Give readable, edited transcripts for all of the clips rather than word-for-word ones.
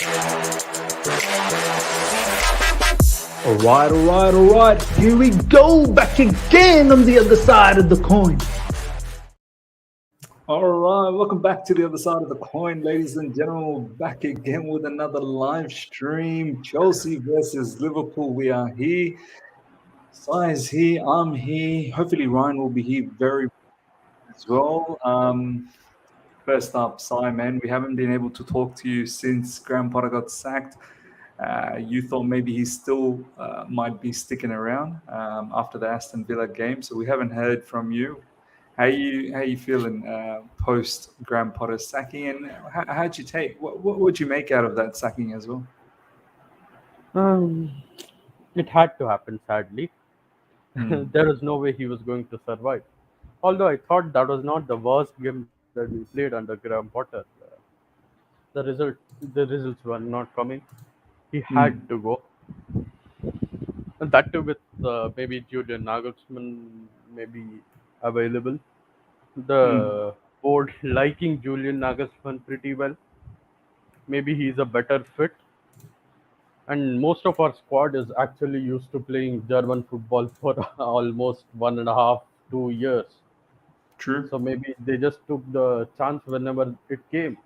All right. Here we go, back again on the other side of the coin. All right, welcome back to the other side of the coin, ladies and gentlemen. We're back again with another live stream. Chelsea versus Liverpool. We are here. Sai is here. I'm here. Hopefully, Ryan will be here very as well. First up, Sai, man, we haven't been able to talk to you since Graham Potter got sacked. You thought maybe he still might be sticking around after the Aston Villa game, so we haven't heard from you. How you feeling post Graham Potter's sacking, and how'd you take? What would you make out of that sacking as well? Um, it had to happen, sadly. Hmm. There was no way he was going to survive. Although I thought that was not the worst game that we played under Graham Potter. The result, the results were not coming. He had Hmm. to go, and that too with maybe Julian Nagelsmann maybe available. Hmm. The board liking Julian Nagelsmann pretty well. Maybe he's a better fit, and most of our squad is actually used to playing German football for almost 1.5, 2 years. True. So maybe they just took the chance whenever it came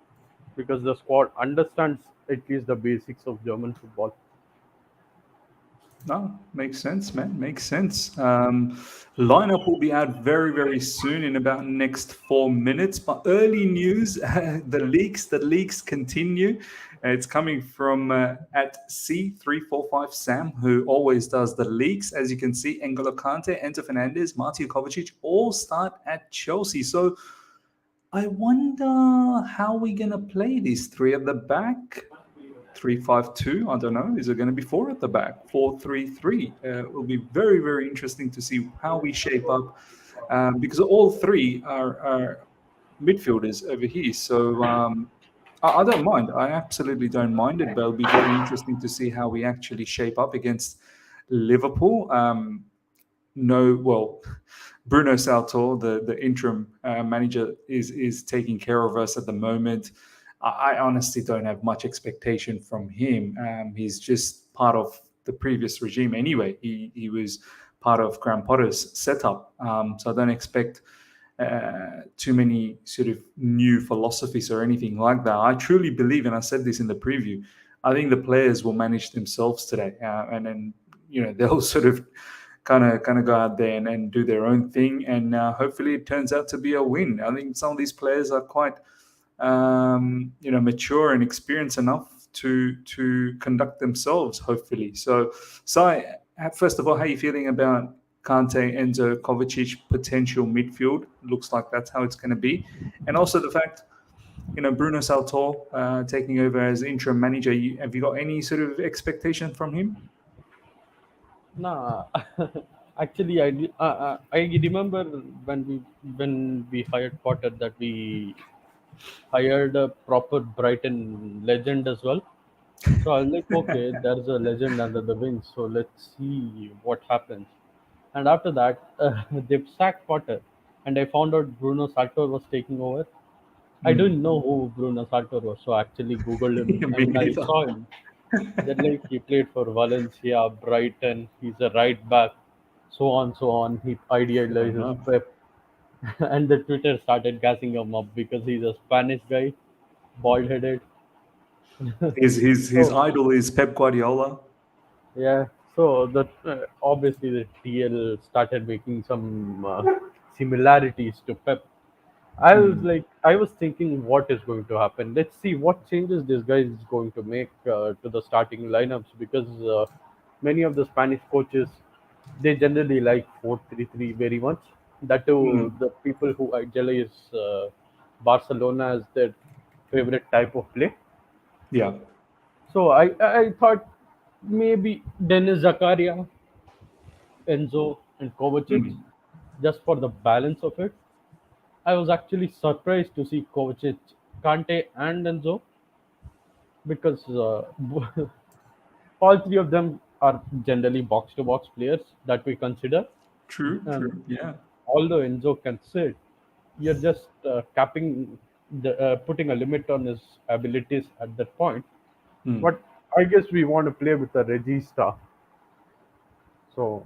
because the squad understands at least the basics of German football. No, makes sense, man. Makes sense. Lineup will be out very, very soon in about next 4 minutes. But early news, the leaks continue. It's coming from at C345 Sam, who always does the leaks. As you can see, N'Golo Kante, Enzo Fernandez, Mateo Kovacic all start at Chelsea. So I wonder how we're gonna play these three at the back. 3-5-2. I don't know. Is it going to be four at the back? 4-3-3. It will be very, very interesting to see how we shape up because all three are midfielders over here. So I don't mind. I absolutely don't mind it, but it'll be very interesting to see how we actually shape up against Liverpool. No, well, Bruno Saltor, the interim manager, is taking care of us at the moment. I honestly don't have much expectation from him. He's just part of the previous regime anyway. He was part of Graham Potter's setup, so I don't expect too many sort of new philosophies or anything like that. I truly believe, and I said this in the preview, I think the players will manage themselves today, and then they'll sort of kind of go out there and do their own thing, and hopefully it turns out to be a win. I think some of these players are quite mature and experienced enough to conduct themselves. Hopefully, first of all, how are you feeling about Kante, Enzo, Kovacic potential midfield? Looks like that's how it's going to be, and also the fact. Bruno Saltor taking over as interim manager. Have you got any sort of expectation from him? Nah, actually, I remember when we hired Potter that we hired a proper Brighton legend as well. So I was like, okay, there's a legend under the wings, so let's see what happens. And after that, they sacked Potter, and I found out Bruno Sartor was taking over. I Hmm. didn't know who Bruno Sartor was, so I actually Googled him, Me and I neither. saw him. Then like he played for Valencia, Brighton. He's a right back, so on, so on. He Fair idealizes enough. Pep, and the Twitter started gassing him up because he's a Spanish guy, bald-headed. His So idol is Pep Guardiola. yeah, so obviously the TL started making some similarities to Pep. Hmm. I was thinking, what is going to happen? Let's see what changes this guy is going to make to the starting lineups because many of the Spanish coaches they generally like 4-3-3 very much. That too, Hmm. the people who idealize Barcelona as their favorite type of play. Yeah. So I thought maybe Dennis Zakaria, Enzo, and Kovacic Hmm. just for the balance of it. I was actually surprised to see Kovacic, Kante, and Enzo because all three of them are generally box to box players that we consider. True. And True. Yeah. although Enzo can sit, you're just putting a limit on his abilities at that point. Mm, But I guess we want to play with the regista, so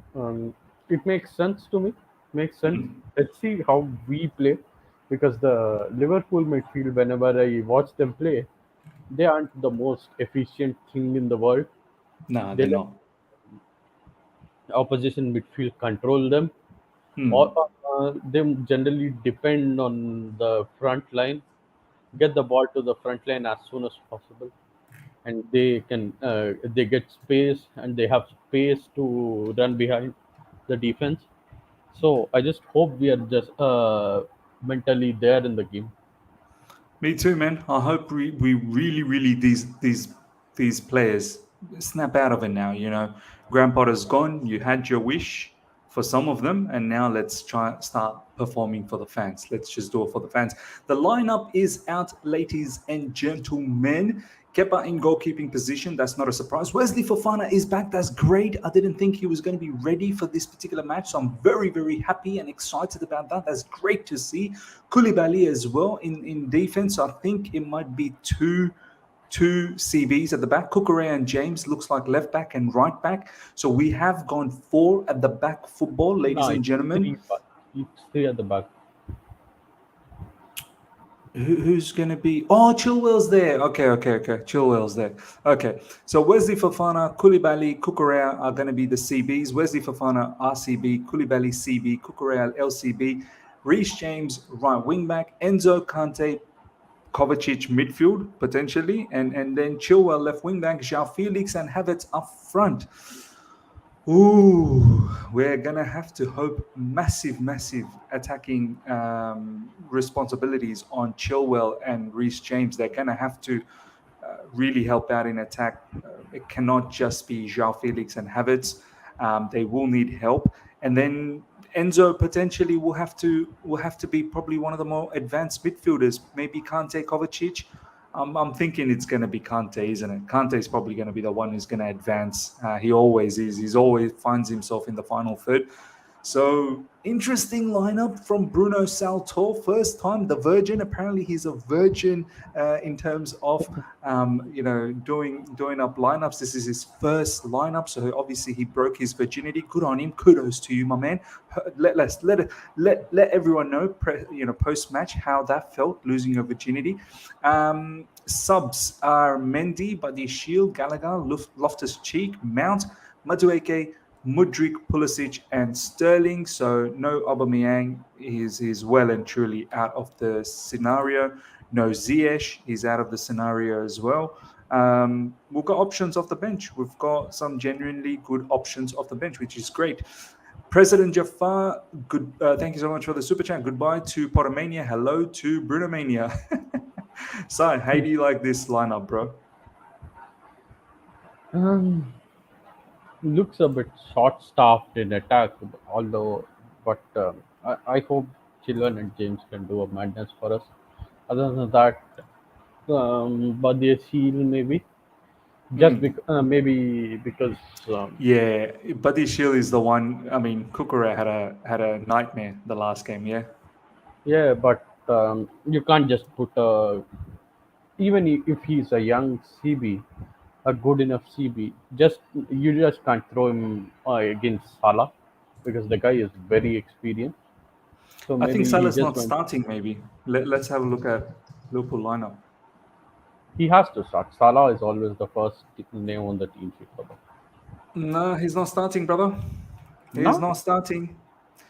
it makes sense to me. Makes sense. mm. Let's see how we play, because the Liverpool midfield, whenever I watch them play, they aren't the most efficient thing in the world. Nah, They they're let not. opposition midfield control them, or Mm. they generally depend on the front line, get the ball to the front line as soon as possible, and they get space, and they have space to run behind the defense. So I just hope we are just mentally there in the game. Me too, man. I hope we really, really these players snap out of it now. You know, Graham Potter's gone. You had your wish for some of them, and now let's try start performing for the fans. Let's just do it for the fans. The lineup is out, ladies and gentlemen. Kepa in goalkeeping position. That's not a surprise. Wesley Fofana is back. That's great. I didn't think he was going to be ready for this particular match, so I'm very, very happy and excited about that. That's great to see. Koulibaly as well in defense. I think it might be two CBs at the back. Kukurea and James looks like left back and right back. So we have gone four at the back football, ladies No, and gentlemen. it's three at the back. Who's going to be? Oh, Chilwell's there. Okay, okay, okay. Chilwell's there. Okay. So Wesley Fofana, Koulibaly, Kukurea are going to be the CBs. Wesley Fofana, RCB, Koulibaly, CB, Kukurea, LCB. Reece James, right wing back. Enzo Kante, Kovacic midfield potentially, and then Chilwell left wing back, João Felix and Havertz up front. Ooh, we're gonna have to hope massive, massive attacking responsibilities on Chilwell and Reece James. They're gonna have to really help out in attack. It cannot just be João Felix and Havertz. They will need help, and then Enzo potentially will have to be probably one of the more advanced midfielders. Maybe Kante, Kovacic. I'm thinking it's going to be Kante, isn't it? Kante is probably going to be the one who's going to advance. He always is. He's always finds himself in the final third. So interesting lineup from Bruno Saltor. First time the Virgin. Apparently he's a virgin in terms of doing up lineups. This is his first lineup, so obviously he broke his virginity. Good on him. Kudos to you, my man. Let everyone know, post match how that felt losing your virginity. Subs are Mendy, Buddy Shield, Gallagher, Loftus Cheek, Mount, Madueke, Mudrik, Pulisic, and Sterling. So no Aubameyang is well and truly out of the scenario. No Ziyech is out of the scenario as well. We've got options off the bench. We've got some genuinely good options off the bench, which is great. President Jafar, good. Thank you so much for the super chat. Goodbye to Pottermania. Hello to Brunomania. So, how do you like this lineup, bro? Um, Looks a bit short-staffed in attack, although, but I hope Chilwell and James can do a madness for us. Other than that, Badia Shield maybe, Mm. maybe because Yeah, Buddy Shield is the one. I mean, Kukura had a nightmare the last game. Yeah. yeah, but you can't just put even if he's a young CB, a good enough CB, you just can't throw him against Salah, because the guy is very experienced. So I think maybe he Salah's just not went. starting. Maybe let's have a look at Liverpool lineup. He has to start. Salah is always the first name on the team sheet for them. No, he's not starting, brother. He's No? not starting.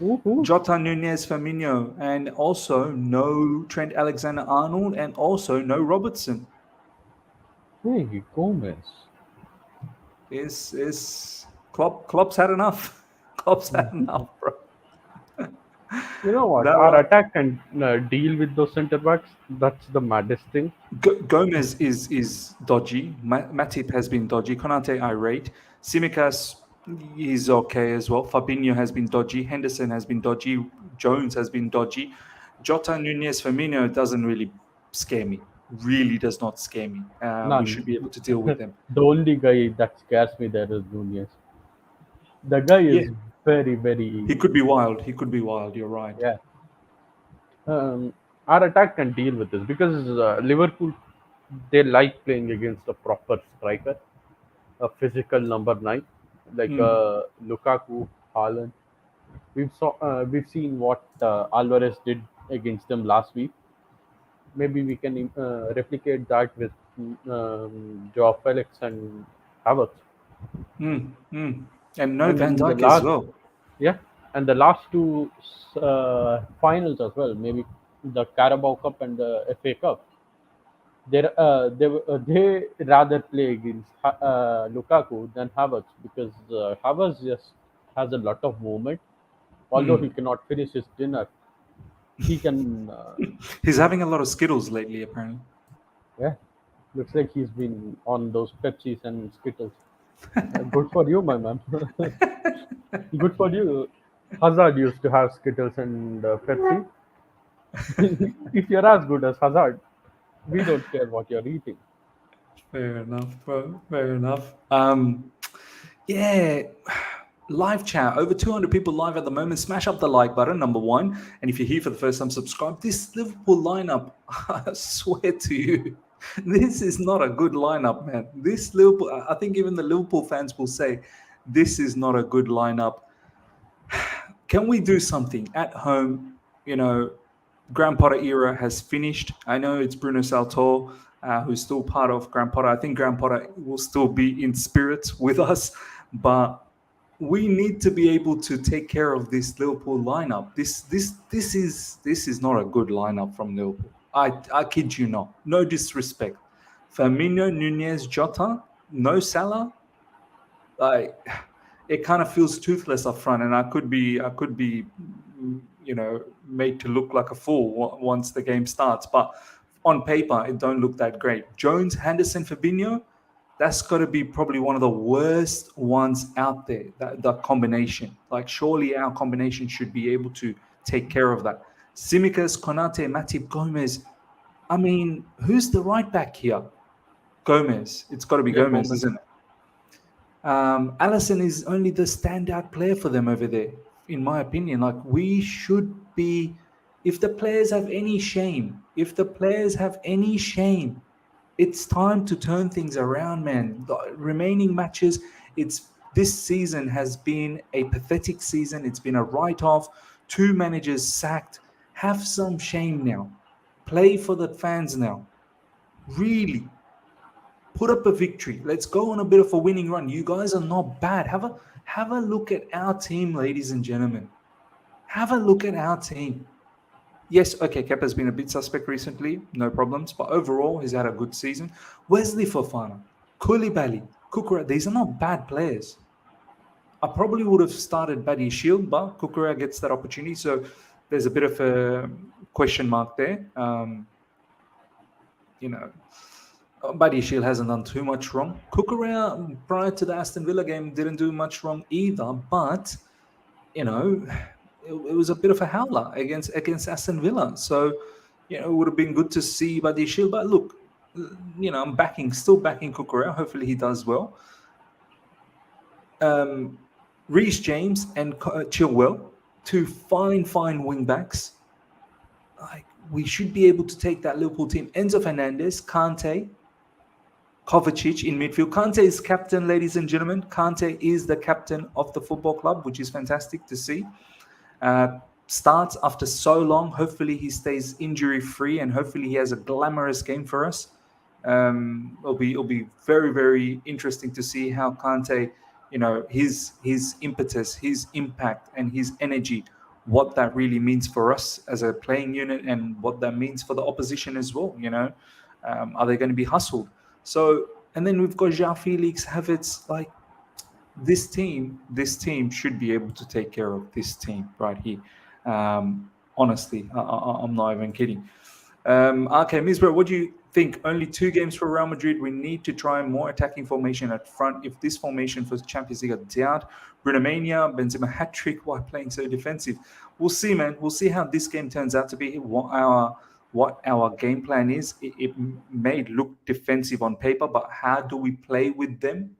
Woohoo. Jota, Nunez, Firmino, and also no Trent Alexander-Arnold, and also no Robertson. Hey, Gomez. Is Klopp's had enough. Klopp's had enough, bro. You know what? That Our one. attack can deal with those centre backs. That's the maddest thing. Gomez is dodgy. Matip has been dodgy. Konate irate. Simicas is okay as well. Fabinho has been dodgy. Henderson has been dodgy. Jones has been dodgy. Jota, Nunez, Firmino doesn't really scare me. Really does not scare me. We should None. be able to deal with them. The only guy that scares me there is Nunez. The guy Yeah, is very, very. he could be wild. He could be wild. You're right. Yeah. Um, our attack can deal with this because Liverpool they like playing against a proper striker, a physical number nine, like Mm, Lukaku, Haaland. We've seen what Alvarez did against them last week. Maybe we can replicate that with Joao Felix and Havertz. mm. And no And Van in the Dijk as last, well. yeah, and the last two finals as well. Maybe the Carabao Cup and the FA Cup. They rather play against Lukaku than Havertz because Havertz just has a lot of movement. Although he Mm. cannot finish his dinner, he can. He's having a lot of Skittles lately, apparently. Yeah, looks like he's been on those Pepsis and Skittles. Good for you, my man. Good for you. Hazard used to have Skittles and Pepsi. If you're as good as Hazard, we don't care what you're eating. Fair enough, bro. Fair enough. Yeah, live chat. Over 200 people live at the moment. Smash up the like button, number one. And if you're here for the first time, subscribe. This Liverpool lineup, I swear to you, this is not a good lineup, man. This Liverpool, I think even the Liverpool fans will say, this is not a good lineup. Can we do something at home? You know, Graham Potter era has finished. I know it's Bruno Saltor, who's still part of Graham Potter. I think Graham Potter will still be in spirit with us, but we need to be able to take care of this Liverpool lineup. This is not a good lineup from Liverpool. I kid you not. No disrespect. Firmino, Nunez, Jota, no Salah. Like it kind of feels toothless up front, and I could be made to look like a fool once the game starts. But on paper, it don't look that great. Jones, Henderson, Fabinho, that's got to be probably one of the worst ones out there. That combination, like surely our combination should be able to take care of that. Simicas, Konate, Matip, Gomez. I mean, who's the right back here? Gomez. It's got to be Yeah, Gomez, Gomez. isn't it? Allison is only the standout player for them over there, in my opinion. Like we should be, if the players have any shame, it's time to turn things around, man. The remaining matches, it's this season has been a pathetic season. It's been a write-off. Two managers sacked. Have some shame now. Play for the fans now. Really, put up a victory. Let's go on a bit of a winning run. You guys are not bad. Have a look at our team, ladies and gentlemen. Have a look at our team. Yes, okay, Kepa's been a bit suspect recently, no problems, but overall he's had a good season. Wesley Fofana, Koulibaly, Kukura, these are not bad players. I probably would have started Buddy Shield, but Kukura gets that opportunity, so there's a bit of a question mark there. You know, Buddy Shield hasn't done too much wrong. Kukura, prior to the Aston Villa game, didn't do much wrong either, but you know, it was a bit of a howler against Aston Villa. So, it would have been good to see Buddy Shield. But look, I'm still backing Kukura. Hopefully he does well. Reece James and Chilwell, two fine wing backs. Like we should be able to take that Liverpool team. Enzo Fernandez, Kante, Kovacic in midfield. Kante is captain, ladies and gentlemen. Kante is the captain of the football club, which is fantastic to see. Starts after so long. Hopefully he stays injury free, and hopefully he has a glamorous game for us. It'll be very interesting to see how Kante, his impetus, his impact, and his energy, what that really means for us as a playing unit, and what that means for the opposition as well. Are they going to be hustled? So, and then we've got João Felix, Havertz. Like this team should be able to take care of this team right here. Honestly, I'm not even kidding. Okay, Misbro, what do you think? Only 2 games for Real Madrid. We need to try more attacking formation at front. If this formation for the Champions League are doubt, Bruno Mania, Benzema hat trick while playing so defensive. We'll see, man. We'll see how this game turns out to be. What our game plan is. It may look defensive on paper, but how do we play with them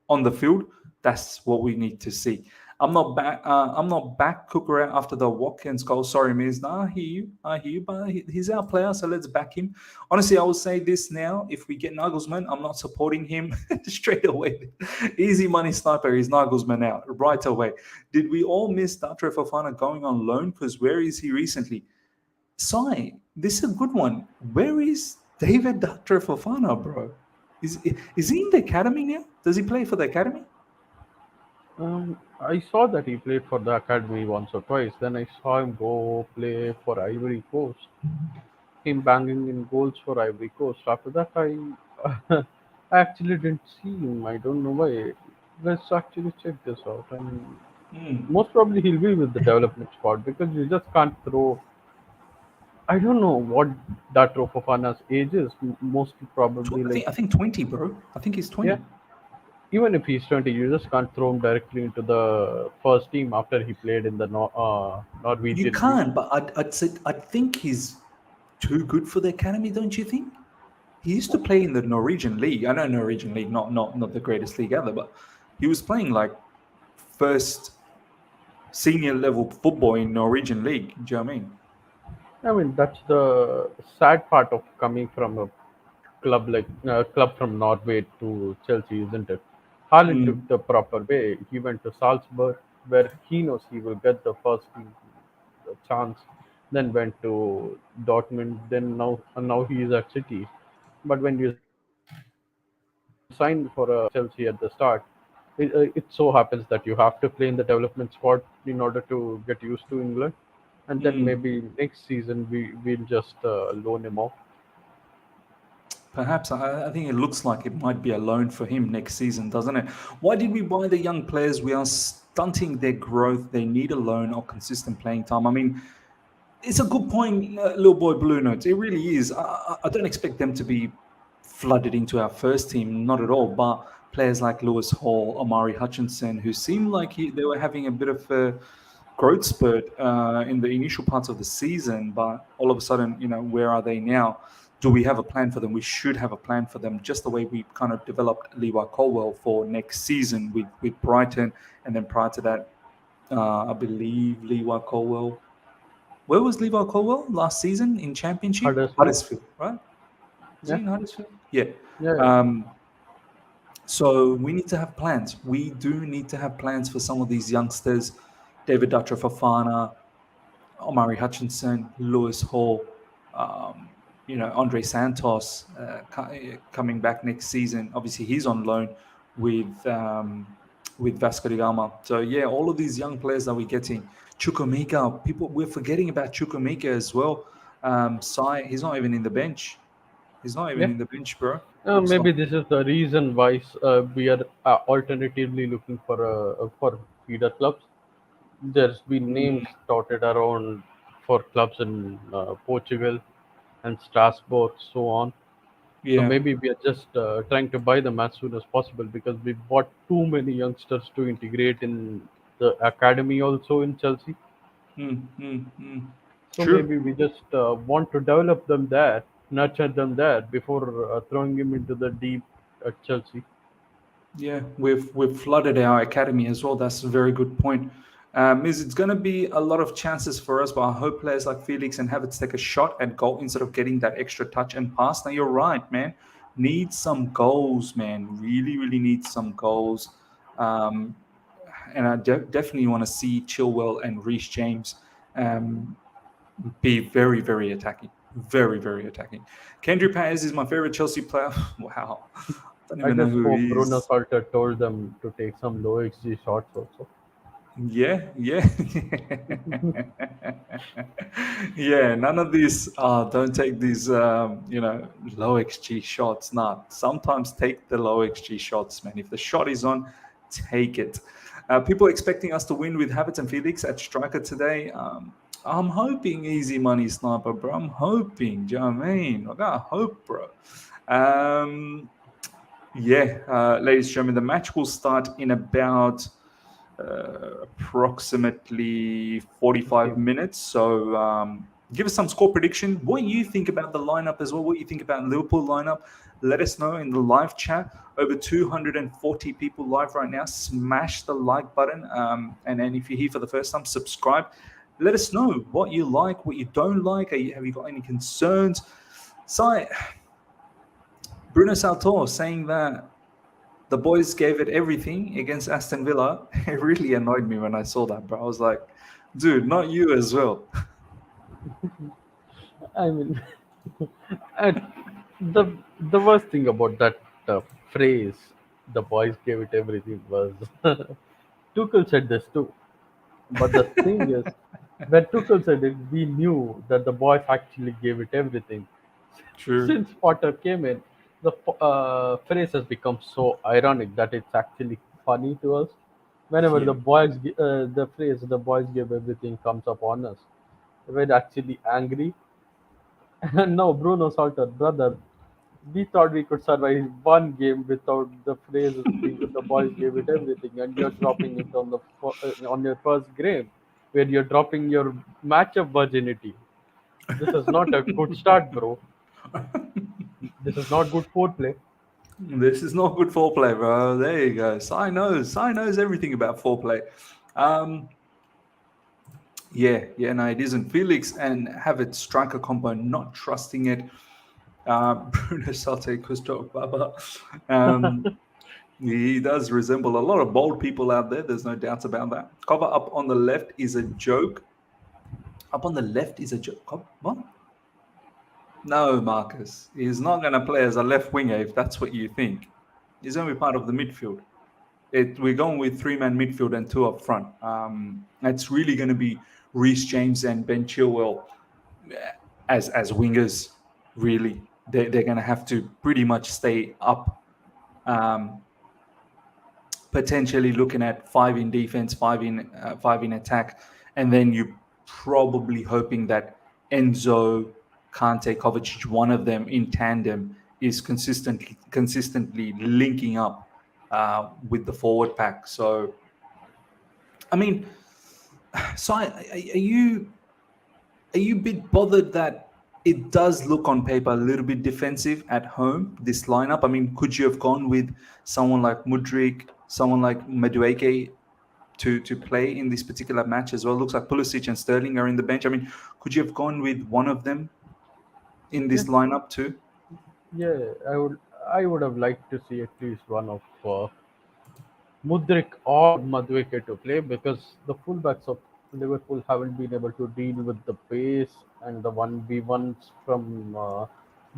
on the field? That's what we need to see. I'm not back Cooker out after the Watkins goal. Sorry, Miz. No, I hear you. I hear you. But he's our player, so let's back him. Honestly, I will say this now: if we get Nagelsmann, I'm not supporting him straight away. Easy money sniper is Nagelsmann out right away. Did we all miss Datre Fofana going on loan? Because where is he recently? Sai, this is a good one. Where is David Datre Fofana, bro? Is he in the academy now? Does he play for the academy? I saw that he played for the academy once or twice. Then I saw him go play for Ivory Coast. Him banging in goals for Ivory Coast. After that, I actually didn't see him. I don't know why. Let's actually check this out. And Hmm. most probably he'll be with the development squad because you just can't throw. I don't know what that Fofana's age is. Mostly probably like, I think 20, bro. I think he's yeah. 20. Even if he's 20, you just can't throw him directly into the first team after he played in the You Norwegian league. can't, but I think he's too good for the academy, don't you think? He used to play in the Norwegian league. I know Norwegian league, not the greatest league ever, but he was playing like first senior level football in Norwegian league. Do you know what I mean? I mean, that's the sad part of coming from a club from Norway to Chelsea, isn't it? Haaland took Mm. the proper way. He went to Salzburg, where he knows he will get the first team chance. Then went to Dortmund. Then now he is at City. But when you sign for Chelsea at the start, it so happens that you have to play in the development squad in order to get used to England, and then Mm. maybe next season we'll just loan him off. Perhaps I think it looks like it might be a loan for him next season, doesn't it? Why did we buy the young players? We are stunting their growth. They need a loan or consistent playing time. I mean, it's a good point, little boy Blue Notes. It really is. I don't expect them to be flooded into our first team, not at all. But players like Lewis Hall, Omari Hutchinson, who seemed like they were having a bit of a growth spurt in the initial parts of the season, but all of a sudden, where are they now? Do we have a plan for them? We should have a plan for them, just the way we kind of developed Levi Colwell for next season with Brighton, and then prior to that, I believe Levi Colwell. Where was Levi Colwell last season in Championship? Huddersfield, Huddersfield, right? Was he yeah, in Huddersfield? Yeah. yeah, yeah. Um, so we need to have plans. We do need to have plans for some of these youngsters. David Dutcher Fafana, Omari Hutchinson, Lewis Hall, Andre Santos coming back next season. Obviously, he's on loan with Vasco da Gama. So yeah, all of these young players that we're getting. Chukwemeka, people we're forgetting about Chukwemeka as well. Sai, he's not even in the bench. He's not even Yeah. in the bench, bro. Looks like. Maybe this is the reason why we are alternatively looking for feeder clubs. There's been names Mm, touted around for clubs in Portugal and Strasbourg, so on. So yeah. maybe we are just trying to buy them as soon as possible because we bought too many youngsters to integrate in the academy also in Chelsea. Mm. So True. maybe we just want to develop them there, nurture them there before throwing him into the deep at Chelsea. Yeah, we've flooded our academy as well. That's a very good point. It's going to be a lot of chances for us, but I hope players like Felix and Havertz take a shot at goal instead of getting that extra touch and pass. Now you're right, man. Need some goals, man. Really, really need some goals. Um, and I definitely want to see Chilwell and Reece James um, be very, very attacking. Very, very attacking. Kendrick Paez is my favorite Chelsea player. Wow. Don't I even know just who hope he Bruno is. Salter told them to take some low XG shots also. Yeah. Yeah, none of these, don't take these, low XG shots. Nah, sometimes take the low XG shots, man. If the shot is on, take it. People expecting us to win with Havertz and Felix at striker today. I'm hoping easy money sniper, bro. I'm hoping. Do you know what I mean? I got hope, bro. Um, yeah, ladies and gentlemen, the match will start in about approximately 45 15. minutes. So Give us some score prediction. What you think about the lineup as well. What you think about Liverpool lineup. Let us know in the live chat. Over 240 people live right now. Smash the like button. And then if you're here for the first time, subscribe. Let us know what you like, what you don't like. Have you got any concerns? So, Bruno Saltor saying that the boys gave it everything against Aston Villa. It really annoyed me when I saw that, bro. I was like, dude, not you as well. I mean, and the the worst thing about that uh, phrase, "the boys gave it everything," was Tuchel said this too. But the thing is, when Tuchel said it, we knew that the boys actually gave it everything. True. Since Potter came in, the phrase has become so ironic that it's actually funny to us. Whenever Yeah. the phrase "the boys gave everything" comes upon us, we're actually angry. And now Bruno Salter, brother, we thought we could survive one game without the phrase being "the boys gave it everything," and you're dropping it on on your first game, where you're dropping your match of virginity. This is not a good start, bro. This is not good foreplay. This is not good foreplay, bro. There you go. Sai knows. Sai knows everything about foreplay. Um, yeah, no, it isn't. Felix and have it striker combo, not trusting it. Bruno Salte, Christoph Baba. Um, he does resemble a lot of bold people out there. There's no doubts about that. Cover up on the left is a joke. Up on the left is a joke. What? No, Marcus. He's not going to play as a left winger if that's what you think. He's going to be part of the midfield. We're going with three-man midfield and two up front. It's really going to be Reece James and Ben Chilwell as wingers. Really, they're going to have to pretty much stay up. Um, Potentially looking at five in defense, five in attack, and then you probably hoping that Enzo, Kante, Kovacic, one of them in tandem is consistently linking up with the forward pack. So, I mean, are you a bit bothered that it does look on paper a little bit defensive at home, this lineup? I mean, could you have gone with someone like Mudrik, someone like Madueke to play in this particular match as well? Looks like Pulisic and Sterling are in the bench. I mean, could you have gone with one of them in Yeah, this lineup too? yeah. I would have liked to see at least one of Mudrik or Madueke to play, because the fullbacks of Liverpool haven't been able to deal with the pace and the 1v1s from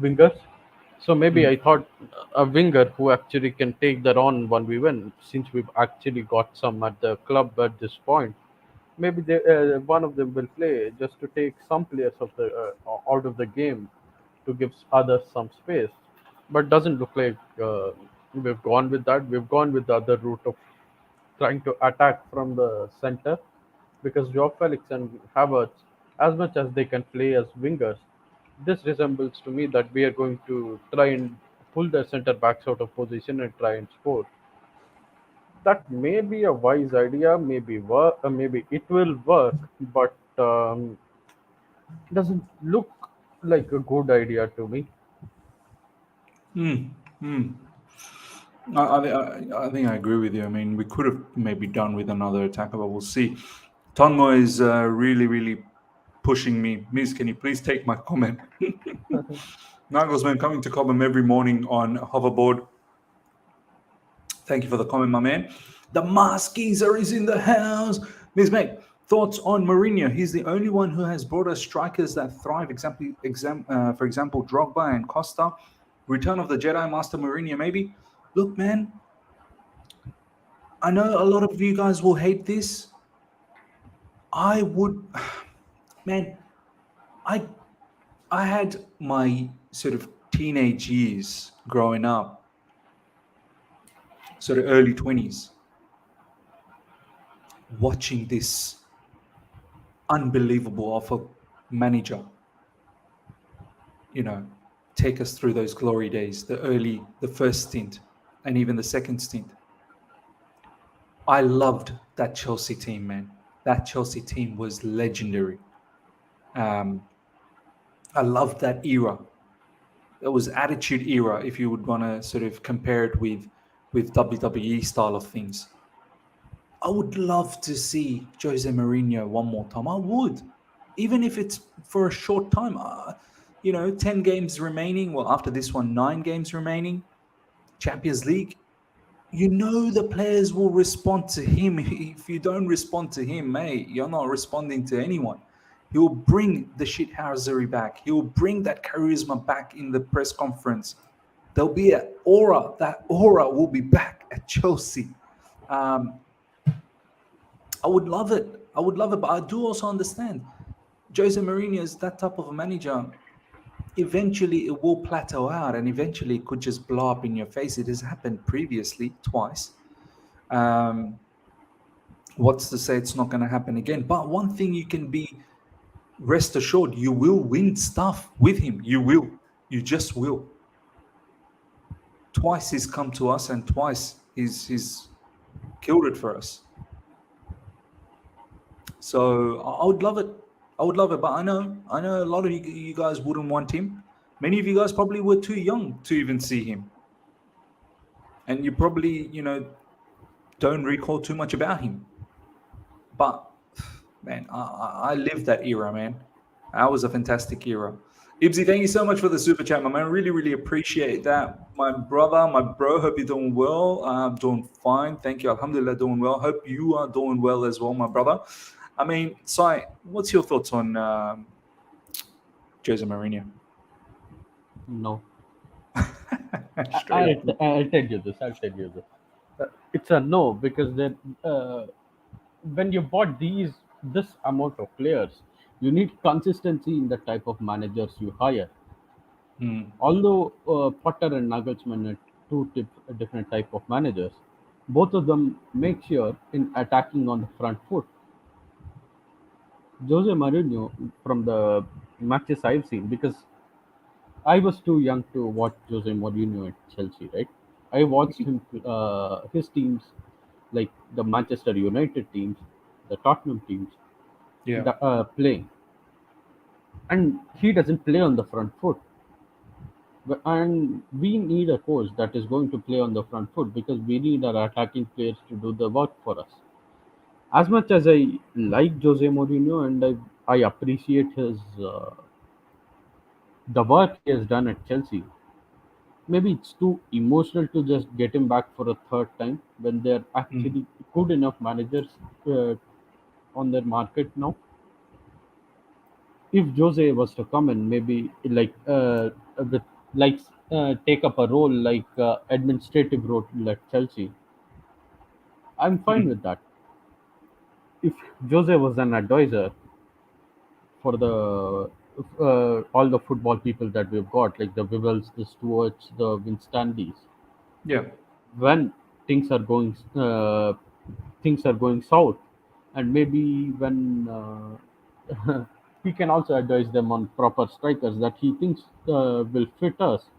wingers. So maybe Mm. I thought a winger who actually can take that on 1v1, since we've actually got some at the club at this point. Maybe one of them will play just to take some players of the out of the game, to give others some space. But doesn't look like we've gone with that. We've gone with the other route of trying to attack from the center, because Joao Felix and Havertz, as much as they can play as wingers, this resembles to me that we are going to try and pull the center backs out of position and try and score. That may be a wise idea, maybe it will work, but doesn't look like a good idea to me. Mm. Mm. I think I agree with you. I mean, we could have maybe done with another attacker, but we'll see. Tonmo is really pushing me. Miss, can you please take my comment? Nagelsmann coming to Cobham every morning on hoverboard. Thank you for the comment, my man. The Mask Geezer is in the house. Miss Meg, thoughts on Mourinho? He's the only one who has brought us strikers that thrive. For example, Drogba and Costa. Return of the Jedi Master Mourinho, maybe. Look, man, I know a lot of you guys will hate this. I would, man, I I had my sort of teenage years growing up, sort of early 20s, watching this unbelievable of a manager, you know, take us through those glory days, the first stint, and even the second stint. I loved that Chelsea team, man. That Chelsea team was legendary. I loved that era. It was attitude era, if you would want to sort of compare it with WWE style of things. I would love to see Jose Mourinho one more time. I would, even if it's for a short time. 10 games remaining. Well, after this one, 9 games remaining. Champions League. You know the players will respond to him. If you don't respond to him, mate, you're not responding to anyone. He'll bring the shithousery back. He'll bring that charisma back in the press conference. There'll be an aura. That aura will be back at Chelsea. Um, I would love it. I would love it, but I do also understand Jose Mourinho is that type of a manager. Eventually, it will plateau out, and eventually, it could just blow up in your face. It has happened previously twice. Um, what's to say it's not going to happen again? But one thing you can be rest assured, you will win stuff with him. You will. You just will. Twice he's come to us, and twice he's killed it for us. So I would love it. I would love it. But I know a lot of you guys wouldn't want him. Many of you guys probably were too young to even see him, and you probably don't recall too much about him. But man, I lived that era, man. That was a fantastic era. Ibsy, thank you so much for the super chat, my man. Really, really appreciate that. My brother, my bro, hope you're doing well. I'm doing fine. Thank you. Alhamdulillah, doing well. Hope you are doing well as well, my brother. I mean, Sai, what's your thoughts on Jose Mourinho? No. Straight up. I'll tell you this. I'll tell you this. It's a no, because then when you bought this amount of players, you need consistency in the type of managers you hire. Hmm. Although Potter and Nagelsmann are different type of managers, both of them make sure in attacking on the front foot. Jose Mourinho, from the matches I've seen, because I was too young to watch Jose Mourinho at Chelsea, right? I watched him, his teams, like the Manchester United teams, the Tottenham teams, Yeah. playing, and he doesn't play on the front foot. And we need a coach that is going to play on the front foot, because we need our attacking players to do the work for us. As much as I like Jose Mourinho, and I appreciate his the work he has done at Chelsea, maybe it's too emotional to just get him back for a third time when they're Hmm. actually good enough managers uh, on their market now. If Jose was to come in, maybe with like take up a role like administrative role at Chelsea, I'm fine Hmm. with that. If Jose was an advisor for the all the football people that we've got, like the Vivels, the Stewarts, the Winstanleys, Yeah. when things are going things are going south, and maybe when he can also advise them on proper strikers that he thinks will fit us,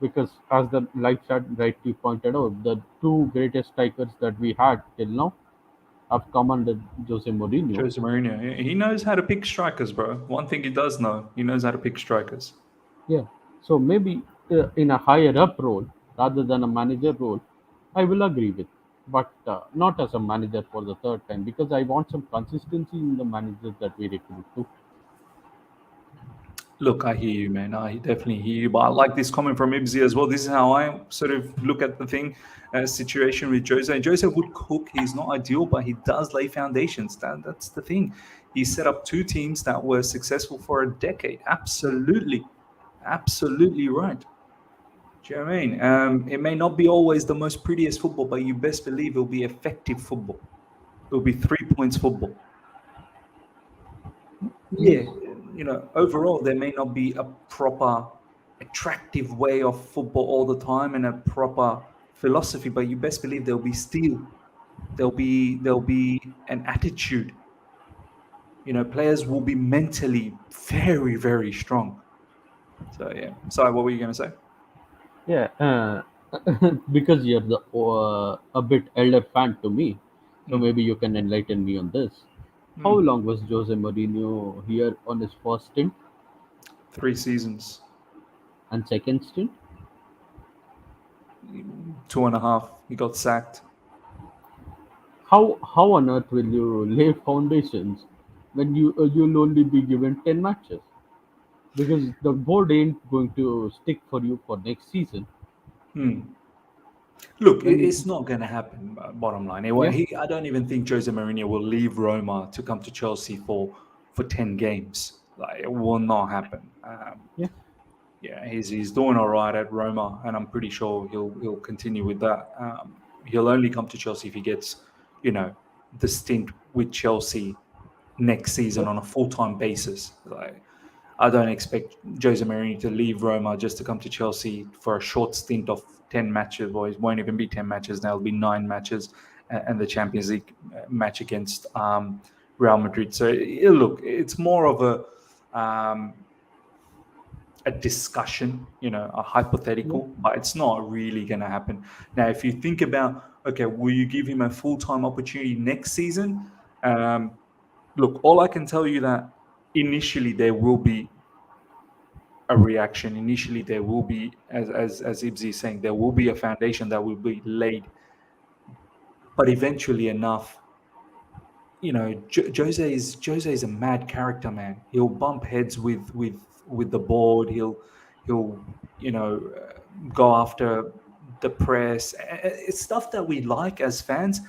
because as the live chat rightly pointed out, the two greatest strikers that we had till now have come under Jose Mourinho. Jose Mourinho. He knows how to pick strikers, bro. One thing he does know, he knows how to pick strikers. Yeah, so maybe in a higher up role rather than a manager role, I will agree with, but not as a manager for the third time, because I want some consistency in the managers that we recruit too. Look, I hear you, man. I definitely hear you. But I like this comment from Ibsy as well. This is how I sort of look at the thing, situation with Jose. Jose would cook. He's not ideal, but he does lay foundations. That's the thing. He set up two teams that were successful for a decade. Absolutely. Absolutely right. Do you know what I mean? It may not be always the most prettiest football, but you best believe it'll be effective football. It'll be 3 points football. Yes. Yeah, overall, there may not be a proper, attractive way of football all the time and a proper philosophy, but you best believe there'll be steel. There'll be an attitude. Players will be mentally very, very strong. So yeah. Sorry, what were you going to say? Yeah, because you're the a bit elder fan to me, so Mm. maybe you can enlighten me on this. How Mm. long was Jose Mourinho here on his first stint? 3 seasons, And second stint, 2.5. He got sacked. how on earth will you lay foundations when you'll only be given 10 matches? Because the board ain't going to stick for you for next season. Hmm. Look, it's When not going to happen. Bottom line, Yeah, I don't even think Jose Mourinho will leave Roma to come to Chelsea for 10 games. Like, it will not happen. yeah, Yeah, he's doing all right at Roma, and I'm pretty sure he'll continue with that. He'll only come to Chelsea if he gets, you know, the stint with Chelsea next season yeah, on a full-time basis. Like, I don't expect Jose Mourinho to leave Roma just to come to Chelsea for a short stint of 10 matches, or it won't even be 10 matches now. It'll be 9 matches, and the Champions League match against Real Madrid. So look, it's more of a discussion, a yeah, hypothetical, but it's not really going to happen. Now, if you think about, okay, will you give him a full-time opportunity next season? Um, Look, all I can tell you that initially there will be a reaction. Initially, there will be, as Ibzi is saying, there will be a foundation that will be laid, but eventually enough, Jose is a mad character, man. He'll bump heads with the board. He'll go after the press. It's stuff that we like as fans,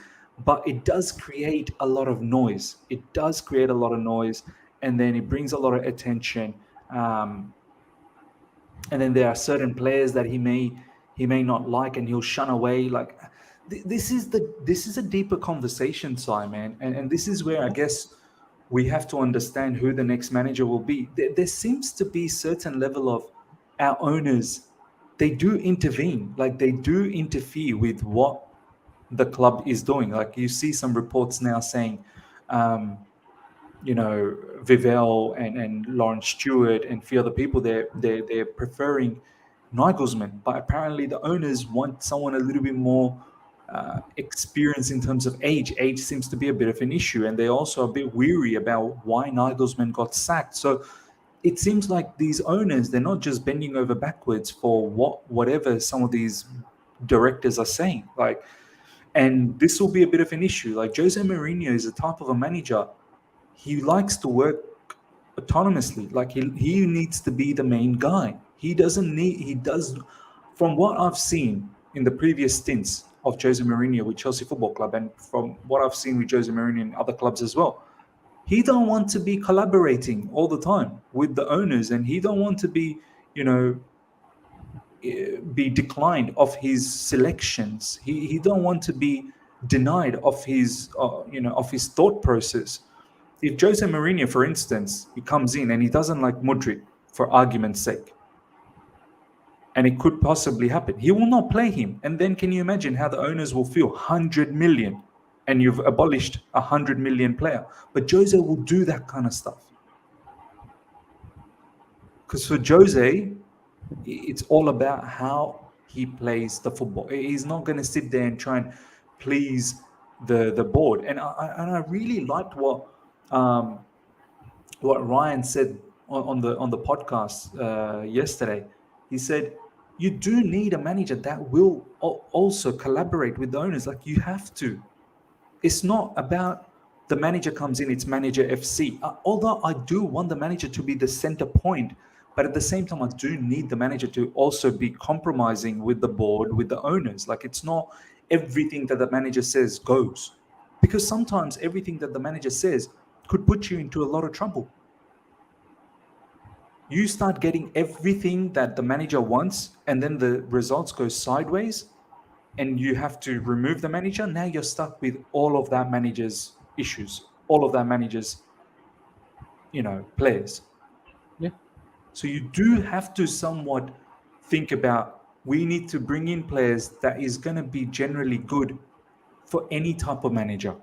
but it does create a lot of noise. It does create a lot of noise, and then it brings a lot of attention. And then there are certain players that he may not like, and he'll shun away. Like, this is a deeper conversation, Simon, and this is where I yeah, guess we have to understand who the next manager will be. There seems to be certain level of our owners. They do intervene, like they do interfere with what the club is doing. Like, you see some reports now saying, um, Vivell and Lawrence Stewart and a few other people, they're preferring Nagelsmann, but apparently the owners want someone a little bit more experienced in terms of age. Age seems to be a bit of an issue, and they're also a bit weary about why Nagelsmann got sacked. So it seems like these owners, they're not just bending over backwards for whatever some of these directors are saying. Like, and this will be a bit of an issue. Like, Jose Mourinho is a type of a manager, he likes to work autonomously. Like, he needs to be the main guy. He does, from what I've seen in the previous stints of Jose Mourinho with Chelsea Football Club, and from what I've seen with Jose Mourinho in other clubs as well, he don't want to be collaborating all the time with the owners, and he don't want to be declined of his selections. He don't want to be denied of his thought process. If Jose Mourinho, for instance, he comes in and he doesn't like Mudryk, for argument's sake, and it could possibly happen, he will not play him. And then can you imagine how the owners will feel? 100 million, and you've abolished 100 million player. But Jose will do that kind of stuff because for Jose, it's all about how he plays the football. He's not going to sit there and try and please the board. And I really liked um, what Ryan said on the podcast yesterday. He said, you do need a manager that will also collaborate with the owners. Like, you have to. It's not about the manager comes in, it's manager FC. Although I do want the manager to be the center point, but at the same time, I do need the manager to also be compromising with the board, with the owners. Like, it's not everything that the manager says goes, because sometimes everything that the manager says could put you into a lot of trouble. You start getting everything that the manager wants, and then the results go sideways, and you have to remove the manager. Now you're stuck with all of that manager's issues, all of that manager's, players. yeah, So you do have to somewhat think about, we need to bring in players that is going to be generally good for any type of manager.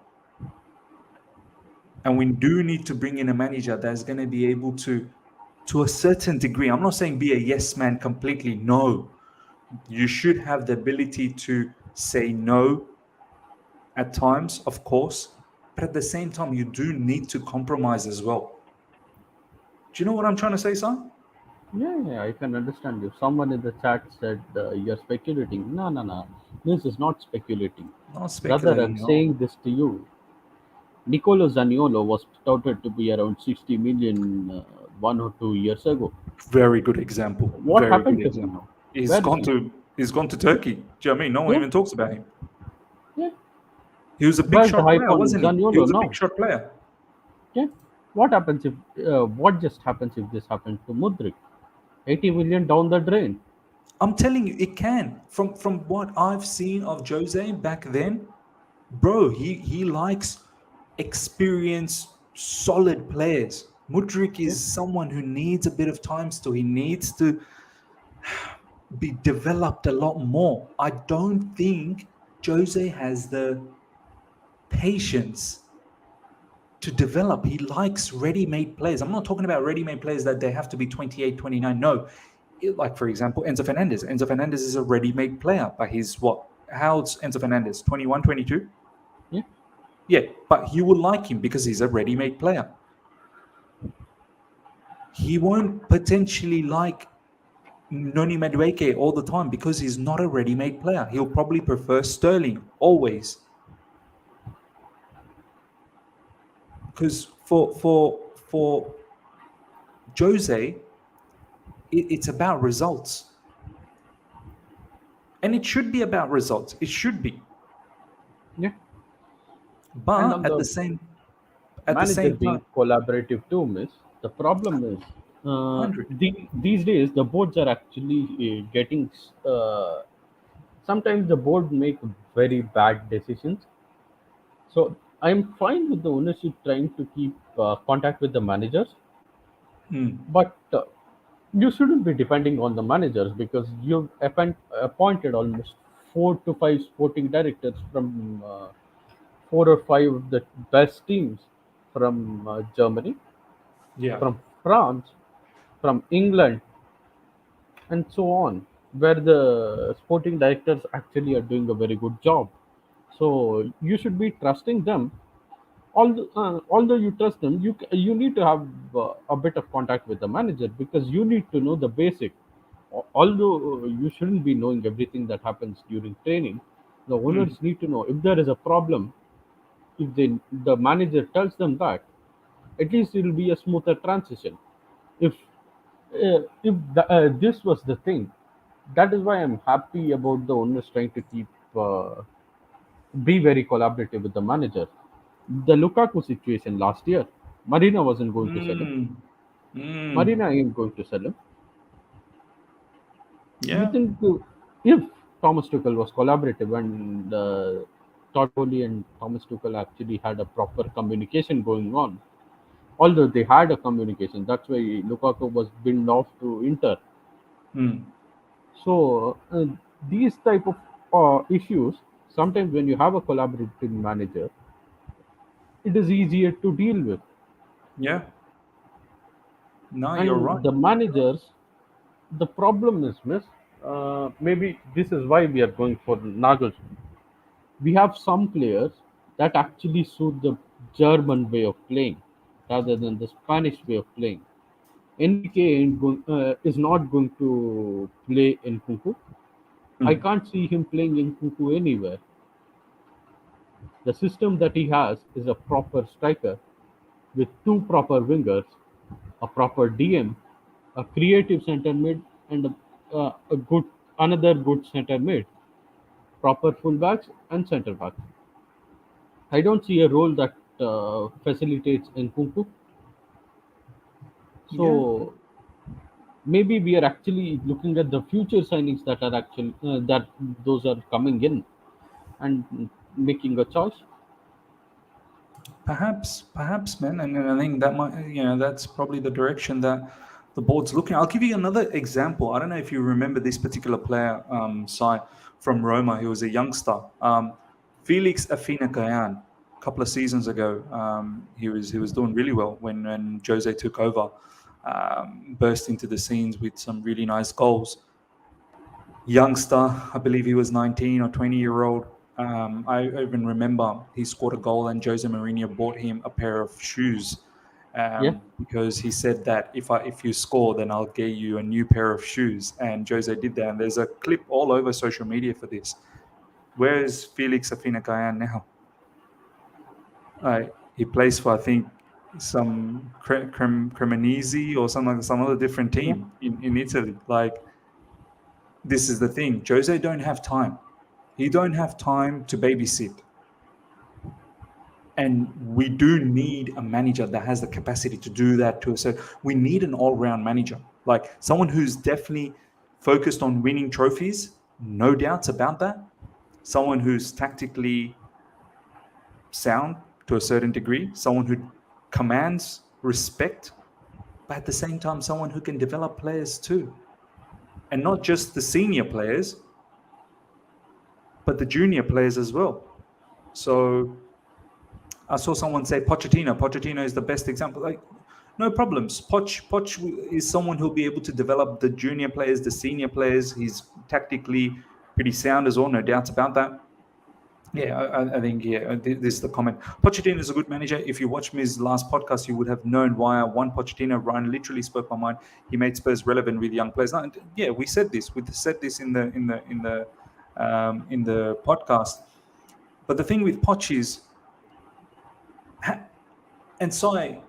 And we do need to bring in a manager that's going to be able to a certain degree. I'm not saying be a yes man completely. No, you should have the ability to say no at times, of course, but at the same time, you do need to compromise as well. Do you know what I'm trying to say, son? Yeah, I can understand you. Someone in the chat said you're speculating. No, no, no. This is not speculating. Not Brother, I'm speculating at all. saying this to you. Nicolo Zaniolo was touted to be around 60 million 1 or 2 years ago. Very good example. What Very good happened to him example. now? Where is he? He's gone to Turkey. Do you know what I mean? No one Yeah, even talks about him. yeah. He was a big Where's the shot hype player, on wasn't he? He Zaniolo was a big now? shot player. Yeah. What happens if what just happens if this happens to Mudrik? 80 million down the drain. I'm telling you, it can. From what I've seen of Jose back then, bro, he likes experienced, solid players. Mudrik Yeah. is someone who needs a bit of time still. He needs to be developed a lot more. I don't think Jose has the patience to develop. He likes ready-made players. I'm not talking about ready-made players that they have to be 28, 29. No. Like, for example, Enzo Fernandez. Enzo Fernandez is a ready-made player, but he's what? How's Enzo Fernandez? 21, 22? Yeah. Yeah, but you will like him because he's a ready-made player. He won't potentially like Noni Madueke all the time because he's not a ready-made player. He'll probably prefer Sterling always. Because for Jose, it's about results, and it should be about results. It should be, Yeah. And but on the at the manager same being time, collaborative too, miss, the problem is 100. these days the boards are actually getting sometimes the board make very bad decisions. So I'm fine with the ownership trying to keep contact with the managers, Hmm. but you shouldn't be depending on the managers because you've appointed almost 4 to 5 sporting directors from 4 or 5 of the best teams from Germany, Yeah. from France, from England, and so on, where the sporting directors actually are doing a very good job. So you should be trusting them. Although you trust them, you need to have a bit of contact with the manager because you need to know the basic. Although you shouldn't be knowing everything that happens during training, the Hmm. owners need to know if there is a problem. If the manager tells them that, at least it will be a smoother transition. If this was the thing, that is why I'm happy about the owners trying to keep be very collaborative with the manager. The Lukaku situation last year, Marina wasn't going to sell him. Hmm. Marina Hmm. ain't going to sell him. You Yeah. think if Thomas Tuchel was collaborative and Todd Bowley and Thomas Tuchel actually had a proper communication going on, although they had a communication, that's why Lukaku was binned off to Inter. Hmm. So these type of issues, sometimes when you have a collaborative manager, it is easier to deal with. Yeah. No, you're And right. the managers, the problem is, miss, maybe this is why we are going for Nagelsmann. We have some players that actually suit the German way of playing rather than the Spanish way of playing. Enrique is not going to play in Kunku. I Hmm. can't see him playing in Kunku anywhere. The system that he has is a proper striker with two proper wingers, a proper DM, a creative center mid, and a good another good center mid, proper fullbacks and center backs. I don't see a role that facilitates Nkunku. Yeah. So maybe we are actually looking at the future signings that are actually that those are coming in and making a choice. Perhaps, man, and I think that might, that's probably the direction that the board's looking. I'll give you another example. I don't know if you remember this particular player, Sai, from Roma. He was a youngster, Felix Afina-Gyan. A couple of seasons ago, he was doing really well when Jose took over, burst into the scenes with some really nice goals. Youngster, I believe he was 19 or 20-year-old. I even remember he scored a goal and Jose Mourinho bought him a pair of shoes. Yeah, because he said that if you score, then I'll get you a new pair of shoes. And Jose did that. And there's a clip all over social media for this. Where is Felix Afina now? He plays for, I think, some Cremonese or some other different yeah. team in Italy. Like, this is the thing. Jose don't have time. He don't have time to babysit. And we do need a manager that has the capacity to do that to us. So we need an all-round manager, like someone who's definitely focused on winning trophies, no doubts about that. Someone who's tactically sound to a certain degree, someone who commands respect, but at the same time, someone who can develop players too. And not just the senior players, but the junior players as well. So I saw someone say Pochettino. Pochettino is the best example. Like, no problems. Poch is someone who'll be able to develop the junior players, the senior players. He's tactically pretty sound as well, no doubts about that. Yeah, I think, yeah, this is the comment. Pochettino is a good manager. If you watched his last podcast, you would have known why I won Pochettino. Ryan literally spoke my mind. He made Spurs relevant with young players. Now, yeah, we said this. We said this in the podcast. But the thing with Poch is, and Sai,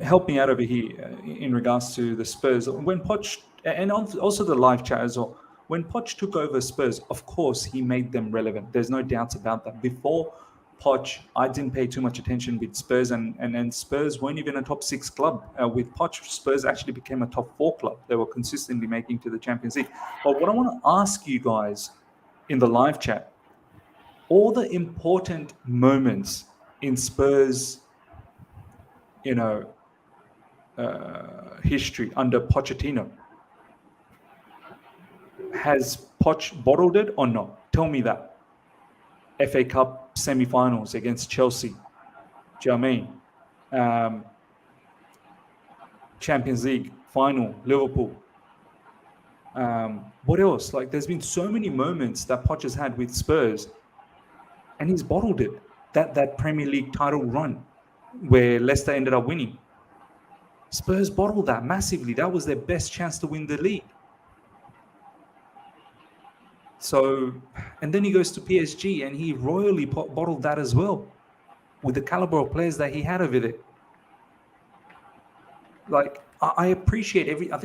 help me out over here in regards to the Spurs. When Poch, and also the live chat as well, when Poch took over Spurs, of course, he made them relevant. There's no doubts about that. Before Poch, I didn't pay too much attention with Spurs, and Spurs weren't even a top six club. With Poch, Spurs actually became a top four club. They were consistently making to the Champions League. But what I want to ask you guys in the live chat, all the important moments in Spurs, you know, history under Pochettino. Has Poch bottled it or not? Tell me that. FA Cup semi-finals against Chelsea. Do you know what I mean? Champions League final, Liverpool. What else? Like, there's been so many moments that Poch has had with Spurs, and he's bottled it. That Premier League title run where Leicester ended up winning. Spurs bottled that massively. That was their best chance to win the league. So, and then he goes to PSG and he royally bottled that as well with the caliber of players that he had over there. Like, I appreciate I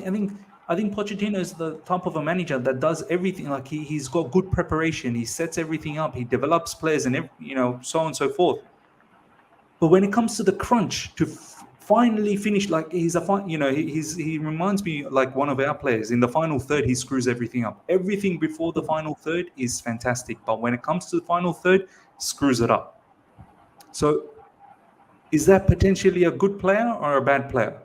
think Pochettino is the type of a manager that does everything. Like, he's got good preparation. He sets everything up. He develops players and so on and so forth. But when it comes to the crunch to finally finish, like, he reminds me like one of our players. In the final third, he screws everything up. Everything before the final third is fantastic, but when it comes to the final third, screws it up. So, is that potentially a good player or a bad player?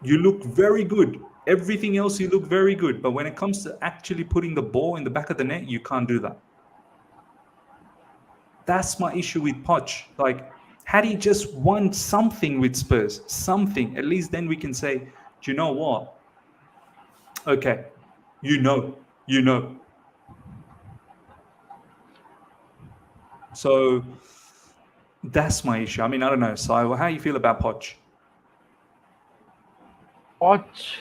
You look very good. Everything else, you look very good. But when it comes to actually putting the ball in the back of the net, you can't do that. That's my issue with Poch. Like, had he just won something with Spurs, something, at least then we can say, do you know what? Okay, you know. So that's my issue. I mean, I don't know. So how you feel about Poch? Poch.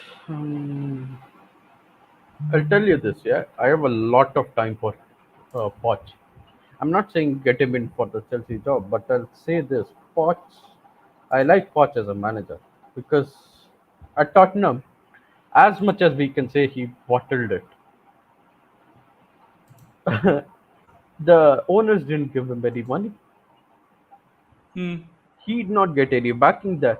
I'll tell you this. Yeah, I have a lot of time for Poch. I'm not saying get him in for the Chelsea job, but I'll say this: Poch. I like Poch as a manager because at Tottenham, as much as we can say he bottled it, the owners didn't give him any money. He did not get any backing there.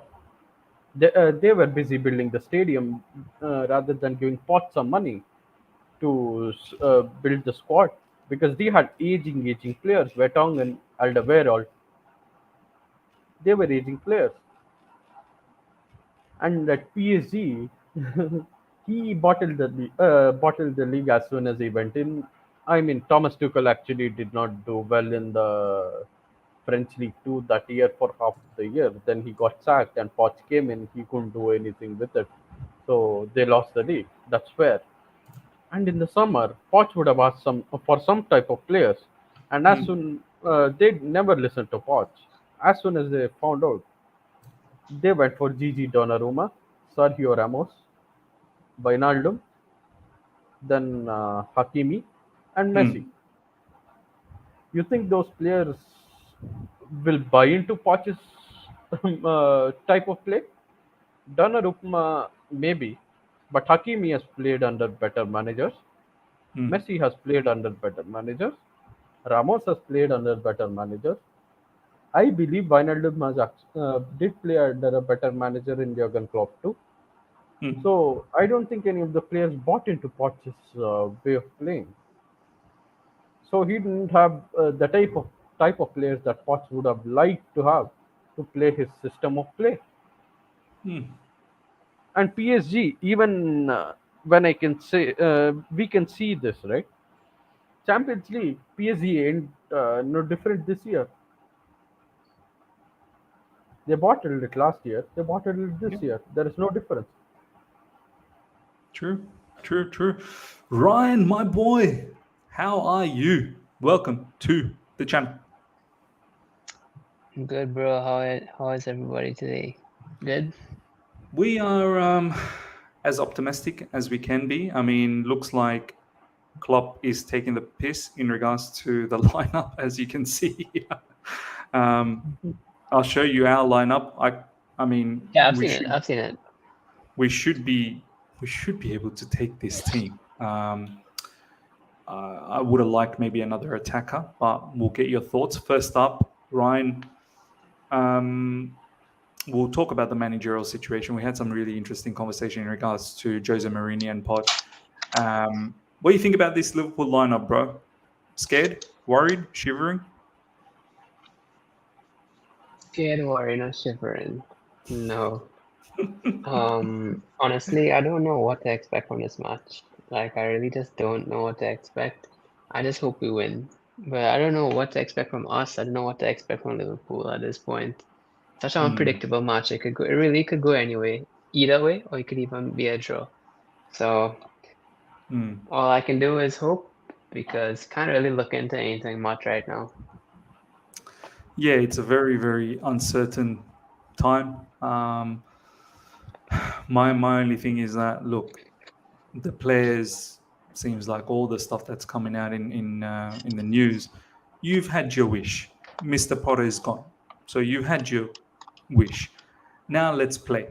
They were busy building the stadium rather than giving Poch some money to build the squad because they had aging players. Vertonghen and Alderweireld, they were aging players. And at PSG, he bottled the league as soon as he went in. I mean, Thomas Tuchel actually did not do well in the French League too that year for half the year. Then he got sacked, and Poch came in. He couldn't do anything with it, so they lost the league. That's fair. And in the summer, Poch would have asked some type of players, and as soon they never listened to Poch. As soon as they found out, They went for Gigi Donnarumma, Sergio Ramos, Wijnaldum, then Hakimi, and Messi. Hmm. You think those players will buy into Poch's type of play? Donnarumma maybe, but Hakimi has played under better managers. Hmm. Messi has played under better managers. Ramos has played under better managers. I believe Wijnaldum did play under a better manager in Jurgen Klopp too. Hmm. So I don't think any of the players bought into Poch's way of playing. So he didn't have the type of players that Poch would have liked to have to play his system of play. Hmm. And PSG, even when I can say we can see this, right? Champions League, PSG ain't no different this year. They bottled it last year. They bottled it Yeah. this year. There is no difference. True. True. True. Ryan, my boy, how are you? Welcome to the channel. Good, bro. How is everybody today? Good. We are as optimistic as we can be. I mean, looks like Klopp is taking the piss in regards to the lineup, as you can see. um, I'll show you our lineup. I mean, Yeah, I've we seen it. should I've seen it. we should be we should be able to take this team. I would have liked maybe another attacker, but we'll get your thoughts. First up, Ryan. Um, we'll talk about the managerial situation. We had some really interesting conversation in regards to Jose Mourinho and Poch. What do you think about this Liverpool lineup, bro? Scared, worried, shivering? Scared, worried, or shivering? No. Honestly, I don't know what to expect from this match. Like, I really just don't know what to expect. I just hope we win. But I don't know what to expect from us. I don't know what to expect from Liverpool at this point. Such an Hmm. unpredictable match. It really could go anyway, either way, or it could even be a draw. So Hmm. all I can do is hope because can't really look into anything much right now. Yeah, it's a very, very uncertain time. My only thing is that look, the players seems like all the stuff that's coming out in the news. You've had your wish. Mr. Potter is gone, so you had your wish. Now let's play.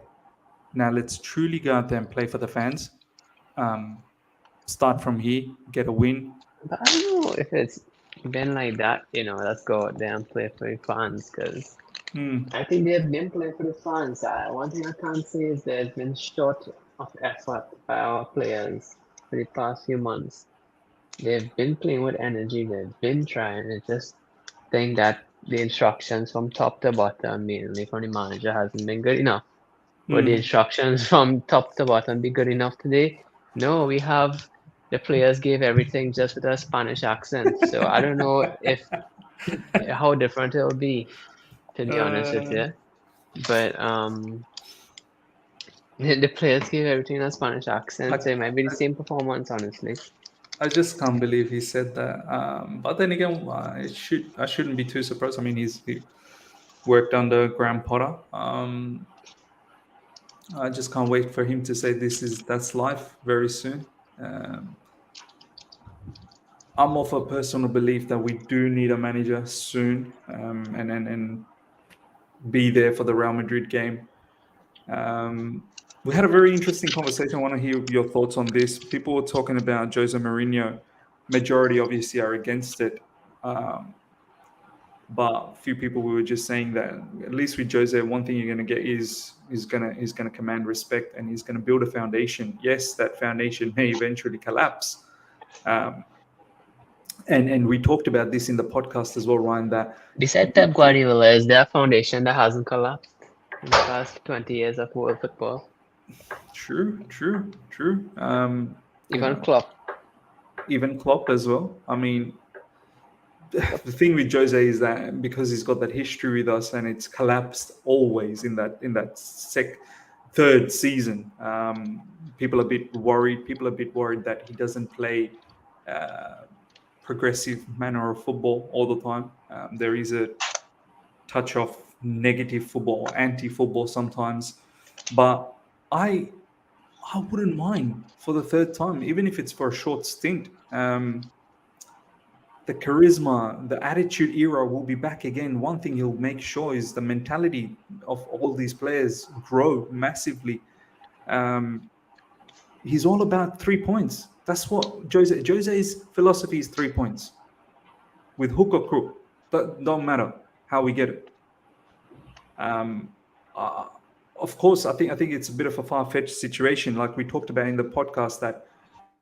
Now let's truly go out there and play for the fans. Um, Start from here, get a win. But I don't know if it's been like that, let's go out there and play for the fans because Hmm. I think they've been playing for the fans. One thing I can say is there's been short of effort by our players for the past few months. They've been playing with energy, they've been trying. I just think that the instructions from top to bottom, mainly from the manager, hasn't been good enough. Would the Hmm. instructions from top to bottom be good enough today? No, we have the players gave everything just with a Spanish accent. So I don't know if how different it'll be, to be honest with Uh, you. But the players gave everything in a Spanish accent, I, so it might be the same performance, honestly. I just can't believe he said that. But then again, I shouldn't be too surprised. I mean, he worked under Graham Potter. I just can't wait for him to say that's life very soon. Um, I'm of a personal belief that we do need a manager soon, and be there for the Real Madrid game. We had a very interesting conversation. I want to hear your thoughts on this. People were talking about Jose Mourinho. Majority obviously are against it. Um, but a few people we were just saying that at least with Jose, one thing you're going to get is he's gonna command respect and he's going to build a foundation. Yes, that foundation may eventually collapse. Um, and we talked about this in the podcast as well, Ryan. That Besides Pep Guardiola, is there a foundation that hasn't collapsed in the past 20 years of world football? true, true, true. You Even know, Klopp. even Klopp as well. I mean, the thing with Jose is that because he's got that history with us and it's collapsed always in that third season. People are a bit worried. People are a bit worried that he doesn't play progressive manner of football all the time. There is a touch of negative football, anti-football sometimes. But I I wouldn't mind for the third time, even if it's for a short stint. The charisma, the attitude era will be back again. One thing he'll make sure is the mentality of all these players grow massively. Um, he's all about 3 points. That's what Jose's philosophy is: 3 points with hook or crook. That don't matter how we get it. Um, uh, of course, I think it's a bit of a far-fetched situation, like we talked about in the podcast, that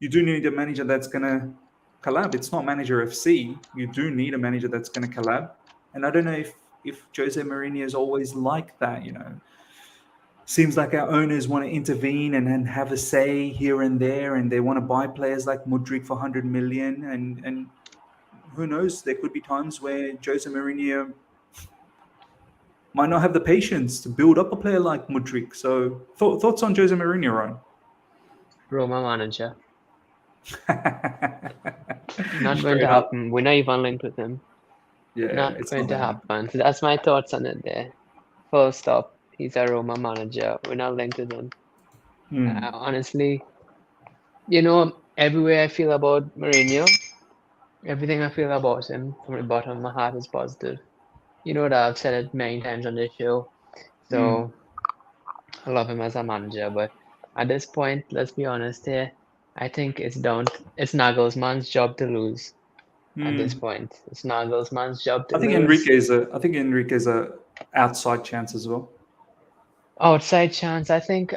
you do need a manager that's gonna collab. It's not manager FC. You do need a manager that's gonna collab. And I don't know if Jose Mourinho is always like that. Seems like our owners want to intervene and have a say here and there, and they want to buy players like Mudryk for 100 million. And who knows? There could be times where Jose Mourinho might not have the patience to build up a player like Mudryk. So thoughts on Jose Mourinho, Ryan? Roma manager. Not going Straight to up. happen. We're not even linked with him. Yeah, Not it's going not to that. happen. So that's my thoughts on it there. Full stop. He's a Roma manager. We're not linked with him. Honestly, every way I feel about Mourinho, everything I feel about him from the bottom of my heart is positive. You know that I've said it many times on this show. So I love him as a manager, but at this point, let's be honest here. I think it's Nagelsmann's job to lose at this point. It's Nagelsmann's job to I think lose. Enrique is a outside chance as well. Outside chance, I think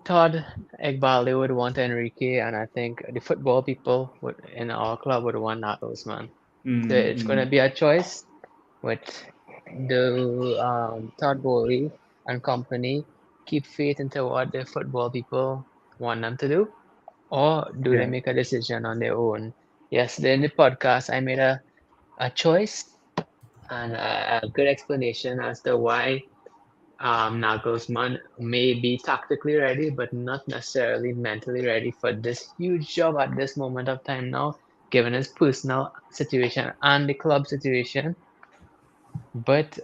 Todd Egbali would want Enrique, and I think the football people in our club would want Nagelsmann. So it's going to be a choice with the Todd Bowley and company keep faith into what the football people want them to do, or do they Yeah. make a decision on their own? Yesterday in the podcast, I made a choice and a good explanation as to why Nagelsmann may be tactically ready, but not necessarily mentally ready for this huge job at this moment of time now, given his personal situation and the club situation. But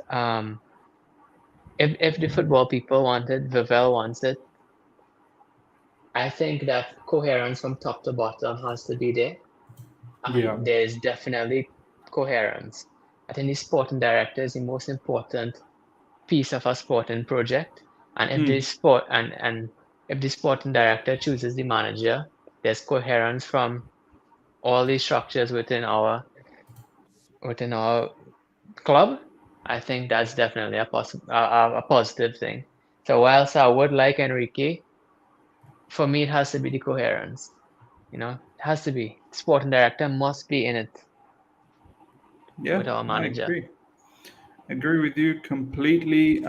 if the football people want it, Vivell wants it, I think that coherence from top to bottom has to be there. Yeah. And there's definitely coherence. I think the sporting director is the most important piece of a sporting project. And if the if the sporting director chooses the manager, there's coherence from all the structures within our club. I think that's definitely a positive thing. So whilst I would like Enrique, for me it has to be the coherence. It has to be. Sporting director must be in it Yeah, with our I manager. agree. Agree with you completely.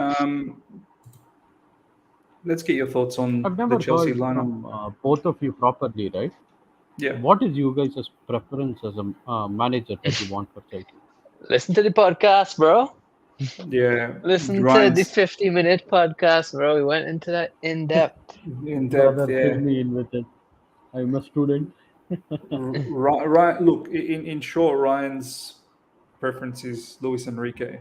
Let's get your thoughts on I've the never Chelsea heard lineup. from both of you properly, right? Yeah. What is you guys' preference as a manager that you want for Chelsea? Listen to the podcast, bro. Yeah. Listen to the Ryan's 50-minute podcast, bro. We went into that in depth. in depth. Brother, fill Yeah. me in with it. I'm a student. Right. Look, in short, Ryan's preference is Luis Enrique.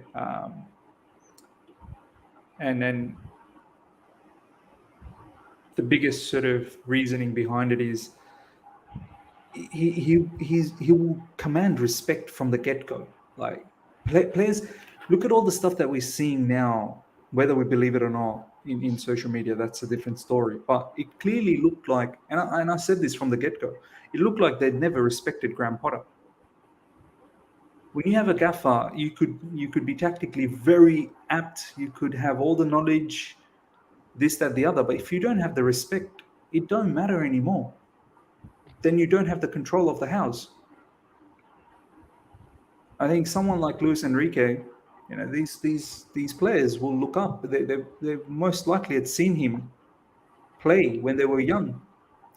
And then the biggest sort of reasoning behind it is he will command respect from the get go. Like players, look at all the stuff that we're seeing now. Whether we believe it or not, in social media, that's a different story. But it clearly looked like, and I said this from the get go, it looked like they'd never respected Graham Potter. When you have a gaffer, you could be tactically very apt. You could have all the knowledge, this, that, the other. But if you don't have the respect, it don't matter anymore. Then you don't have the control of the house. I think someone like Luis Enrique, these players will look up. They most likely had seen him play when they were young,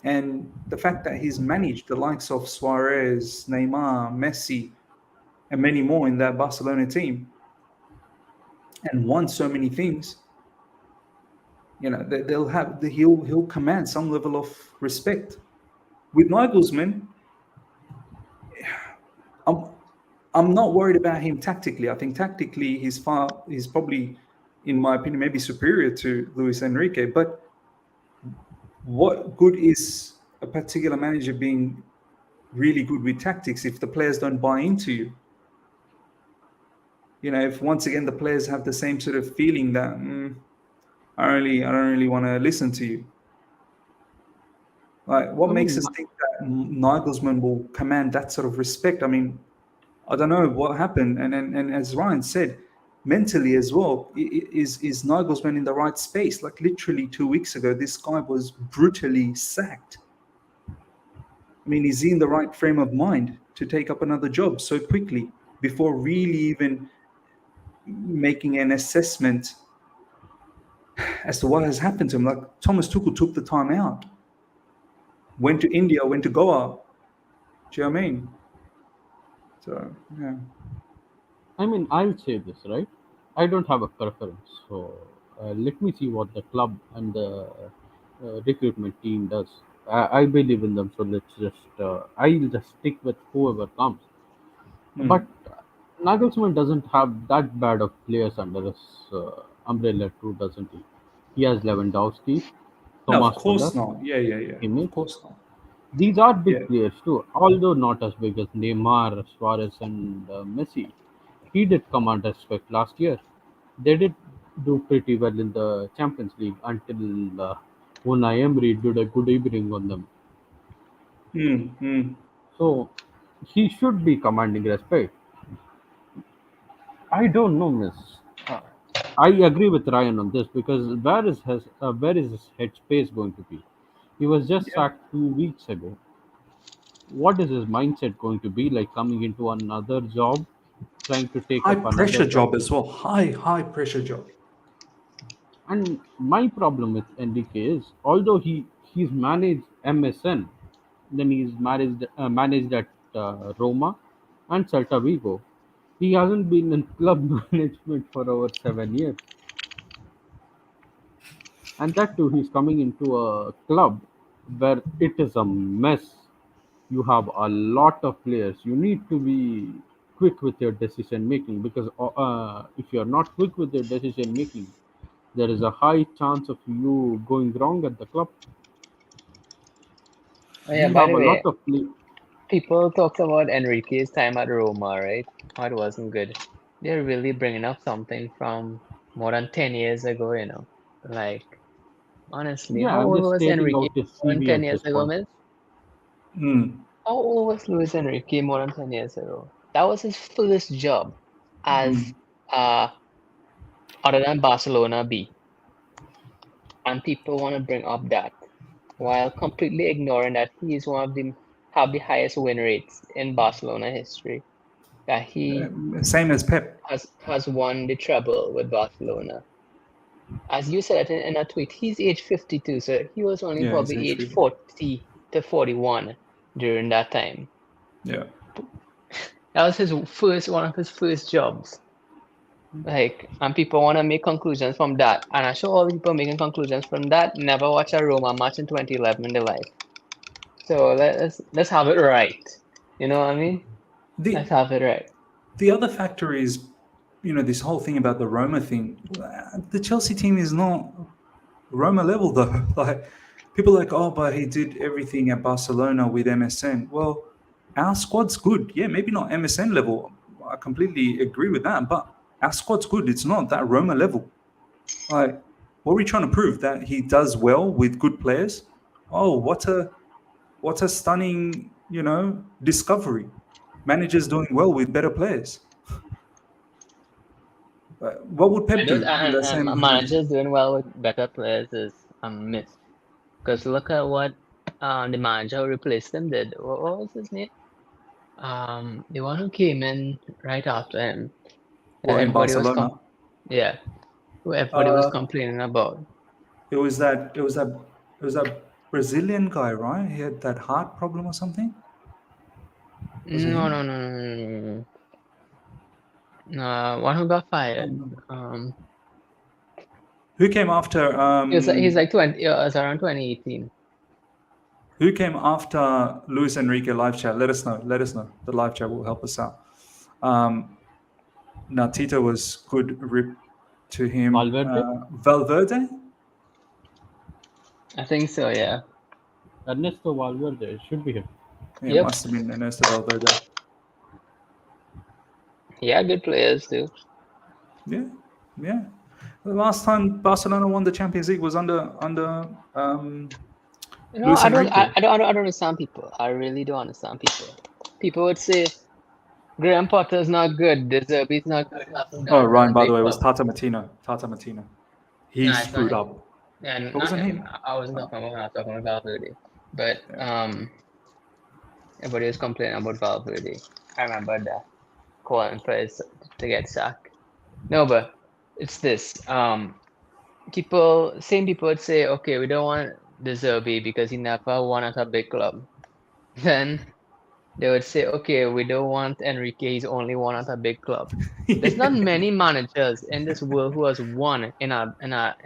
and the fact that he's managed the likes of Suarez, Neymar, Messi, and many more in that Barcelona team, and won so many things, they'll have he'll command some level of respect. With Nagelsmann, I'm I'm not worried about him tactically. I think tactically he's probably in my opinion, maybe superior to Luis Enrique. But what good is a particular manager being really good with tactics if the players don't buy into you? If once again the players have the same sort of feeling that I don't really want to listen to you. Like, what I makes mean, us think that Nagelsmann will command that sort of respect? I mean, I don't know what happened, and as Ryan said, mentally as well, is Nagelsmann in the right space? Like literally 2 weeks ago, this guy was brutally sacked. I mean, is he in the right frame of mind to take up another job so quickly before really even making an assessment as to what has happened to him? Like Thomas Tuchel took the time out, went to India, went to Goa. Do you know what I mean? So yeah. I'll say this, right? I don't have a preference, so let me see what the club and the recruitment team does. I believe in them, so let's just I'll just stick with whoever comes. But Nagelsmann doesn't have that bad of players under his umbrella, too, doesn't he? He has Lewandowski, No, of Thomas Muller, course not. Yeah. Of Kimmich. course not. These are Yeah. big players too, although not as big as Neymar, Suarez, and Messi. He did command respect last year. They did do pretty well in the Champions League until Unai Emery did a good evening on them. Mm. So he should be commanding respect. I don't know, miss. Uh, I agree with Ryan on this because where is his headspace going to be? He was just Yeah. sacked 2 weeks ago. What is his mindset going to be like coming into another job, trying to take High up another pressure job? job as well. High pressure job. And my problem with Enrique is, although he's managed MSN, then he's managed at Roma and Celta Vigo. He hasn't been in club management for over 7 years, and that too he's coming into a club where it is a mess. You have a lot of players. You need to be quick with your decision making because if you're not quick with your decision making, there is a high chance of you going wrong at the club. Oh yeah, We by have the a lot way, of play. people talked about Enrique's time at Roma, right? How it wasn't good. They're really bringing up something from more than 10 years ago, you know. Like, honestly, Yeah, how I'm old just was stating Enrique out his more than CV 10 at years this ago, point. miss? Mm. How old was Luis Enrique more than 10 years ago? That was his first job as, uh, other than Barcelona B. And people want to bring up that while completely ignoring that he is one of the have the highest win rates in Barcelona history. That he Same as Pep. has won the treble with Barcelona. As you said in a tweet, he's age 52, so he was only Yeah, he's probably age age 40 to 41 during that time. Yeah. That was one of his first jobs. Like, and people want to make conclusions from that. And I'm sure all the people making conclusions from that never watch a Roma match in 2011 in their life. So let's have it right. You know what I mean? Let's The have it right. the other factor is, this whole thing about the Roma thing. The Chelsea team is not Roma level though. Like people are like, oh, but he did everything at Barcelona with MSN. Well, our squad's good. Yeah, maybe not MSN level. I completely agree with that. But our squad's good. It's not that Roma level. Like, what are we trying to prove? That he does well with good players? Oh, what a stunning, discovery. Managers doing well with better players. What would Pep I don't, do in that and same? managers doing well with better players is a myth. Because look at what the manager who replaced him did. What was his name? The one who came in right after him. That Well, in everybody was Barcelona, yeah, who everybody was uh, complaining about. it was that Brazilian guy, right? He had that heart problem or something. Was it No, no, him? no, no, no, no, no. One who got fired. Who came after? He's like 20. It was around 2018. Who came after Luis Enrique live chat? Let us know. Let us know. The live chat will help us out. Now Tito was good to him. Valverde? Valverde? I think so, yeah. Ernesto Valverde. It should be him. Yeah, it Yep. must have been Ernesto Valverde. Yeah, good players too. Yeah, yeah. The last time Barcelona won the Champions League was under You know, Luis I don't, Enrique. I don't understand people. I really don't understand people. People would say Graham Potter's not good. De Zerbi's not good enough to Oh, done run Ryan, a by the big way, it was club. Tata Martino. Tata Martino. He Nah, it's not screwed him. up. Yeah, It not wasn't him. him. I wasn't talking about when I was talking about Valverde. But everybody was complaining about Valverde. I remember that calling players to get sacked. No, but it's this. Same people would say, okay, we don't want De Zerbi because he never won at a big club. Then they would say, okay, we don't want Enrique, he's only won at a big club. There's not many managers in this world who has won in a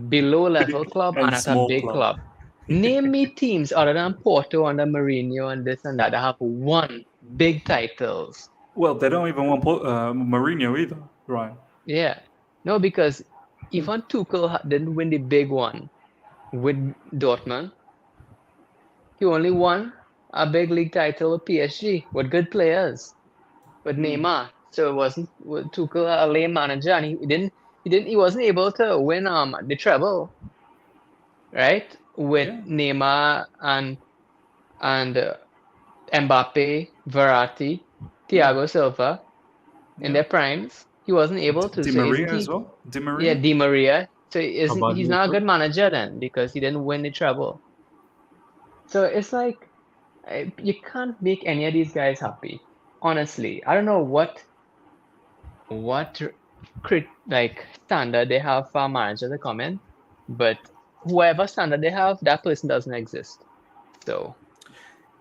below level club And and at a small big club. club. Name me teams other than Porto under Mourinho and this and that that have won big titles. Well, they don't even want Mourinho either, Ryan. Yeah. No, because even Tuchel didn't win the big one with Dortmund. He only won a big league title with PSG with good players, with Neymar. So it wasn't Tuchel a lame manager, and he wasn't able to win the treble, right? With Yeah. Neymar and Mbappe, Verratti, Yeah. Thiago Silva in Yeah. their primes. He wasn't able to. Di So Maria as well. Di yeah, Maria. Di Maria. So he's not a Abadiuto. good manager then because he didn't win the treble. So it's like you can't make any of these guys happy. Honestly, I don't know what standard they have for a manager to come in, but whoever standard they have, that person doesn't exist. So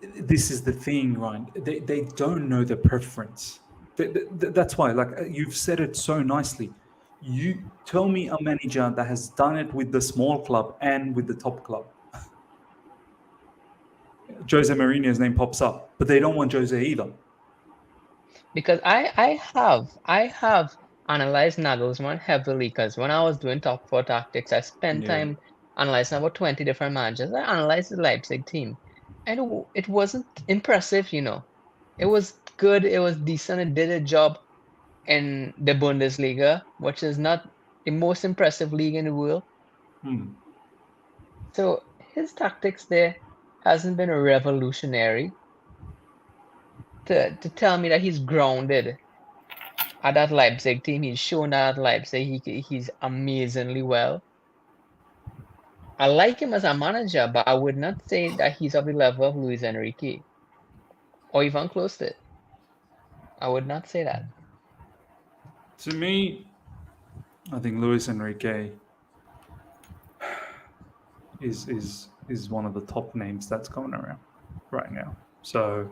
This is the thing, Ryan. They don't know the preference. That's why, like you've said it so nicely. You tell me a manager that has done it with the small club and with the top club. Jose Mourinho's name pops up, but they don't want Jose either. because I have analyzed Nagelsmann heavily because when I was doing top four tactics, I spent Yeah. time analyzing about 20 different managers. I analyzed the Leipzig team, and it wasn't impressive, you know. It was good, it was decent, it did a job in the Bundesliga, which is not the most impressive league in the world. Hmm. So his tactics there hasn't been revolutionary. To tell me that he's grounded at that Leipzig team, he's shown that at Leipzig he's amazingly well. I like him as a manager, but I would not say that he's of the level of Luis Enrique or even close to it. I would not say that. To me, I think Luis Enrique is one of the top names that's going around right now. So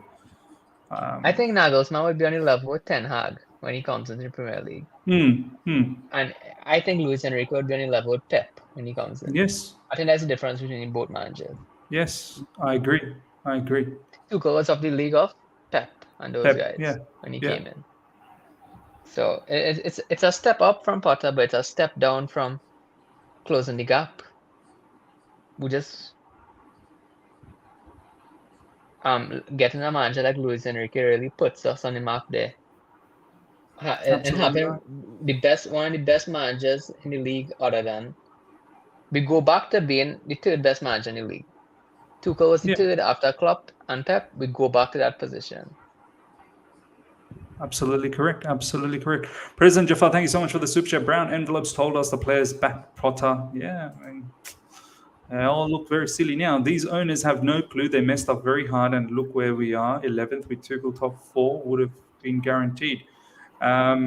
I think Nagelsmann would be on the level with Ten Hag when he comes into the Premier League. And I think Luis Enrique would be on the level with Pep when he comes in. yes, I think that's the difference between both managers. yes, I agree. I agree. Tuchel was of the league of Pep and those Pep, guys yeah, when he yeah. came in. So it's a step up from Potter, but it's a step down from closing the gap. We just getting a manager like Luis Enrique really puts us on the map there. And Absolutely having right. one of the best managers in the league other than we go back to being the third best manager in the league. Tuchel was the Yeah, third after Klopp and Pep. We go back to that position. absolutely correct. Absolutely correct. President Jafar, thank you so much for the super chat. Brown envelopes told us the players back Potter. Yeah, I mean, they all look very silly now. These owners have no clue. They messed up very hard, and look where we are. 11th with Tuchel, top 4 would have been guaranteed. Yeah,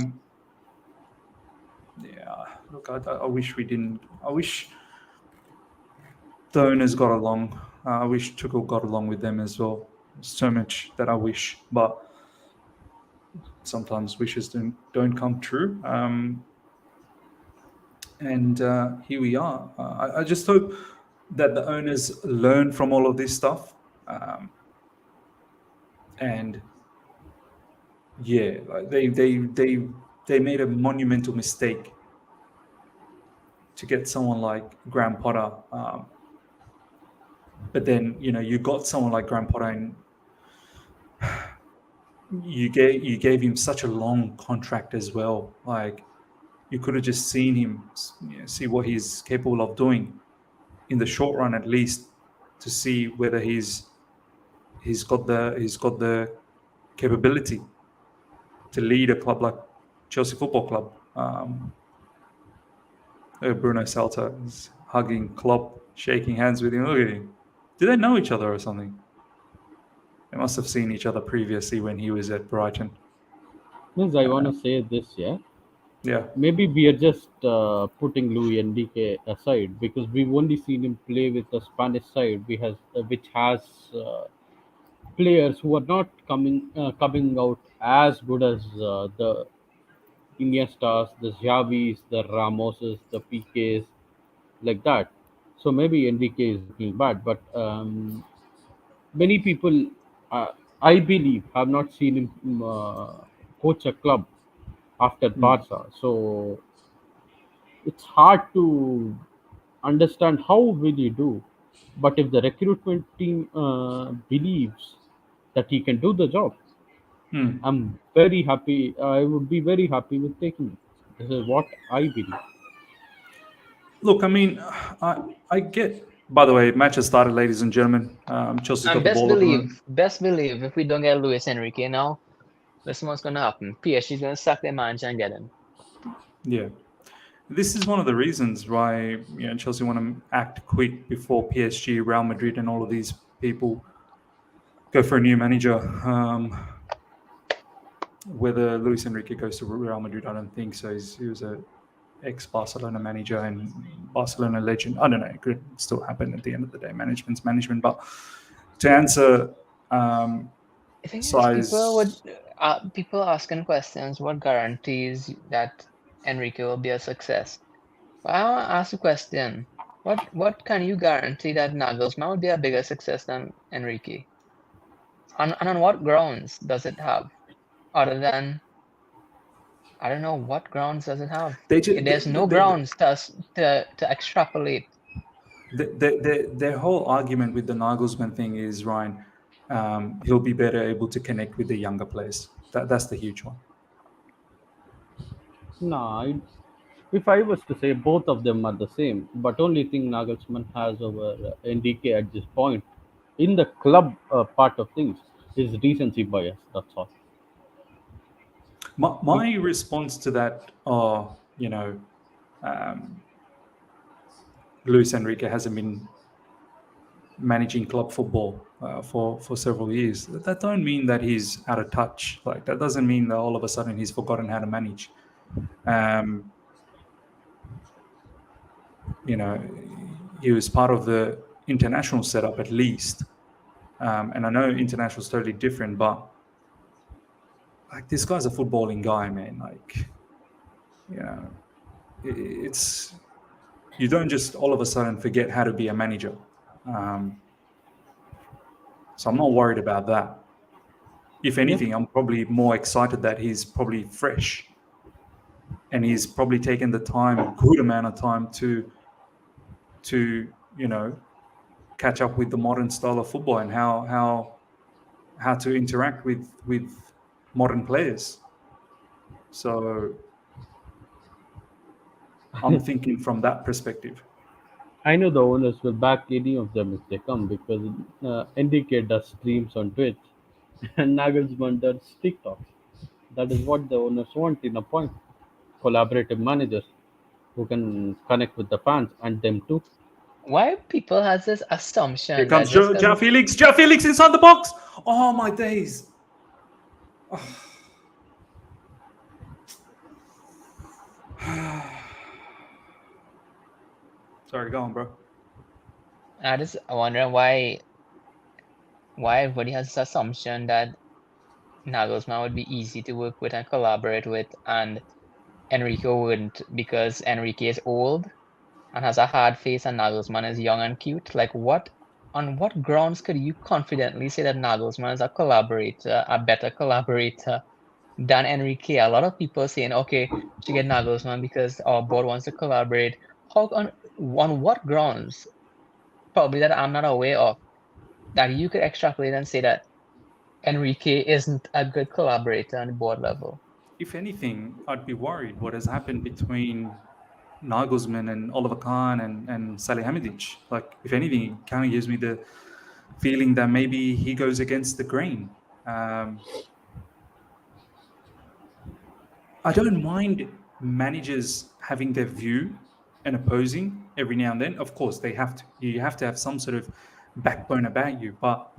look, I wish we didn't. I wish the owners got along. I wish Tuchel got along with them as well. So much that I wish, but sometimes wishes don't come true. And here we are. I just hope that the owners learn from all of this stuff. And yeah, like they made a monumental mistake to get someone like Graham Potter. But then you got someone like Graham Potter, and you gave him such a long contract as well. Like you could have just seen him, see what he's capable of doing in the short run, at least, to see whether he's got the capability to lead a club like Chelsea Football Club. Bruno Salta is hugging Klopp, shaking hands with him. Look at him. Do they know each other or something? They must have seen each other previously when he was at Brighton. Means I want to say this, yeah. Yeah. Maybe we are just putting Louis Enrique aside because we've only seen him play with the Spanish side, which has players who are not coming out as good as the Iniestas, the Xavis, the Ramoses, the PKs, like that. So maybe Enrique is looking bad, but many people, uh, I believe, have not seen him coach a club after Barca. So it's hard to understand how will he do. But if the recruitment team believes that he can do the job, I'm very happy. I would be very happy with taking it. This is what I believe. Look, I mean, I get. By the way, match has started, ladies and gentlemen. Chelsea's got And the ball at the moment. best believe, if we don't get Luis Enrique now, this is what's gonna happen. PSG's gonna suck their manager and get him. Yeah, this is one of the reasons why Chelsea want to act quick before PSG, Real Madrid, and all of these people go for a new manager. Whether Luis Enrique goes to Real Madrid, I don't think so. He was a ex-Barcelona manager and Barcelona legend. I don't know. It could still happen at the end of the day. Management's management. But to answer I think size, people asking questions. What guarantees that Enrique will be a success? Well, I want to ask a question. What can you guarantee that Nagelsmann will be a bigger success than Enrique? And on what grounds does it have? Other than I don't know what grounds does it have. There's no grounds to extrapolate. Their whole argument with the Nagelsmann thing is, Ryan, he'll be better able to connect with the younger players. That's the huge one. No, if I was to say both of them are the same, but only thing Nagelsmann has over Enrique at this point in the club part of things is recency bias. That's all. My response to that, Luis Enrique hasn't been managing club football for several years. That don't mean that he's out of touch. Like that doesn't mean that all of a sudden he's forgotten how to manage. He was part of the international setup at least, and I know international is totally different, but like this guy's a footballing guy, man. Like, it's you don't just all of a sudden forget how to be a manager. So I'm not worried about that. If anything, I'm probably more excited that he's probably fresh, and he's probably taken the time, a good amount of time to catch up with the modern style of football and how to interact with modern players. So I'm thinking from that perspective. I know the owners will back any of them if they come because Enrique does streams on Twitch and Nagelsmann does TikToks. That is what the owners want in a point. Collaborative managers who can connect with the fans and them too. Why people has this assumption? Here comes João Felix. João Felix inside the box. Oh my days. Oh. Sorry, go on, bro. I just wonder why everybody has this assumption that Nagelsmann would be easy to work with and collaborate with, and Enrique wouldn't because Enrique is old and has a hard face, and Nagelsmann is young and cute. Like, on what grounds could you confidently say that Nagelsmann is a better collaborator than Enrique? A lot of people saying, okay, to get Nagelsmann because our board wants to collaborate. on what grounds, probably that I'm not aware of, that you could extrapolate and say that Enrique isn't a good collaborator on the board level? If anything, I'd be worried what has happened between Nagelsmann and Oliver Kahn and Salihamidzic. Like, if anything, it kind of gives me the feeling that maybe he goes against the grain. I don't mind managers having their view and opposing every now and then. Of course, they have to. You have to have some sort of backbone about you. But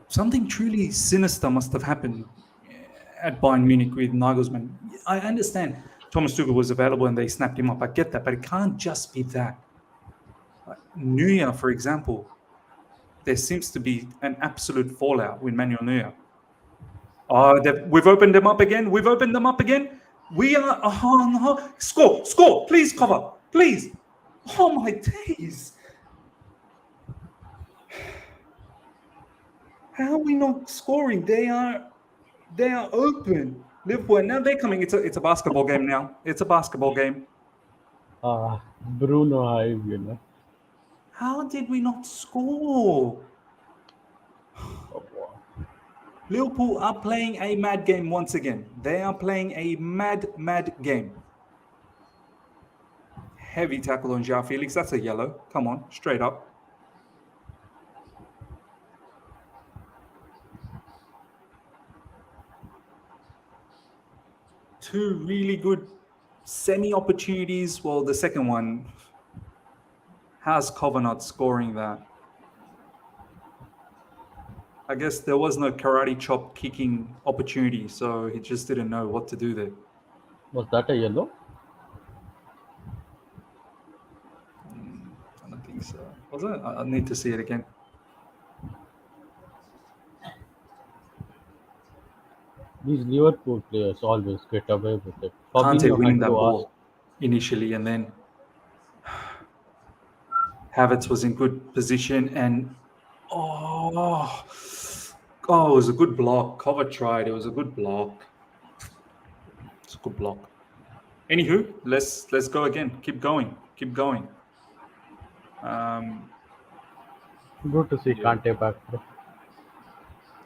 something truly sinister must have happened at Bayern Munich with Nagelsmann. I understand Thomas Tuchel was available and they snapped him up. I get that, but it can't just be that. Neuer, for example, there seems to be an absolute fallout with Manuel Neuer. We've opened them up again. We've opened them up again. We are score. Please cover. Please. Oh my days. How are we not scoring? They are open. Liverpool, and now they're coming. It's a basketball game now. It's a basketball game. Bruno Hive, How did we not score? Liverpool are playing a mad game once again. They are playing a mad game. Heavy tackle on João Felix. That's a yellow. Come on, straight up. Two really good semi-opportunities. Well, the second one has Covenant scoring that. I guess there was no karate chop kicking opportunity, so he just didn't know what to do there. Was that a yellow? I don't think so. Was it? I need to see it again. These Liverpool players always get away with it. Kante Fabinho winning had that to ball initially, and then Havertz was in good position, and it was a good block. Cover tried. It was a good block. It's a good block. Anywho, let's go again. Keep going. Good to see Kante back.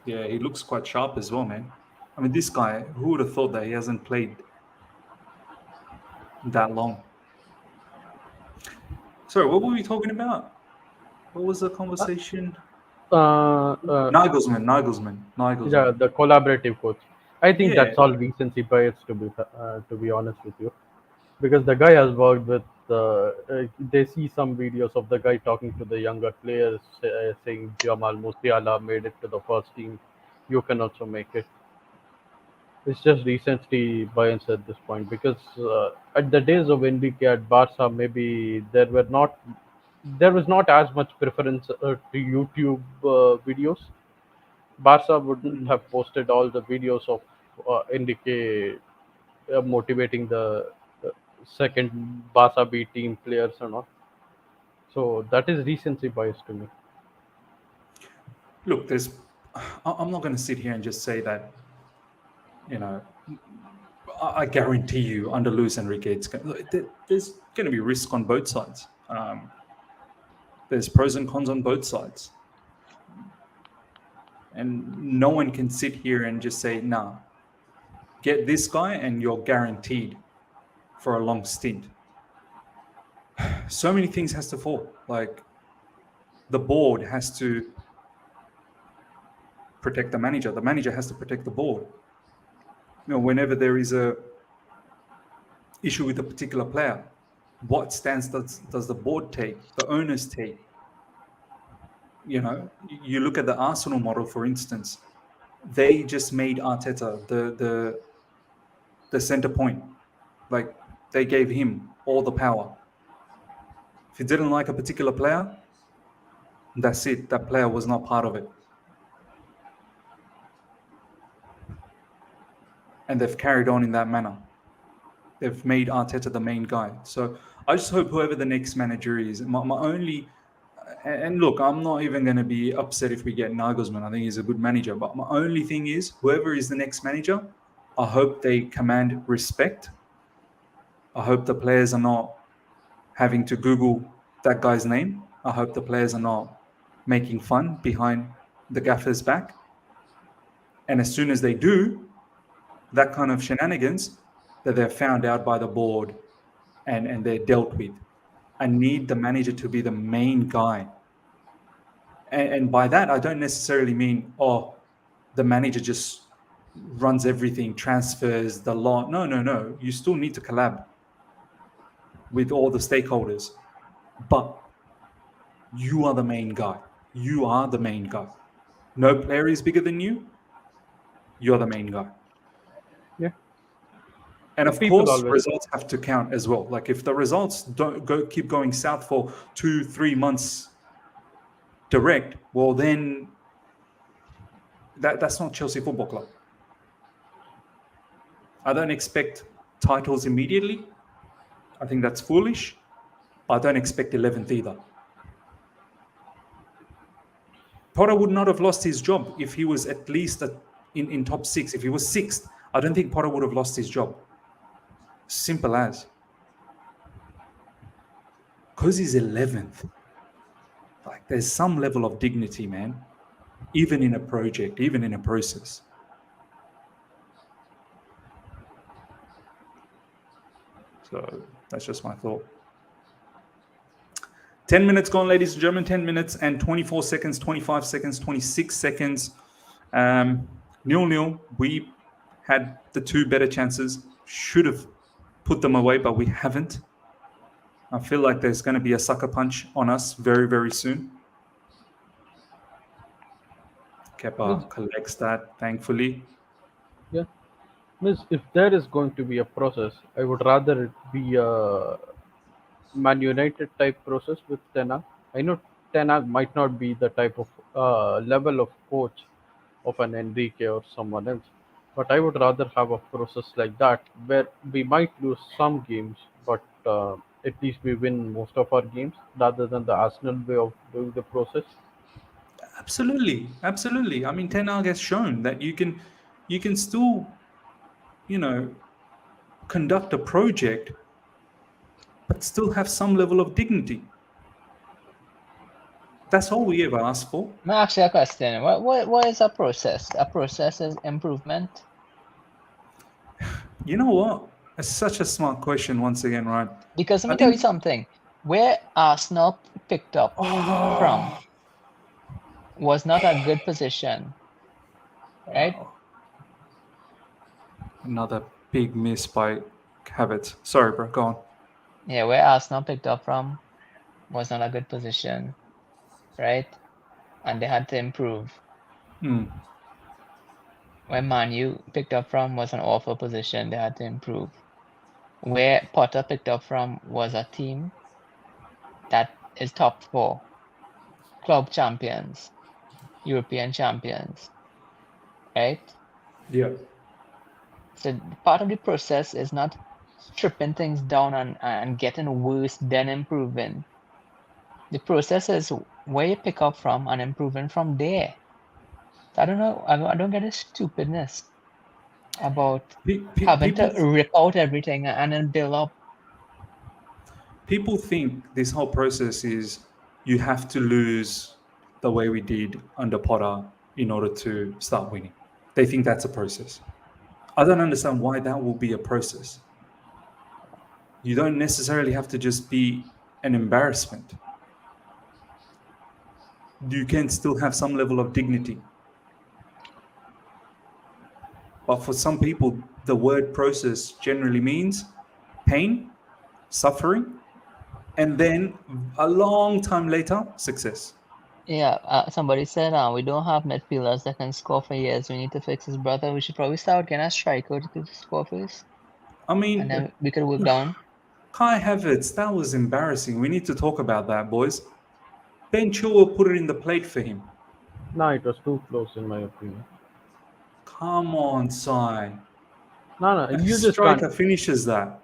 Yeah, he looks quite sharp as well, man. I mean, this guy, who would have thought that he hasn't played that long? Sorry, what were we talking about? What was the conversation? Nagelsmann. Yeah, the collaborative coach. I think Yeah. that's all recency bias, to be honest with you, because the guy has worked with. They see some videos of the guy talking to the younger players, saying Jamal Musiala made it to the first team. You can also make it. It's just recency bias at this point, because at the days of Enrique at Barca, maybe there was not as much preference to YouTube videos. Barca wouldn't have posted all the videos of Enrique motivating the second Barca B team players and all. So that is recency bias to me. Look, I'm not going to sit here and just say that, I guarantee you under Luis Enrique, there's going to be risk on both sides. There's pros and cons on both sides. And no one can sit here and just say, nah, get this guy and you're guaranteed for a long stint. So many things has to fall. Like, the board has to protect the manager has to protect the board. Whenever there is a issue with a particular player, what stance does the board take, the owners take? You look at the Arsenal model, for instance. They just made Arteta the center point. Like, they gave him all the power. If you didn't like a particular player, that's it. That player was not part of it. And they've carried on in that manner. They've made Arteta the main guy. So I just hope whoever the next manager is, my only... And look, I'm not even going to be upset if we get Nagelsmann. I think he's a good manager. But my only thing is, whoever is the next manager, I hope they command respect I hope the players are not having to Google that guy's name. I hope the players are not making fun behind the gaffer's back. And as soon as they do that kind of shenanigans, that they're found out by the board and they're dealt with. I need the manager to be the main guy. And by that, I don't necessarily mean, oh, the manager just runs everything, transfers the law. No, no, no. You still need to collab with all the stakeholders. But you are the main guy. You are the main guy. No player is bigger than you. You're the main guy. Yeah. And The of people course, always. results have to count as well. Like if the results don't keep going south for 2-3 months direct, well then that's not Chelsea Football Club. I don't expect titles immediately. I think that's foolish. But I don't expect 11th either. Potter would not have lost his job if he was at least in top six. If he was sixth, I don't think Potter would have lost his job. Simple as. Because he's 11th. Like there's some level of dignity, man. Even in a project, even in a process. So that's just my thought. 10 minutes gone, ladies and gentlemen. 10 minutes and 24 seconds, 25 seconds, 26 seconds. 0-0. We had the two better chances. Should have put them away, but we haven't. I feel like there's going to be a sucker punch on us very, very soon. Kepa collects that, thankfully. Yeah. Miss, if there is going to be a process, I would rather it be a Man United type process with Ten Hag. I know Ten Hag might not be the type of level of coach of an Enrique or someone else, but I would rather have a process like that where we might lose some games, but at least we win most of our games rather than the Arsenal way of doing the process. Absolutely, absolutely. I mean, Ten Hag has shown that you can still, you know, conduct a project, but still have some level of dignity. That's all we ever ask for. May I ask you a question? What is a process? A process is improvement. You know what? It's such a smart question once again, right? Because let I me tell you think. something. Where Arsenal picked up from Oh, was not a good position, right? wow. Another big miss by Havertz. Sorry, bro. Go on. Yeah, where Arsenal picked up from was not a good position, right? And they had to improve. Mm, Where Man U picked up from was an awful position, they had to improve. Where Potter picked up from was a team that is top four, club champions, European champions, right? yeah. So part of the process is not stripping things down and getting worse, then improving. The process is where you pick up from and improving from there. I don't know. I don't get the stupidness about having to People rip out everything and then build up. people think this whole process is you have to lose the way we did under Potter in order to start winning. They think that's a process. I don't understand why that will be a process. You don't necessarily have to just be an embarrassment. You can still have some level of dignity. But for some people, the word process generally means pain, suffering, and then a long time later, success. Yeah, somebody said we don't have midfielders that can score for years. We need to fix his brother. We should probably start getting a striker to score for us, I and mean, then we could work down. Kai Havertz, that was embarrassing. We need to talk about that, boys. Ben Chilwell put it in the plate for him. No, it was too close in my opinion. Come on, Sai. No, no, A you just can't. striker finishes that.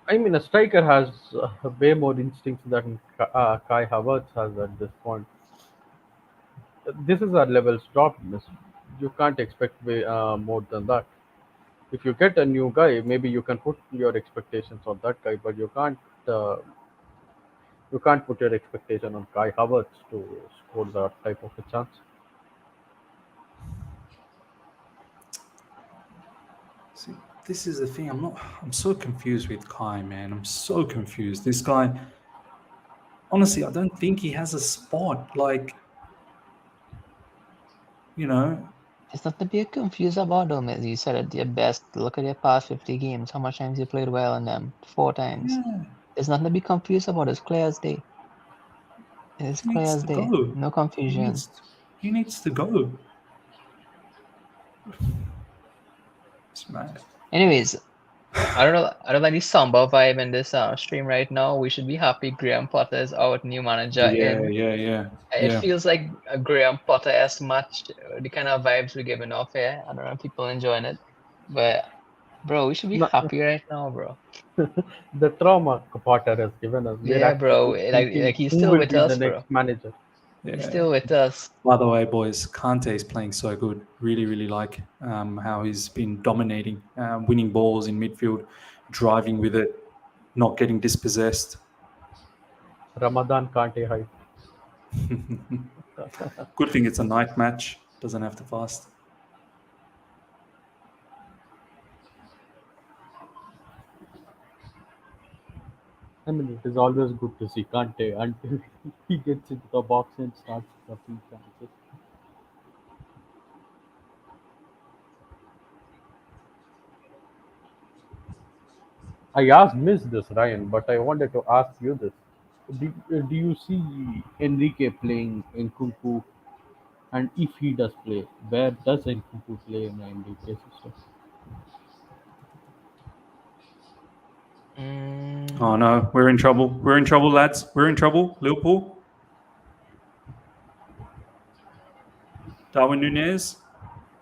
I mean, a striker has way more instincts than Kai Havertz has at this point. This is our levels drop, miss. You can't expect way more than that. If you get a new guy, maybe you can put your expectations on that guy, but you can't put your expectation on Kai Havertz to score that type of a chance. See, this is the thing. I'm so confused with Kai, man. I'm so confused. This guy, honestly, I don't think he has a spot. Like, you know, It's not to be confused about them, as you said at your best. Look at your past 50 games. How much times you played well in them? 4 times. yeah, There's nothing to be confused about. It's clear as day. It's he clear needs as to day. go. No He confusion. needs he needs to go. It's mad. Anyways, I don't know. I don't like the somber vibe in this stream right now. We should be happy Graham Potter is our new manager Yeah, in. yeah, yeah, It yeah. feels like a Graham Potter-esque match. The kind of vibes we're giving off here. I don't know if people enjoying it, but bro, we should be No, happy right now, bro. the trauma Potter has given us. We're Yeah, bro. actually Like thinking he's who still will with be the us, bro. next manager. He's Yeah. still with us. By the way, boys, Kante is playing so good. Really, really like how he's been dominating, winning balls in midfield, driving with it, not getting dispossessed. Ramadan Kante hype. Good thing it's a night match. Doesn't have to fast. I mean, it is always good to see Kante until he gets into the box and starts dropping chances. Missed this, Ryan, but I wanted to ask you this. Do you see Enrique playing in Kung Fu? And if he does play, where does Nkunku play in the Enrique system? Oh Mm, no, we're in trouble. We're in trouble, lads. We're in trouble. Liverpool. Darwin Nunez.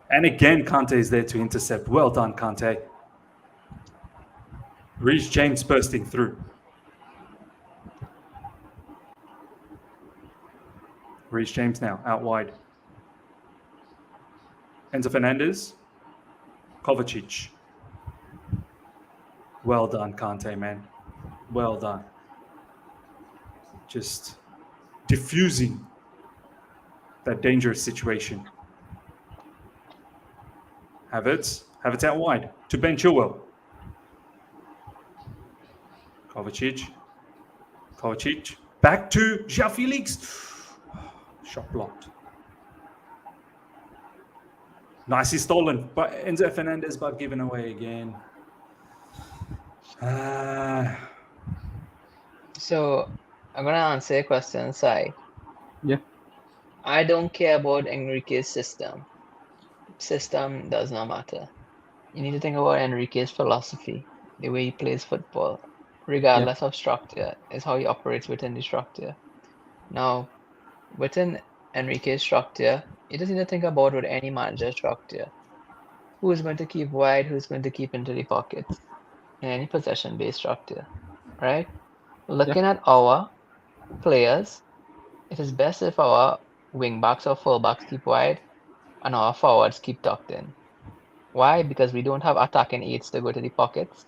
And again, Kante is there to intercept. Well done, Kante. Reece James bursting through. Reece James now out wide. Enzo Fernandez. Kovacic. Well done, Kante, man. Well done. Just diffusing that dangerous situation. Havertz out wide to Ben Chilwell. Kovacic. Back to João Felix. Shot blocked. Nicely stolen by Enzo Fernandez, but given away again. so I'm gonna answer your question, Sai. Yeah, I don't care about Enrique's system. System does not matter. You need to think about Enrique's philosophy, the way he plays football, yeah, regardless of structure, is how he operates within the structure. Now, within Enrique's structure, you just need to think about with any manager structure. Who is going to keep wide, who's going to keep into the pockets in any possession-based structure, right? yeah, Looking at our players, it is best if our wingbacks or fullbacks keep wide and our forwards keep tucked in. Why? Because we don't have attacking eights to go to the pockets.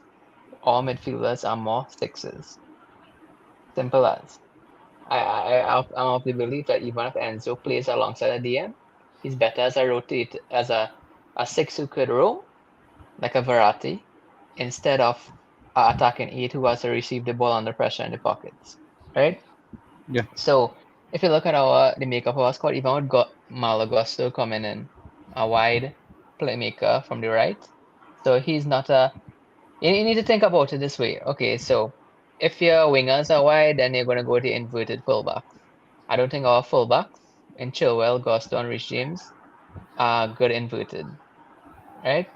All midfielders are more sixes. Simple as. I'm of the belief that even if Enzo plays alongside a DM, he's better as a rotate as a six who could roam like a Verratti instead of attacking eight who has to receive the ball under pressure in the pockets, right? yeah, So if you look at the makeup of our squad, even with Malagusto coming in, a wide playmaker from the right, so he's not a. You need to think about it this way. Okay, so if your wingers are wide, then you're going to go to inverted fullbacks. I don't think our fullbacks in Chilwell, Gusto, and Rich James are good inverted, right?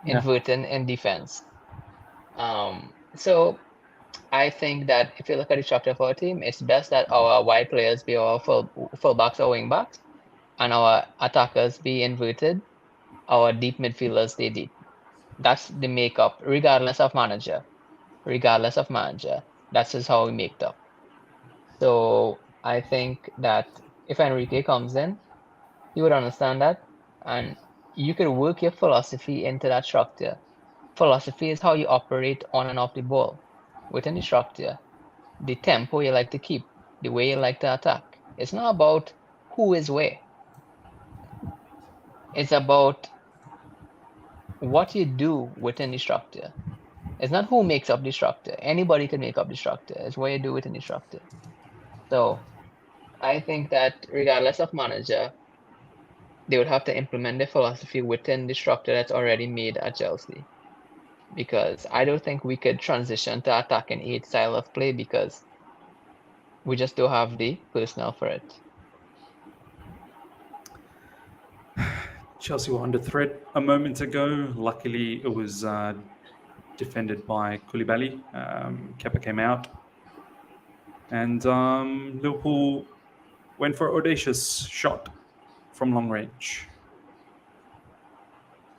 yeah, Inverted in defense. So I think that if you look at the structure of our team, it's best that our wide players be our fullbacks or wingbacks, and our attackers be inverted, our deep midfielders stay deep. That's the makeup, regardless of manager. Regardless of manager, that's just how we make up. So I think that if Enrique comes in, he would understand that, and you can work your philosophy into that structure. Philosophy is how you operate on and off the ball. Within the structure, the tempo you like to keep, the way you like to attack. It's not about who is where. It's about what you do within the structure. It's not who makes up the structure. Anybody can make up the structure. It's what you do within the structure. So I think that regardless of manager, they would have to implement the philosophy within the structure that's already made at Chelsea. Because I don't think we could transition to attacking eight style of play because we just don't have the personnel for it. Chelsea were under threat a moment ago. Luckily, it was defended by Koulibaly. Kepa came out. And Liverpool went for an audacious shot from long range.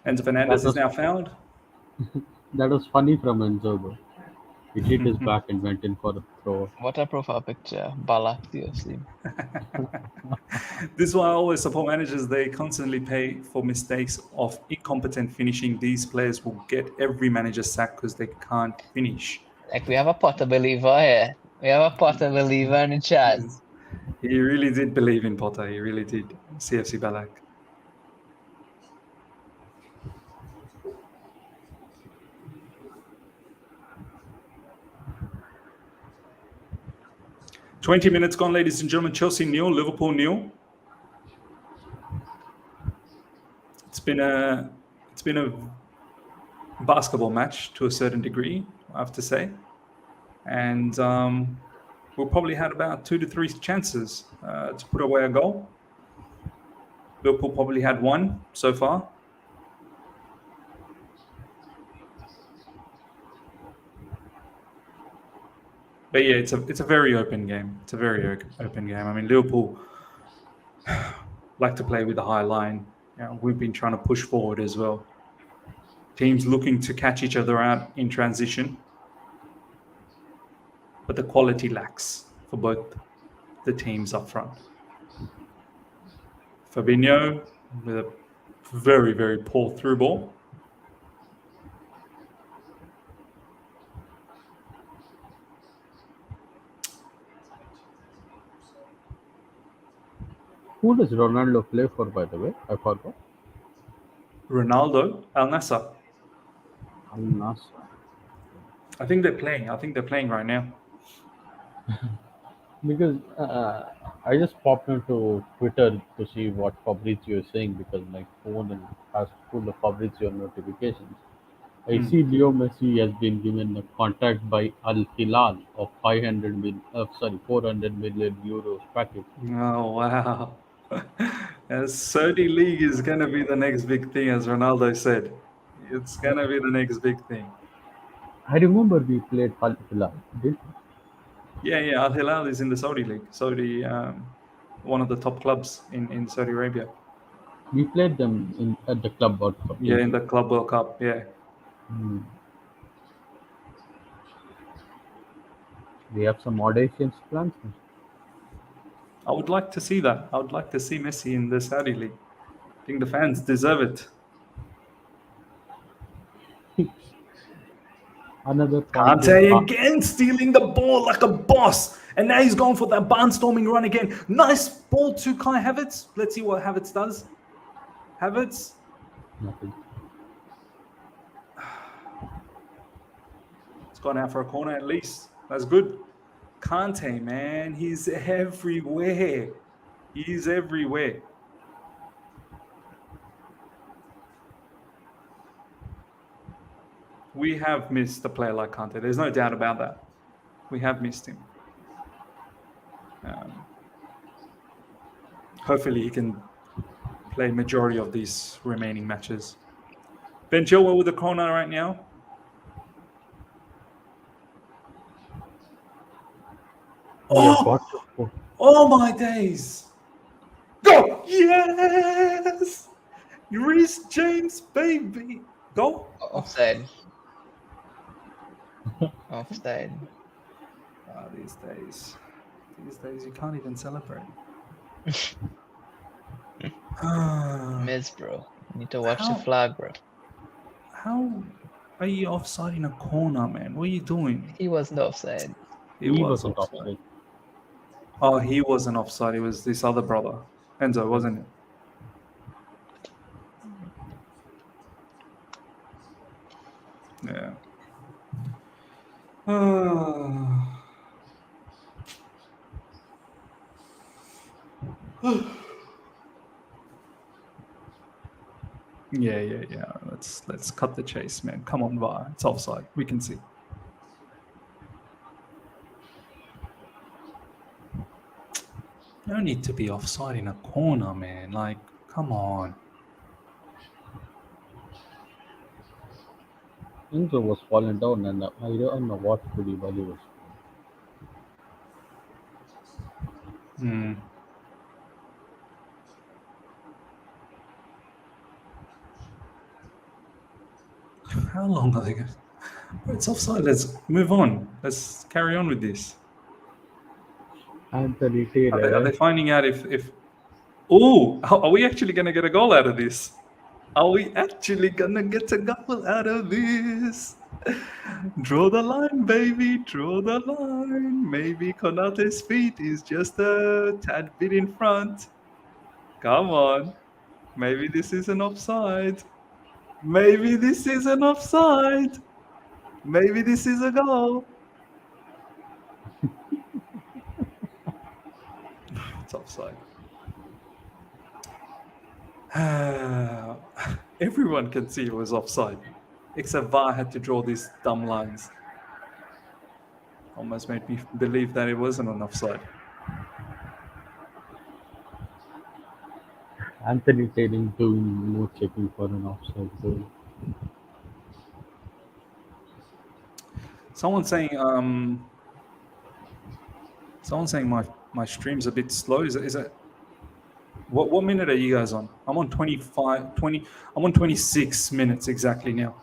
Enzo Fernandez is now fouled. That was funny from Enzo though. He hit his back and went in for a throw. What a profile picture. Balak to your sleeve. This is why I always support managers. They constantly pay for mistakes of incompetent finishing. These players will get every manager sacked because they can't finish. Like we have a Potter believer here. We have a Potter believer in the chat. He really did believe in Potter. He really did. CFC Balak. "20 minutes gone, ladies and gentlemen. Chelsea nil, Liverpool nil. It's been a basketball match to a certain degree, I have to say, and we'll probably had about 2 to 3 chances to put away a goal. Liverpool probably had one so far. But yeah, it's a very open game. It's a very open game. I mean, Liverpool like to play with a high line. You know, we've been trying to push forward as well. Teams looking to catch each other out in transition, but the quality lacks for both the teams up front. Fabinho with a very, very poor through ball. Who does Ronaldo play for, by the way? I forgot. Ronaldo, Al Nassr. Al Nassr. I think they're playing right now. Because I just popped into Twitter to see what Fabrizio is saying because my phone has full of Fabrizio notifications. I see Leo Messi has been given a contract by Al Hilal of 400 million euros package. Oh, wow. Saudi League is going to be the next big thing, as Ronaldo said. It's going to be the next big thing. I remember we played Al Hilal, did we? Yeah. Al Hilal is in the Saudi League. Saudi, one of the top clubs in Saudi Arabia. We played them at the Club World Cup. Yeah, in the Club World Cup, yeah. We have some audacious plans. I would like to see that. I would like to see Messi in the Saudi League. I think the fans deserve it. Another Kante again stealing the ball like a boss. And now he's going for that barnstorming run again. Nice ball to Kai Havertz. Let's see what Havertz does. Havertz. Nothing. It's gone out for a corner at least. That's good. Kante, man, he's everywhere. He's everywhere. We have missed a player like Kante. There's no doubt about that. We have missed him. Hopefully he can play majority of these remaining matches. Ben Chilwell with the corner right now. Oh my days. Go! Yes! Reece James, baby. Go! Offside. Offside. These days you can't even celebrate. Miss, bro. Need to watch the How- flag, bro. How are you offside in a corner, man? What are you doing? He wasn't offside. He He was wasn't offside. offside. Oh, he wasn't offside. It was this other brother, Enzo, wasn't it? Yeah. Yeah. Let's cut the chase, man. Come on, VAR. It's offside. We can see. No need to be offside in a corner, man. Like, come on. Enzo was falling down, and I don't know what to do while he was. Hmm. How long are they going? It's offside. Let's move on. Let's carry on with this. Anthony Are they Taylor. finding out if? Oh, are we actually gonna get a goal out of this? Are we actually gonna get a goal out of this? Draw the line, baby. Draw the line. Maybe Konate's feet is just a tad bit in front. Come on. Maybe this is an offside. Maybe this is an offside. Maybe this is a goal. It's offside. Everyone can see it was offside, except VAR had to draw these dumb lines. Almost made me believe that it wasn't an offside. Anthony Taylor doing no checking for an offside goal. Someone's saying my stream's a bit slow. Is it what minute are you guys on? I'm on 20. I'm on 26 minutes exactly now.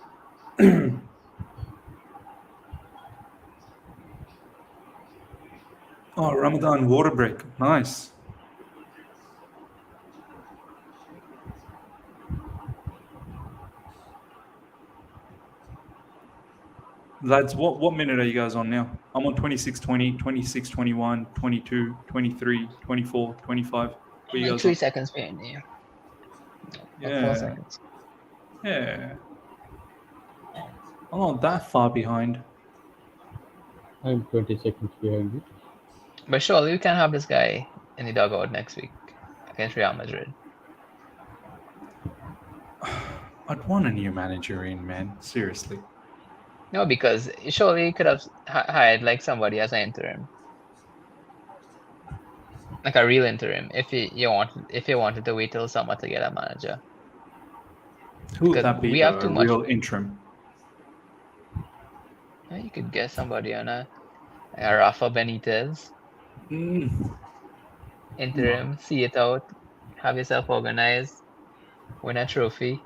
Oh, Ramadan water break. Nice. Lads, what minute are you guys on now? I'm on 26:20, 26:21, 22, 23, 24, 25. What are you Like guys 3 on? seconds behind you. Like 4 Yeah. seconds. Yeah. I'm not that far behind. I'm 20 seconds behind you. But surely we can have this guy in the dugout next week against Real Madrid. I'd want a new manager in, man. Seriously. No, because surely he could have hired like somebody as an interim, like a real interim, if you wanted to wait till summer to get a manager. Who would Because that be, we though? have A too much. real interim. You could get somebody on a Rafa Benitez interim, see it out, have yourself organized, win a trophy.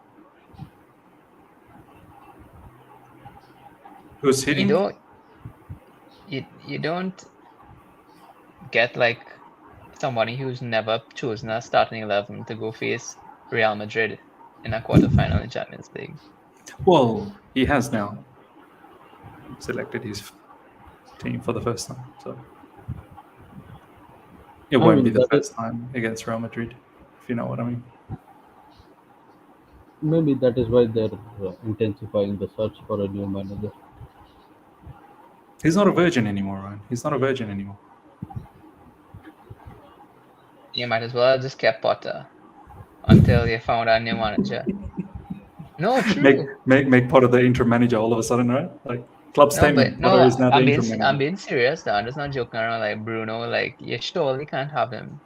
Who's hitting? You don't get like somebody who's never chosen a starting 11 to go face Real Madrid in a quarterfinal in Champions League. Well, he has now selected his team for the first time, so it won't be the first time against Real Madrid, if you know what I mean. Maybe that is why they're intensifying the search for a new manager. He's not a virgin anymore, Ryan. He's not a virgin anymore. You might as well just kept Potter until you found a new manager. No, true. Make Potter the interim manager all of a sudden, right? Like club statement. Potter is now the interim manager. I'm being serious though. I'm just not joking around like Bruno. Like you surely can't have him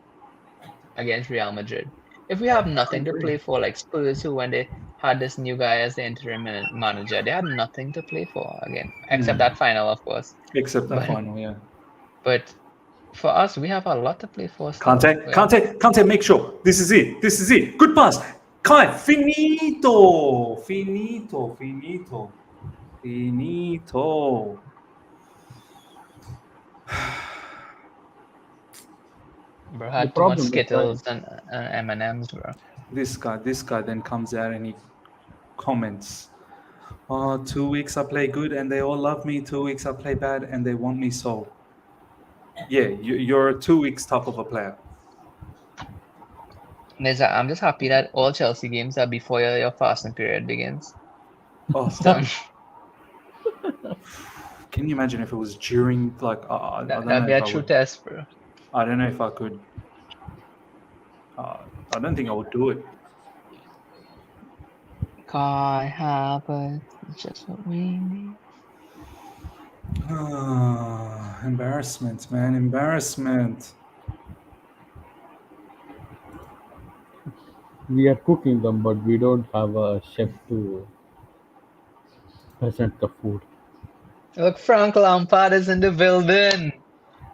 against Real Madrid. If we have nothing to play for, like Spurs, who when they had this new guy as the interim manager, they had nothing to play for again, except that final, of course. Except that But- final, yeah. But for us, we have a lot to play for. Still. Kante, make sure. This is it. Good pass. Kai, finito. Bro, had The too much problem is Skittles and M&M's, bro. This guy then comes out and he comments, "Oh, 2 weeks I play good and they all love me. 2 weeks I play bad and they want me sold." Yeah, you're a 2 weeks type of a player. I'm just happy that all Chelsea games are before your fasting period begins. Oh, It's done. can you imagine if it was during like I don't know That'd be if a I true would. test, bro. I don't know if I could. I don't think I would do it. Can't happen. It's just what we need. Embarrassment, man, embarrassment. We are cooking them, but we don't have a chef to present the food. Look, Frank Lampard is in the building.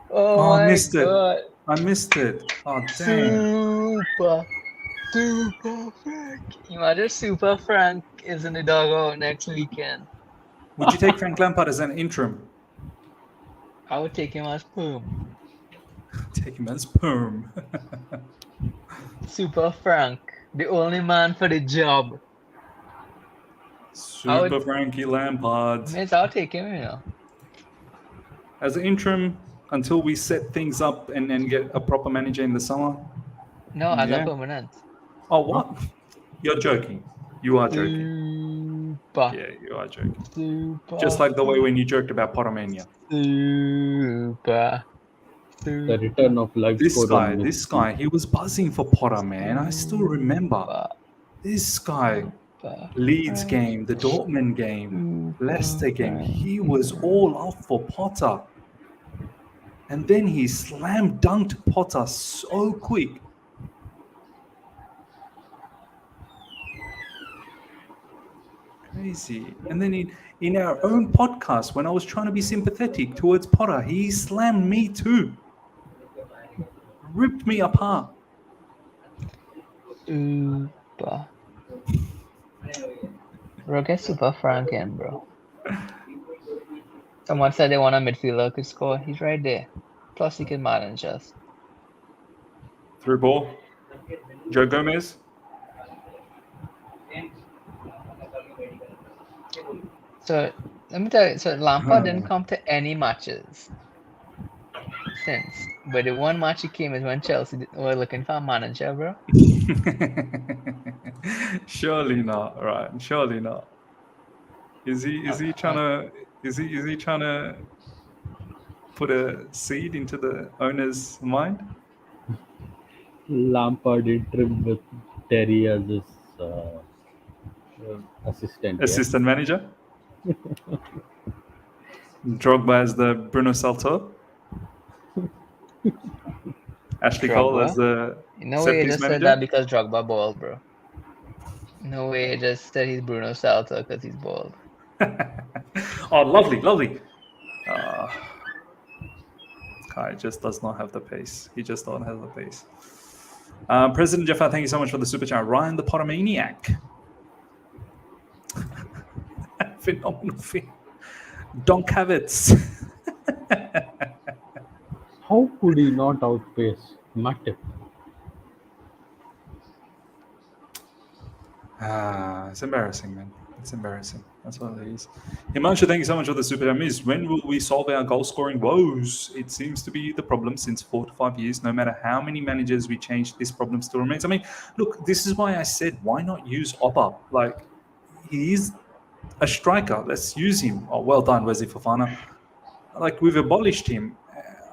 Oh Oh, I my missed it. god. I missed it. Oh, damn. Super Frank. Imagine Super Frank is in the dugout next weekend. Would you take Frank Lampard as an interim? I would take him as perm. Take him as perm. Super Frank, the only man for the job. Super Frankie Lampard. Miss, I'll take him, you know. As an interim until we set things up and get a proper manager in the summer. No, as Yeah. a permanent. Oh, what? You're joking. You are joking. Super. Yeah, you are joking. Super. Just like the way when you joked about Pottermania. Super. The return of live This scorer. guy, he was buzzing for Potter, man. I still remember. This guy, Leeds game, the Dortmund game, Leicester game, he was all up for Potter. And then he slam dunked Potter so quick. Crazy. And then in our own podcast, when I was trying to be sympathetic towards Potter, he slammed me too. Ripped me apart. Super. Bro, get Super Frank in, bro. Someone said they want a midfielder who could score. He's right there. Plus, he can manage us. Through ball. Joe Gomez. So, let me tell you, so Lampard didn't come to any matches since. But the one match he came is when Chelsea were looking for a manager, bro. Surely not, right? Surely not. Is he trying to put a seed into the owner's mind? Lampard interim with Terry as his assistant. Assistant manager? Drogba as the Bruno Salto? Ashley Cole Drogba? as the No set way he piece just said manager? that because Drogba bald, bro. No way he just said he's Bruno Salto because he's bald. Oh, lovely. Kai just does not have the pace. He just don't have the pace. President Jaffa, thank you so much for the super chat. Ryan the Pottermaniac. Phenomenal film. Don Kavitz. How could he not outpace Matip? It's embarrassing, man. It's embarrassing. That's what it is. Himanshu, thank you so much for the super chat. Miss, when will we solve our goal scoring woes? It seems to be the problem since 4 to 5 years. No matter how many managers we change, this problem still remains. I mean, look, this is why I said, why not use Oba? Like, he is a striker. Let's use him. Oh, well done, Wesley Fofana. Like, we've abolished him.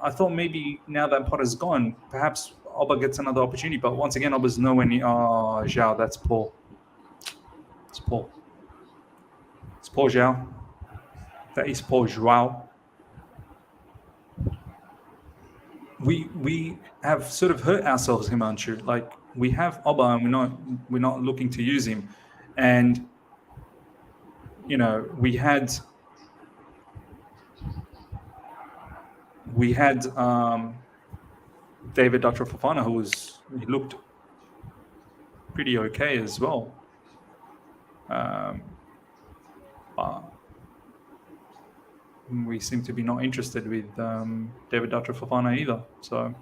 I thought maybe now that Potter's gone, perhaps Oba gets another opportunity. But once again, Oba's nowhere near. Oh, Zhao, that's poor. It's poor. It's poor Zhao. That is poor Joao. We have sort of hurt ourselves, Himanshu. Like, we have Oba and we're not looking to use him. And you know, we had David Dr. Fofana, he looked pretty okay as well. We seem to be not interested with David Dr. Fofana either. So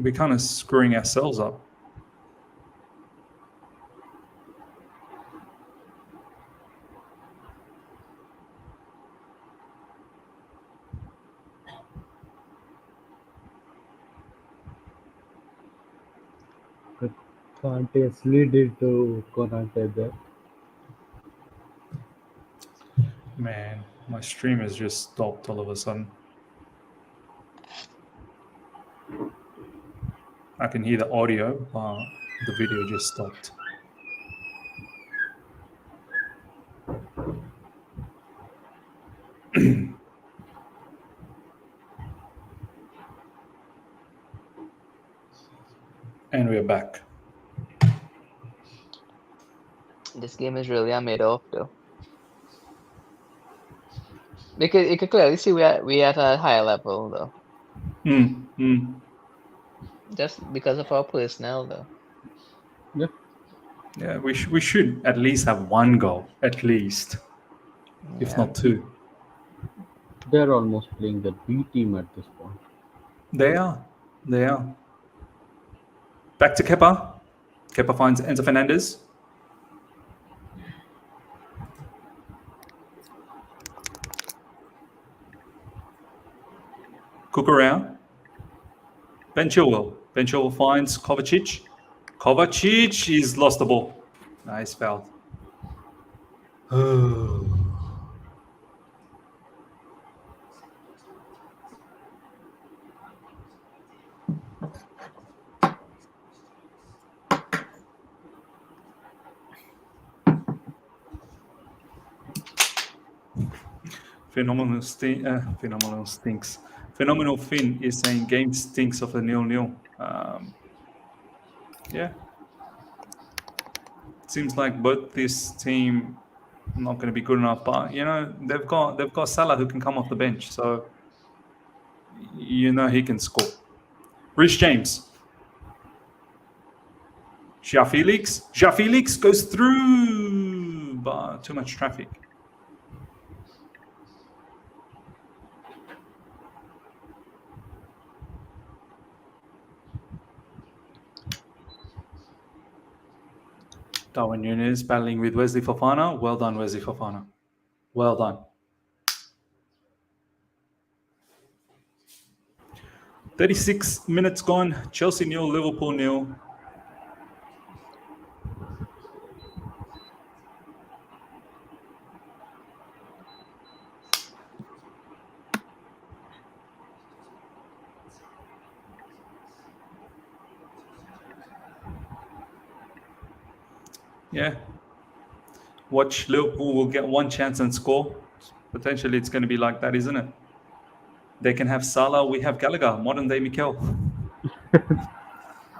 We're kind of screwing ourselves up. Kante slid into Konate there. Man, my stream has just stopped all of a sudden. I can hear the audio, but the video just stopped. And we're back. This game is really a made-off, though. Because you can clearly see we at a higher level, though. Just because of our personnel, though. Yeah. Yeah, we should at least have one goal, at least, if Yeah. not two. They're almost playing the B team at this point. They are. They are. Back to Kepa. Kepa finds Enzo Fernandez. Cook around. Ben Chilwell. Ben Chilwell finds Kovacic. Kovacic, he's lost the ball. Nice foul. Phenomenal stinks. Phenomenal Finn is saying game stinks of a 0-0. Yeah. Seems like both this team not going to be good enough, but you know they've got Salah who can come off the bench, so you know he can score. Rich James. Ja Felix goes through, but too much traffic. Darwin Núñez battling with Wesley Fofana. Well done, Wesley Fofana. Well done. 36 minutes gone. Chelsea 0, Liverpool 0. Yeah. Watch Liverpool will get one chance and score. Potentially it's going to be like that, isn't it? They can have Salah, we have Gallagher, modern day Mikel.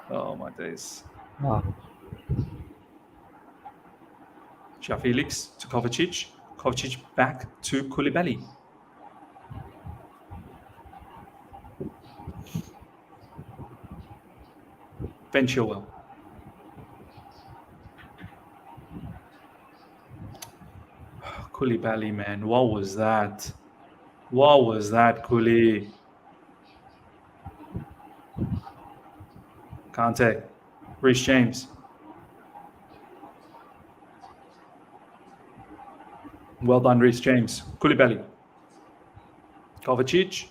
Oh my days. Ja Felix to Kovacic. Kovacic back to Koulibaly. Ben Chilwell. Koulibaly, man. What was that? What was that, Koulibaly? Kante. Reece James. Well done, Reece James. Koulibaly. Kovacic.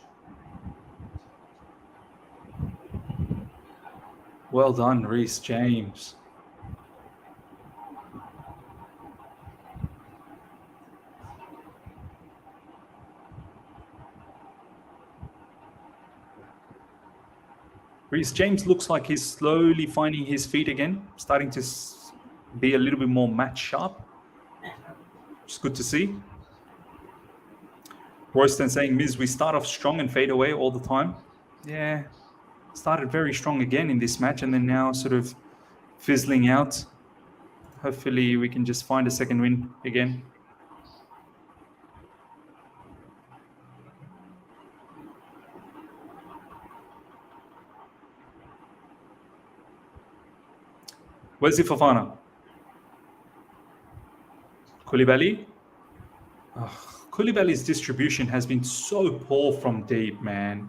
Well done, Reece James. Reece James looks like he's slowly finding his feet again, starting to be a little bit more match sharp. It's good to see. Royston saying, Miz, we start off strong and fade away all the time. Yeah, started very strong again in this match and then now sort of fizzling out. Hopefully we can just find a second win again. Wesley Fofana. Koulibaly. Koulibaly's distribution has been so poor from deep, man.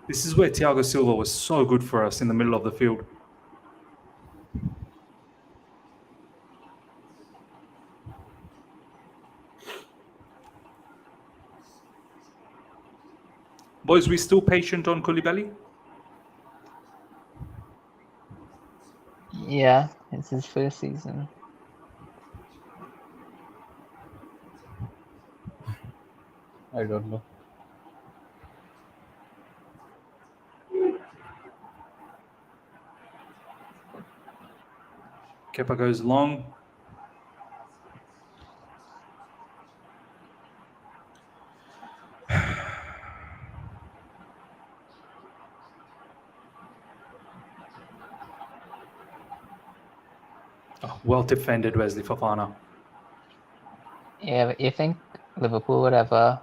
This is where Thiago Silva was so good for us in the middle of the field. Boys, we still patient on Koulibaly? Yeah, it's his first season. I don't know. Kepa goes long. Oh, well defended, Wesley Fofana. Yeah, but you think Liverpool would ever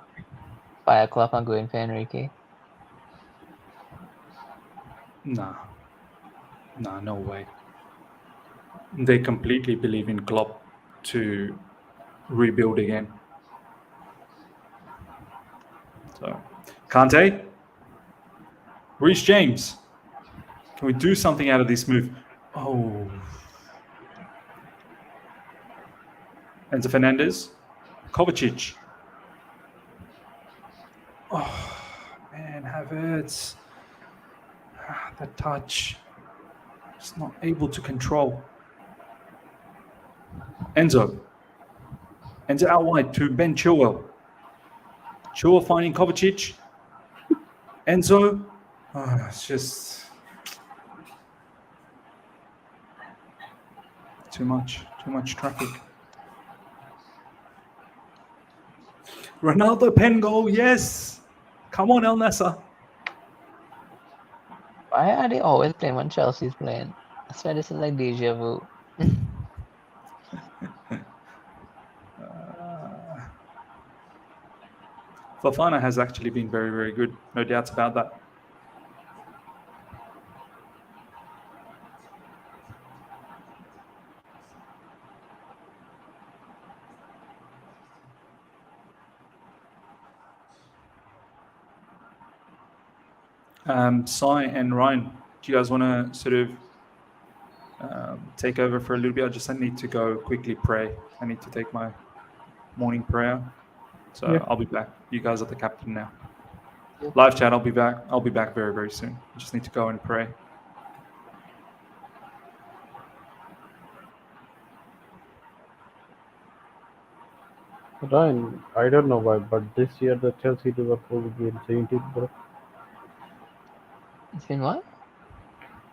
buy a club and go in for Enrique? Nah, no way. They completely believe in Klopp to rebuild again. So, Kante, Reece James. Can we do something out of this move? Oh, Enzo Fernandez, Kovacic. Oh man, Havertz. The touch. Just not able to control. Enzo. Enzo out wide to Ben Chilwell. Chilwell finding Kovacic. Enzo. Oh, it's just too much traffic. Ronaldo pen goal, yes. Come on, El Nasser. Why are they always playing when Chelsea's playing? I swear this is like deja vu. Fofana has actually been very, very good. No doubts about that. Sai and Ryan, do you guys want to sort of take over for a little bit? I need to go quickly pray. I need to take my morning prayer. So Yeah. I'll be back. You guys are the captain now. Yep. Live chat, I'll be back. I'll be back very, very soon. I just need to go and pray. Ryan, I don't know why, but this year the Chelsea Liverpool game changed it, bro. It's been what?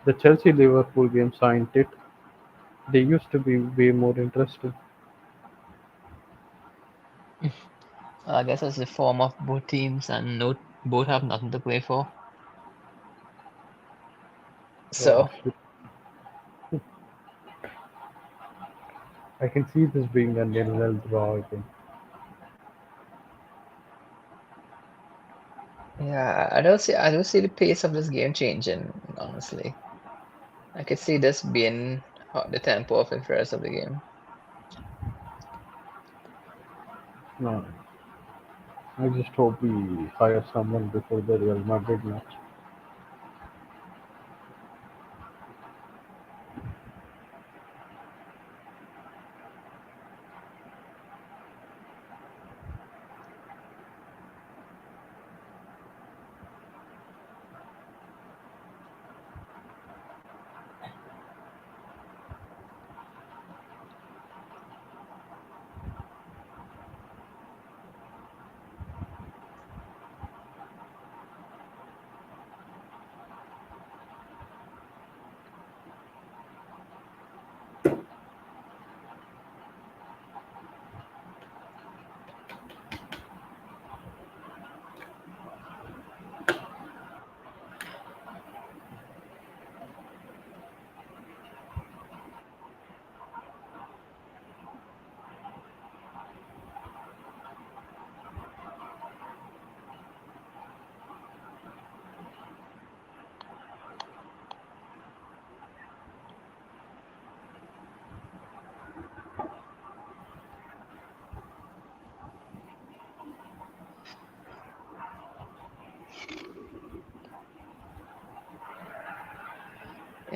The Chelsea Liverpool game signed it. They used to be way more interesting. Well, I guess it's the form of both teams, and both have nothing to play for. Oh So shit. I can see this being a nil-nil draw again. yeah, I don't see the pace of this game changing. Honestly, I could see this being the tempo of it for the rest of the game. No, I just hope we hire someone before the Real Madrid match.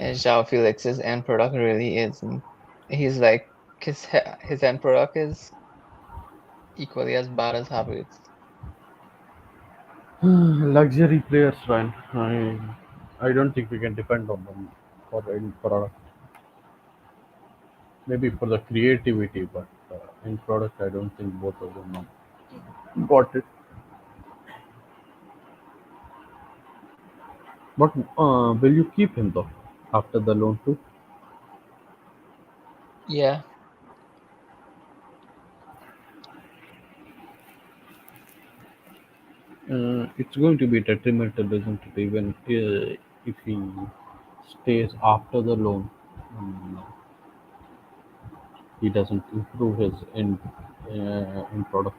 And João Felix's end product really isn't. He's like his end product is equally as bad as Havertz. Luxury players, Ryan. I don't think we can depend on them for any product. Maybe for the creativity, but in product, I don't think both of them got it. But will you keep him though after the loan too? Yeah, It's going to be detrimental, isn't it? Even if he stays after the loan, um, he doesn't improve his end product.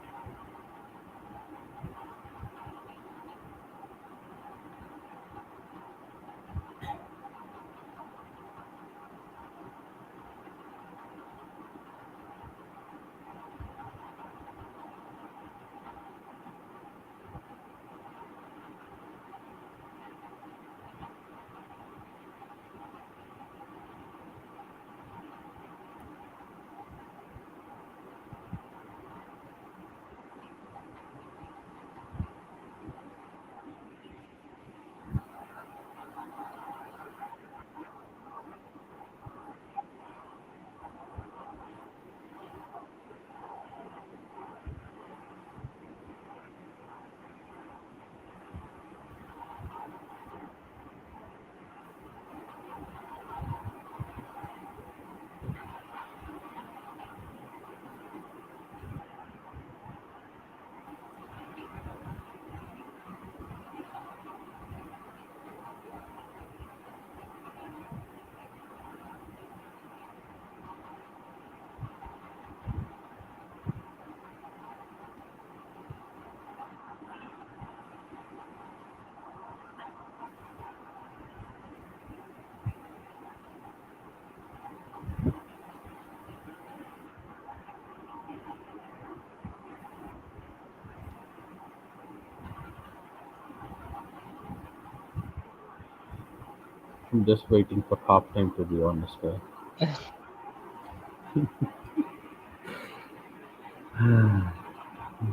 I'm just waiting for halftime to be honest.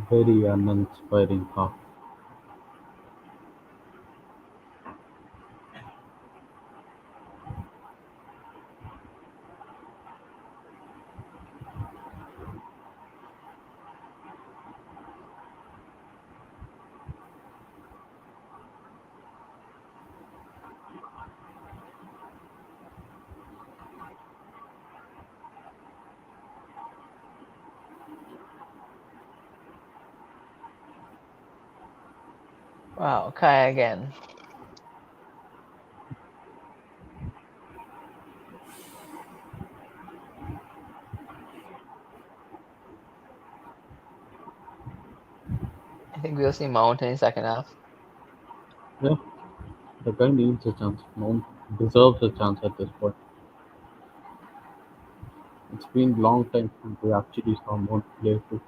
Very uninspiring half. wow, Kai again. I think we'll see Mount in the second half. Yeah, the guy needs a chance. Mount deserves a chance at this point. It's been long time since we actually saw Mount play too.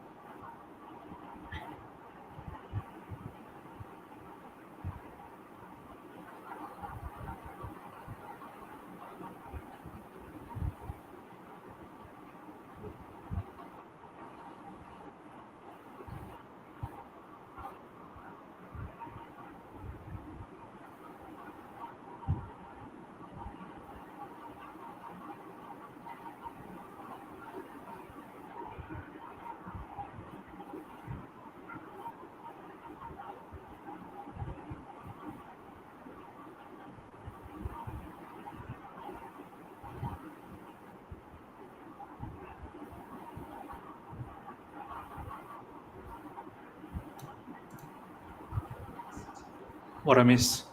What I miss?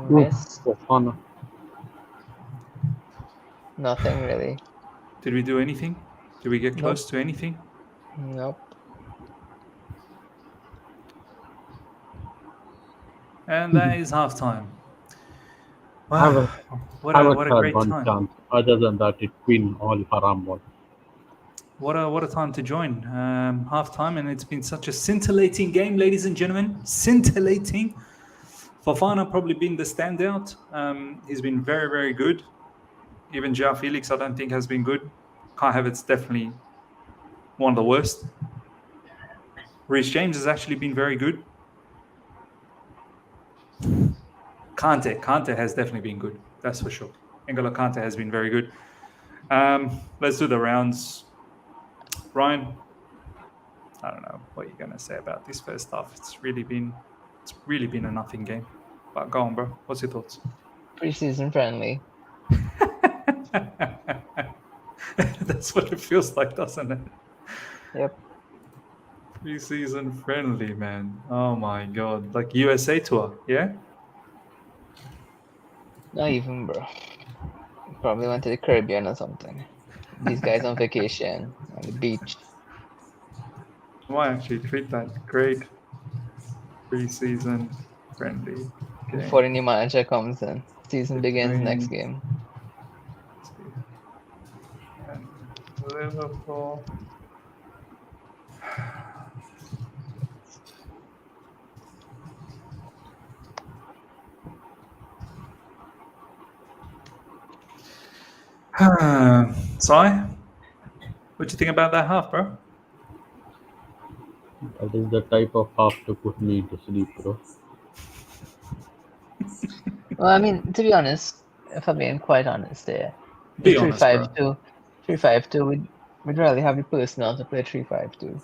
Miss Fofana. nothing really. Did we do anything? Did we get Nope. close to anything? Nope. And that is halftime. Havertz, Wow, Havertz what a had great one time! chance. Other than that, it's been all haram ball. What a time to join halftime, and it's been such a scintillating game, ladies and gentlemen. Scintillating. Fofana probably being the standout. He's been very, very good. Even Joao Felix, I don't think has been good. Kai Havertz definitely one of the worst. Reece James has actually been very good. Kante has definitely been good. That's for sure. N'Golo Kante has been very good. Let's do the rounds. Ryan, I don't know what you're gonna say about this first half. It's really been a nothing game. But go on, bro. What's your thoughts? Preseason friendly. That's what it feels like, doesn't it? Yep. Preseason friendly, man. Oh my god. Like USA tour, yeah? Not even, bro. Probably went to the Caribbean or something. These guys on vacation on the beach. Why actually treat that great preseason friendly game Before the new manager comes in. Season begins next between game. and Liverpool. Sai, what do you think about that half, bro? That is the type of half to put me to sleep, bro. Well, I mean, to be honest, if I'm being quite honest there, the Be honest, bro. 3-5-2, we'd really have the personnel to play 3-5-2.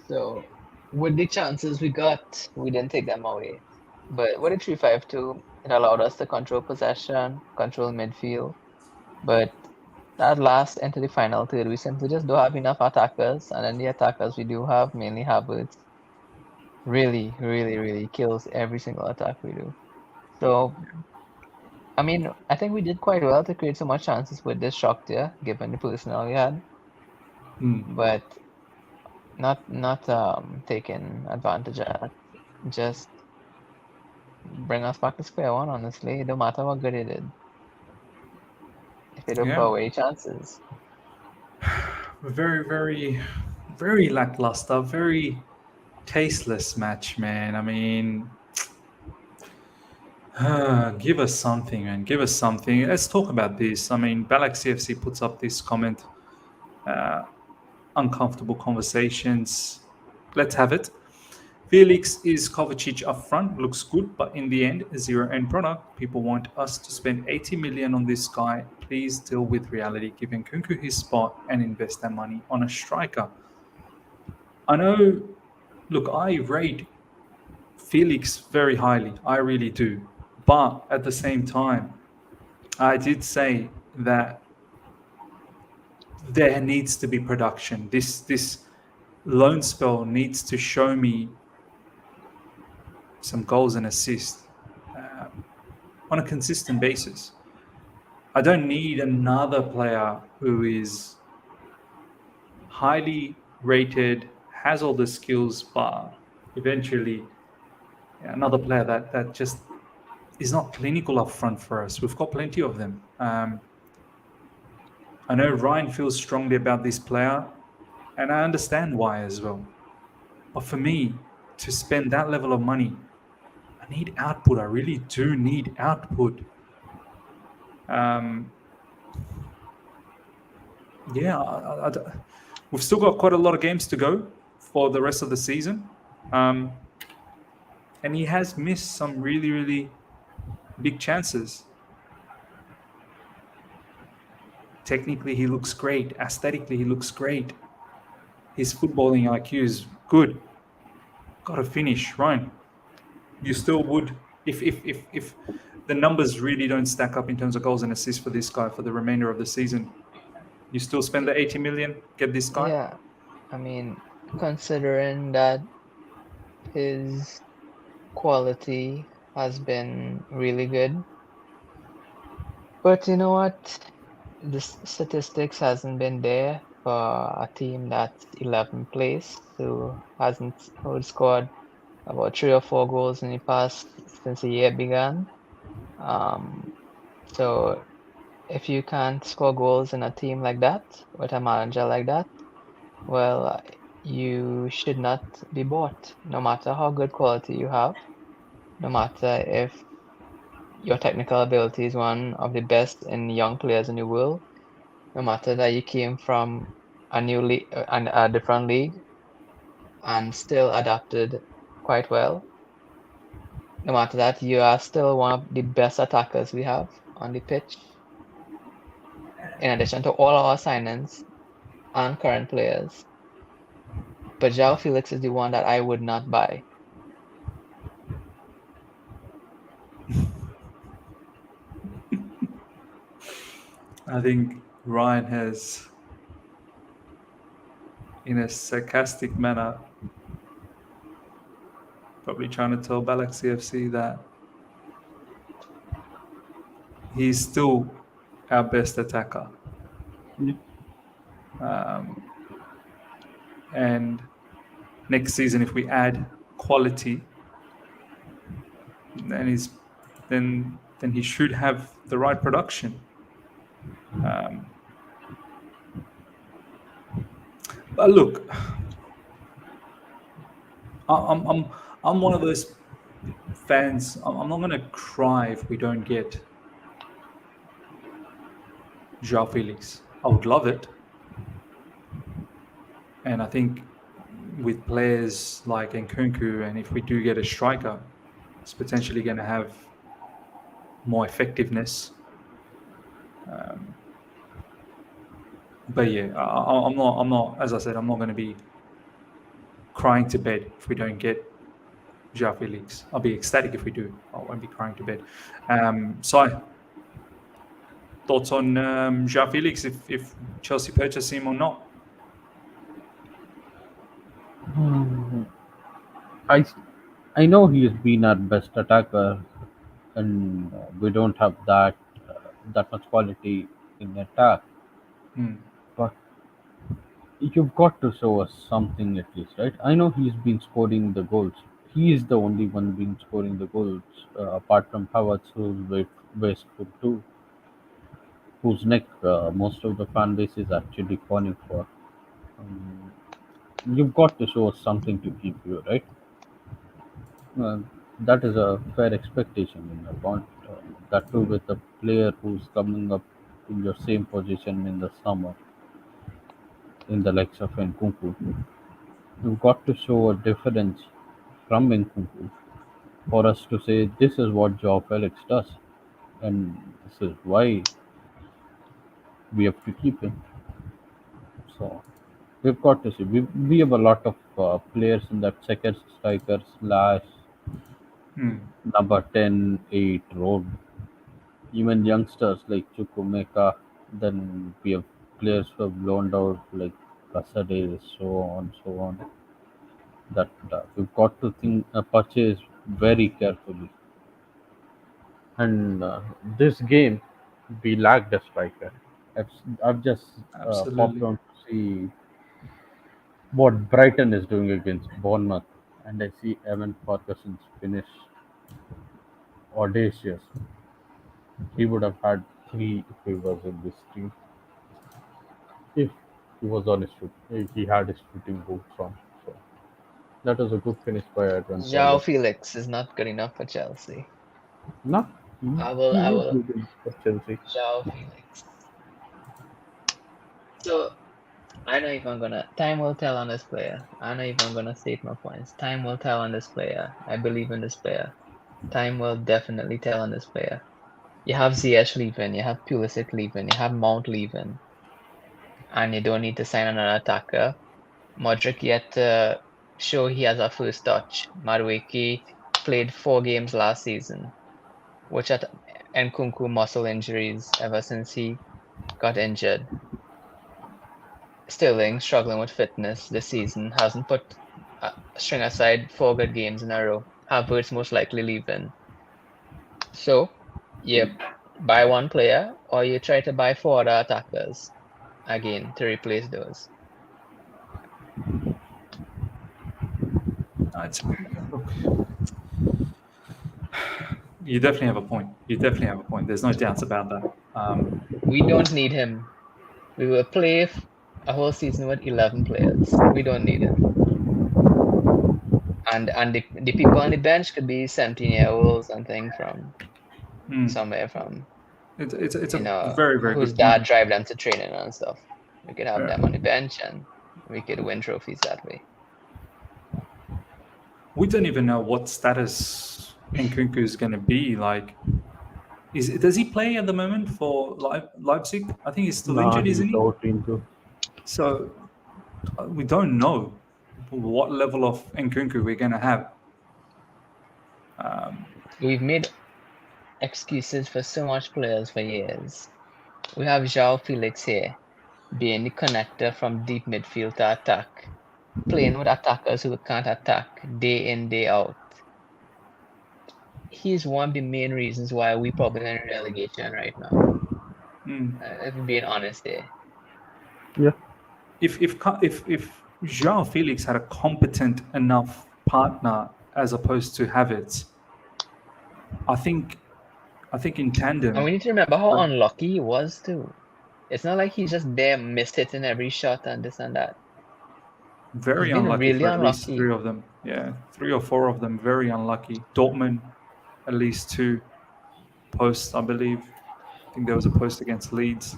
So with the chances we got, we didn't take them away. But with the 3-5-2, it allowed us to control possession, control midfield. But that last into the final third, we simply just don't have enough attackers, and then the attackers we do have, mainly Havertz, really, really, really kills every single attack we do. So, I mean, I think we did quite well to create so much chances with this shock there, given the personnel we had, but not taking advantage of that. Just bring us back to square one, honestly. It don't matter what good it did. If you don't put Yeah. away chances. Very, very, very lackluster, very tasteless match, man. I mean, give us something, man. Give us something. Let's talk about this. I mean, Balak CFC puts up this comment. Uncomfortable conversations. Let's have it. Felix is Kovacic up front, looks good, but in the end, a zero end product. People want us to spend 80 million on this guy. Please deal with reality, give Nkunku his spot and invest that money on a striker. I know, look, I rate Felix very highly. I really do. But at the same time, I did say that there needs to be production. This loan spell needs to show me some goals and assists on a consistent basis. I don't need another player who is highly rated, has all the skills, but eventually another player that just is not clinical up front for us. We've got plenty of them. I know Ryan feels strongly about this player, and I understand why as well. But for me, to spend that level of money, I need output. I really do need output. Yeah, we've still got quite a lot of games to go for the rest of the season. And he has missed some really, really big chances. Technically, he looks great. Aesthetically, he looks great. His footballing IQ is good. Got to finish, Ryan. You still would, if the numbers really don't stack up in terms of goals and assists for this guy for the remainder of the season, you still spend the 80 million, get this guy? Yeah, I mean, considering that his quality has been really good, but you know what? The statistics hasn't been there for a team that's 11th place, who scored about 3 or 4 goals in the past since the year began. So if you can't score goals in a team like that with a manager like that, well, you should not be bought, no matter how good quality you have. no matter if your technical ability is one of the best in young players in the world, no matter that you came from a new league and a different league and still adapted quite well, no matter that you are still one of the best attackers we have on the pitch, in addition to all our signings and current players. But João Felix is the one that I would not buy. I think Ryan has, in a sarcastic manner, probably trying to tell Galaxy FC that he's still our best attacker. And next season, if we add quality, then he should have the right production. But look, I'm one of those fans. I'm not going to cry if we don't get João Felix. I would love it, and I think with players like Nkunku, and if we do get a striker, it's potentially going to have more effectiveness. But yeah, I'm not. As I said, I'm not going to be crying to bed if we don't get João Felix. I'll be ecstatic if we do. I won't be crying to bed. So, thoughts on João Felix, if Chelsea purchase him or not? I know he has been our best attacker, and we don't have that much quality in attack. But you've got to show us something at least, right? I know he's been scoring the goals. He is the only one been scoring the goals, apart from Havertz, who's wasteful too, whose neck most of the fan base is actually calling for. You've got to show us something to keep you, right? Uh, that is a fair expectation in a want. That too with a player who's coming up in your same position in the summer, in the likes of Nkunku. You've got to show a difference from Nkunku for us to say this is what Joao Felix does, and this is why we have to keep him. So we've got to see. We have a lot of players in that second striker slash number 10, 8 role. Even youngsters like Chukwumeka, then we have players who have loaned out like Kasade, so on. That we've got to think purchase very carefully. And this game, we lacked a striker. I've just popped Absolutely. on to see what Brighton is doing against Bournemouth, and I see Evan Ferguson's finish audacious. He would have had three if he was in this team. If he was on his foot, if he had his shooting boots on. So that was a good finish by Evan João Ferguson. Felix is not good enough for Chelsea. No, I he is will. good in for Chelsea. João Felix. So I know if I'm gonna. Time will tell on this player. I know if I'm gonna state my points. Time will tell on this player. I believe in this player. Time will definitely tell on this player. You have Ziyech leaving. You have Pulisic leaving. You have Mount leaving, and you don't need to sign another attacker. Modric yet to show he has a first touch. Madueke played 4 games last season, which had Nkunku muscle injuries ever since he got injured. Sterling struggling with fitness this season, hasn't put string aside 4 good games in a row. Havertz most likely leaving. So you buy one player or you try to buy 4 other attackers again to replace those. Look, you definitely have a point. There's no doubts about that. We don't need him. We will play a whole season with 11 players. We don't need him. And the people on the bench could be 17-year-olds, something from Mm. somewhere from It's a very very whose good point. dad drive them to training and stuff. We could have Yeah. them on the bench and we could win trophies that way. We don't even know what status Nkunku is going to be. Like, does he play at the moment for Leipzig? I think he's still Nah, injured, isn't he's he? out into. So we don't know what level of Nkunku we're going to have. We've made excuses for so much players for years. We have João Felix here, being the connector from deep midfield to attack, playing with attackers who can't attack day in, day out. He's one of the main reasons why we probably in relegation right now. If we're being honest here. Yeah, If João Felix had a competent enough partner as opposed to Havertz, I think in And tandem, we need to remember how unlucky he was too. It's not like he's just there missed hitting every shot and this and that. He's very been unlucky really for at least unlucky. three of them. Yeah, three or four of them very unlucky. Dortmund, at least two posts, I believe. I think there was a post against Leeds.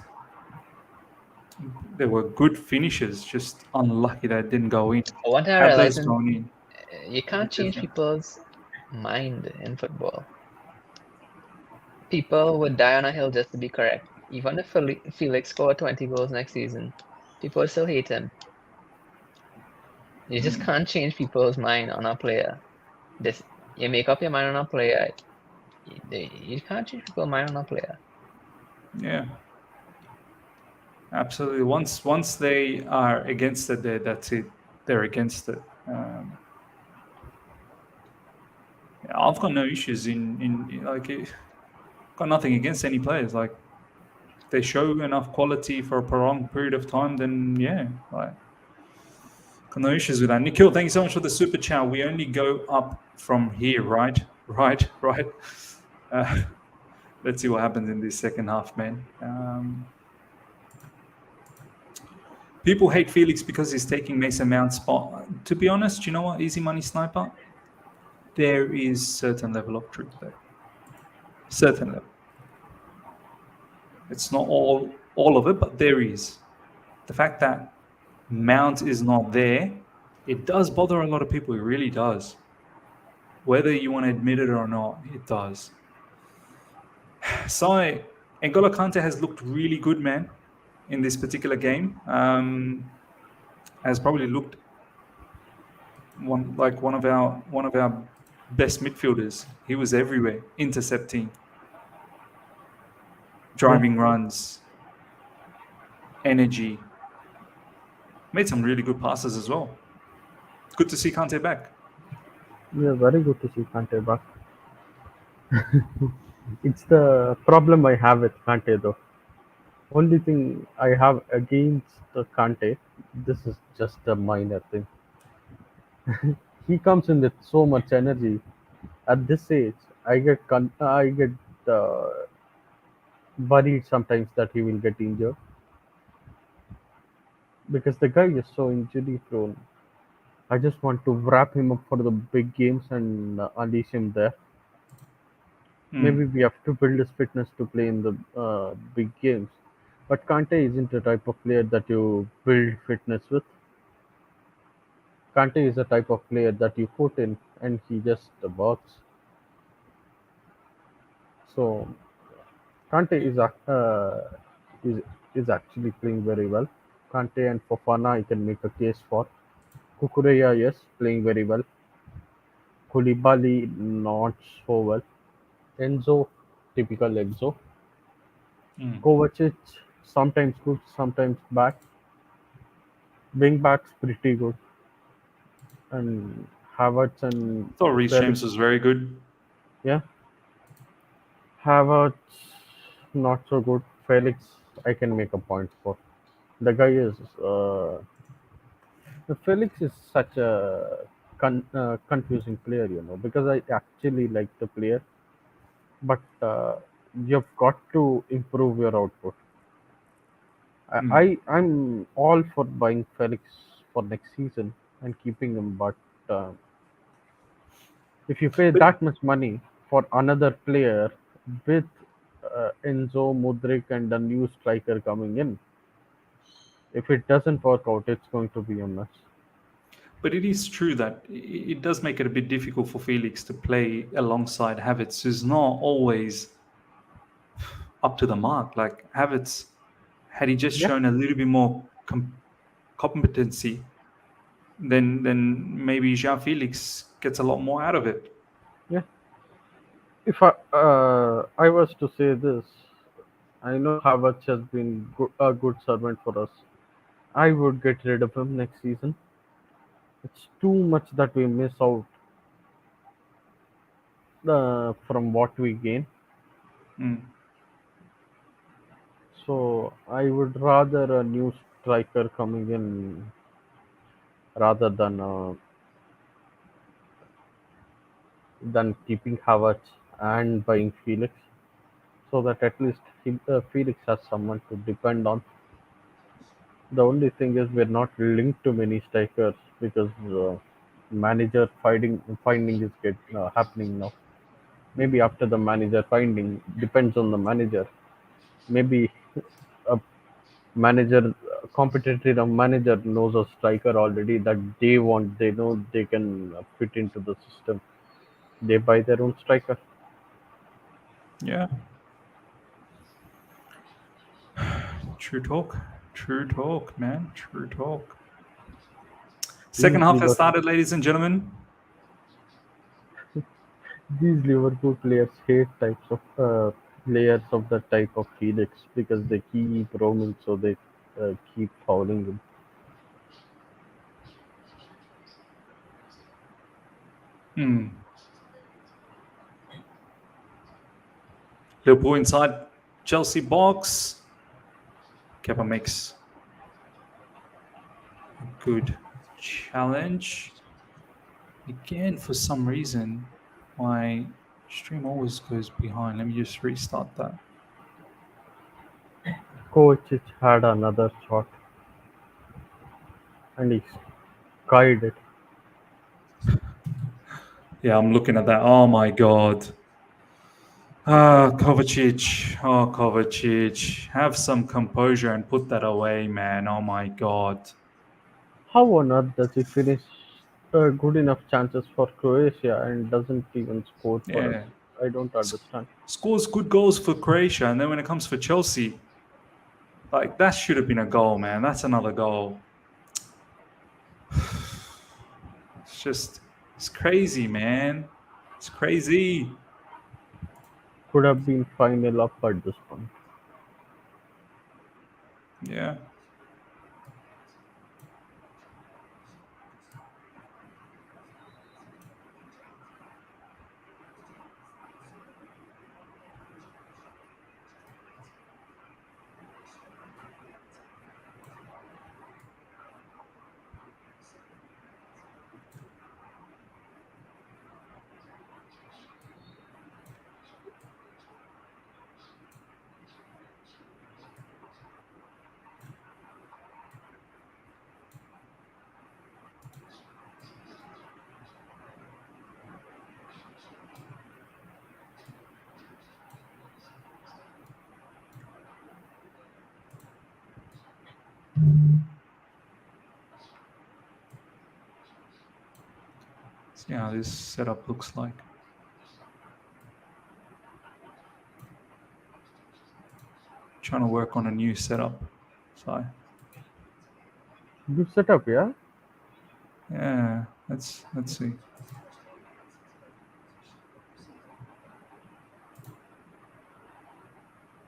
There were good finishes, just unlucky that it didn't go in. One thing I Had those realized, gone in, you it'd be can't change different. people's mind in football. People would die on a hill just to be correct. Even if Felix scored 20 goals next season, people would still hate him. You just can't change people's mind on a player. This You make up your mind on a player. You can't change people's mind on a player. Yeah, absolutely. Once they are against it, that's it. They're against it. Yeah, I've got no issues in like got nothing against any players. Like if they show enough quality for a prolonged period of time, then yeah, like got no issues with that. Nikhil, thank you so much for the super chat. We only go up from here, right? Right. Uh, let's see what happens in this second half, man. People hate Felix because he's taking Mason Mount's spot. To be honest, you know what? Easy money sniper. There is certain level of truth there. Certain level. It's not all of it, but there is. The fact that Mount is not there, it does bother a lot of people. It really does. Whether you want to admit it or not, it does. Sai, N'Golo Kante has looked really good, man, in this particular game. Has probably looked one of our best midfielders. He was everywhere, intercepting, yeah, driving runs, energy. Made some really good passes as well. Good to see Kante back. yeah. Very good to see Kante back. It's the problem I have with Kante though. Only thing I have against the Kante, this is just a minor thing. He comes in with so much energy. At this age, I get uh, worried sometimes that he will get injured because the guy is so injury prone. I just want to wrap him up for the big games and unleash him there. Maybe we have to build his fitness to play in the big games. But Kante isn't the type of player that you build fitness with. Kante is a type of player that you put in and he just works. So Kante is is actually playing very well. Kante and Fofana, I can make a case for. Kukureya, yes, playing very well. Koulibaly, not so well. Enzo, typical Enzo. Kovacic, sometimes good, sometimes bad. Wing backs, pretty good. And Havertz and Thought Reece Felix, James was very good. yeah. Havertz, not so good. Felix, I can make a point for. The guy is Felix is such a confusing player, because I actually like the player, but you've got to improve your output. I'm all for buying Felix for next season and keeping him, but uh, If you pay But that much money for another player with Enzo, Mudrik, and a new striker coming in, if it doesn't work out, it's going to be a mess. but it is true that it does make it a bit difficult for Felix to play alongside Havertz, who's not always up to the mark. Like Havertz, had he just Yeah, shown a little bit more competency, then maybe Jean Felix gets a lot more out of it. yeah. If I was to say this, I know Havertz has been a good servant for us. I would get rid of him next season. It's too much that we miss out from what we gain. Mm. So I would rather a new striker coming in rather than keeping Havertz and buying Felix, so that at least Felix has someone to depend on. The only thing is we're not linked to many strikers because manager finding is happening now. Maybe after the manager finding depends on the manager. Maybe a competitive manager knows a striker already that they want. They know they can fit into the system. They buy their own striker. Yeah, true talk. True talk, man. True talk. Second These half has Liverpool started, ladies and gentlemen. these Liverpool players hate types of players of the type of Felix because they keep roaming, so they keep fouling him. Hmm. Liverpool inside Chelsea box. Kepa makes a good challenge. Again, for some reason, my stream always goes behind. Let me just restart that. Kovacic had another shot and he skied it. Yeah, I'm looking at that. Oh my god. Kovacic. Oh, Kovacic. Have some composure and put that away, man. Oh my god. How on earth does he finish good enough chances for Croatia and doesn't even score for us? Yeah. I don't S- understand. Scores good goals for Croatia, and then when it comes for Chelsea, like that should have been a goal, man. That's another goal. It's just, it's crazy, man. It's crazy. Could have been final up at this point. Yeah. See how this setup looks like. Trying to work on a new setup. So Good setup, yeah? yeah, let's see.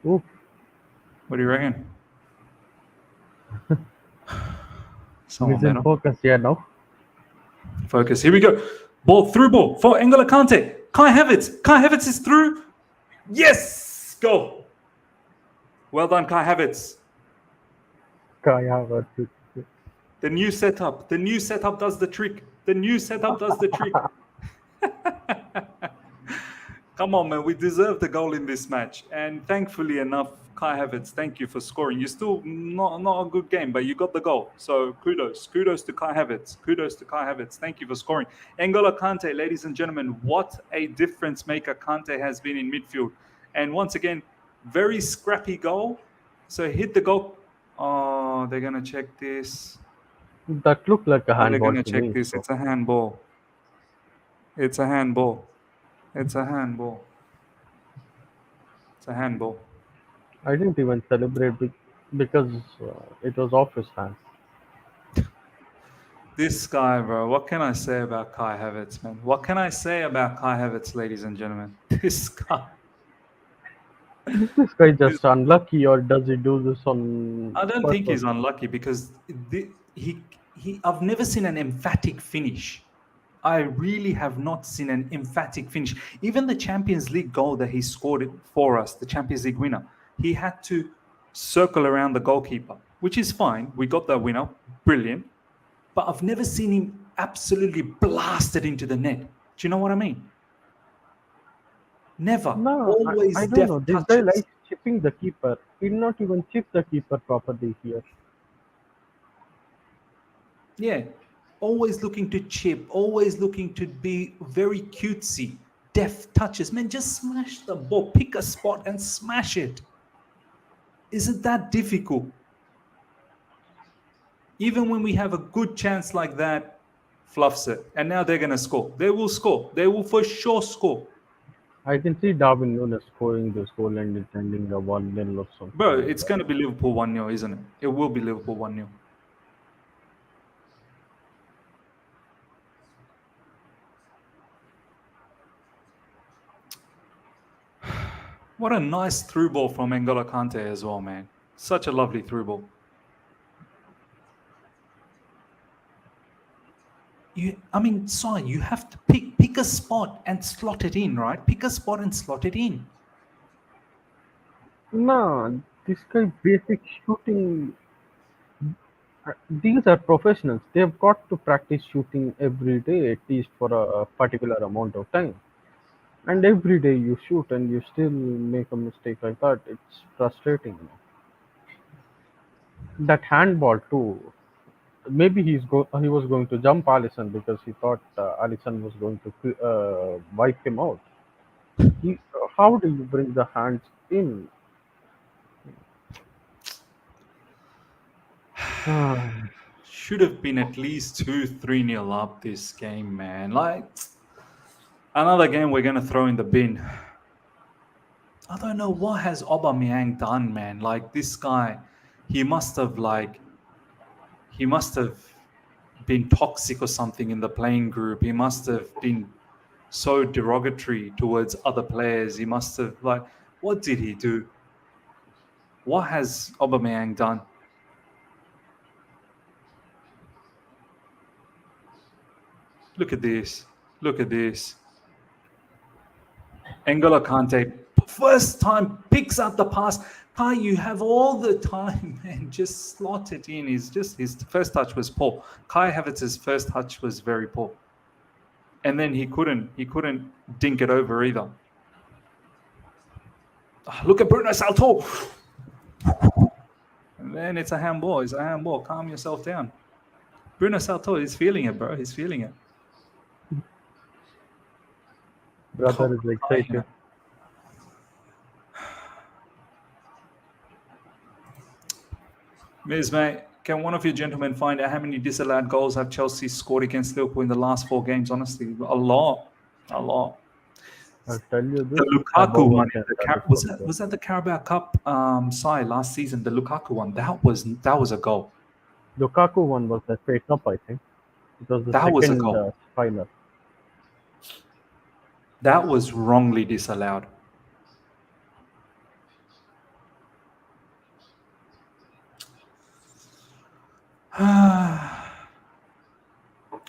Oof. What do you reckon? Someone He's in better. focus here now. Focus. Here we go. Ball through ball for N'Golo Kante. Kai Havertz. Kai Havertz is through. Yes! Go. Well done, Kai Havertz. Kai Havertz. The new setup. The new setup does the trick. The new setup does the trick. Come on, man. We deserve the goal in this match. And thankfully enough, Kai Havertz, thank you for scoring. You're still not a good game, but you got the goal. So kudos to Kai Havertz. Kudos to Kai Havertz. Thank you for scoring. N'Golo Kante, ladies and gentlemen, what a difference maker Kante has been in midfield. And once again, very scrappy goal. So hit the goal. Oh, they're gonna check this. That looked like a Oh, they're handball gonna to check me. this. So It's a handball. It's a handball. It's a handball. It's a handball. I didn't even celebrate because it was off his hands. This guy, bro. What can I say about Kai Havertz, man? What can I say about Kai Havertz, ladies and gentlemen? This guy. Is this guy This, just unlucky, or does he do this on I don't think purpose? he's unlucky because he. I've never seen an emphatic finish. I really have not seen an emphatic finish. Even the Champions League goal that he scored for us, the Champions League winner, he had to circle around the goalkeeper, which is fine. We got the winner, brilliant. But I've never seen him absolutely blasted into the net. Do you know what I mean? Never. No, I Always don't know. deft This guy touches. likes chipping the keeper. He did not even chip the keeper properly here. Yeah. Always looking to chip, always looking to be very cutesy, deft touches. Man, just smash the ball, pick a spot and smash it. Isn't that difficult? Even when we have a good chance like that, fluffs it. And now they're going to score. They will score. They will for sure score. I can see Darwin Nunes scoring this goal and it ending a 1-0 or something Bro, like it's that. going to be Liverpool 1-0, isn't it? It will be Liverpool 1-0. What a nice through ball from N'Golo Kante as well, man. Such a lovely through ball. Sai, you have to pick a spot and slot it in, right? Pick a spot and slot it in. No, this guy basic shooting. These are professionals. They've got to practice shooting every day, at least for a particular amount of time. And every day you shoot and you still make a mistake like that. It's frustrating. That handball too. Maybe he was going to jump Allison because he thought Allison was going to wipe him out. How do you bring the hands in? Ah, Should have been at least 2-3-0 up this game, man. Like, another game we're going to throw in the bin. I don't know what has Aubameyang done, man. Like, this guy, he must have been toxic or something in the playing group. He must have been so derogatory towards other players. He must have, like, what did he do? What has Aubameyang done? Look at this. Look at this. N'Golo Kante, first time picks up the pass. Kai, you have all the time, man. Just slot it in. His first touch was poor. Kai Havertz's first touch was very poor. And then he couldn't dink it over either. Look at Bruno Salto. And then it's a handball. It's a handball. Calm yourself down. Bruno Salto is feeling it, bro. He's feeling it. brother is excited. Ms. Mate, can one of you gentlemen find out how many disallowed goals have Chelsea scored against Liverpool in the last 4 games? Honestly, a lot. I'll tell you this. The Lukaku above one, 10, was that the Carabao Cup side last season? The Lukaku one, that was a goal. Lukaku one was the FA Cup, I think. It was the That was a second goal. final. That was wrongly disallowed.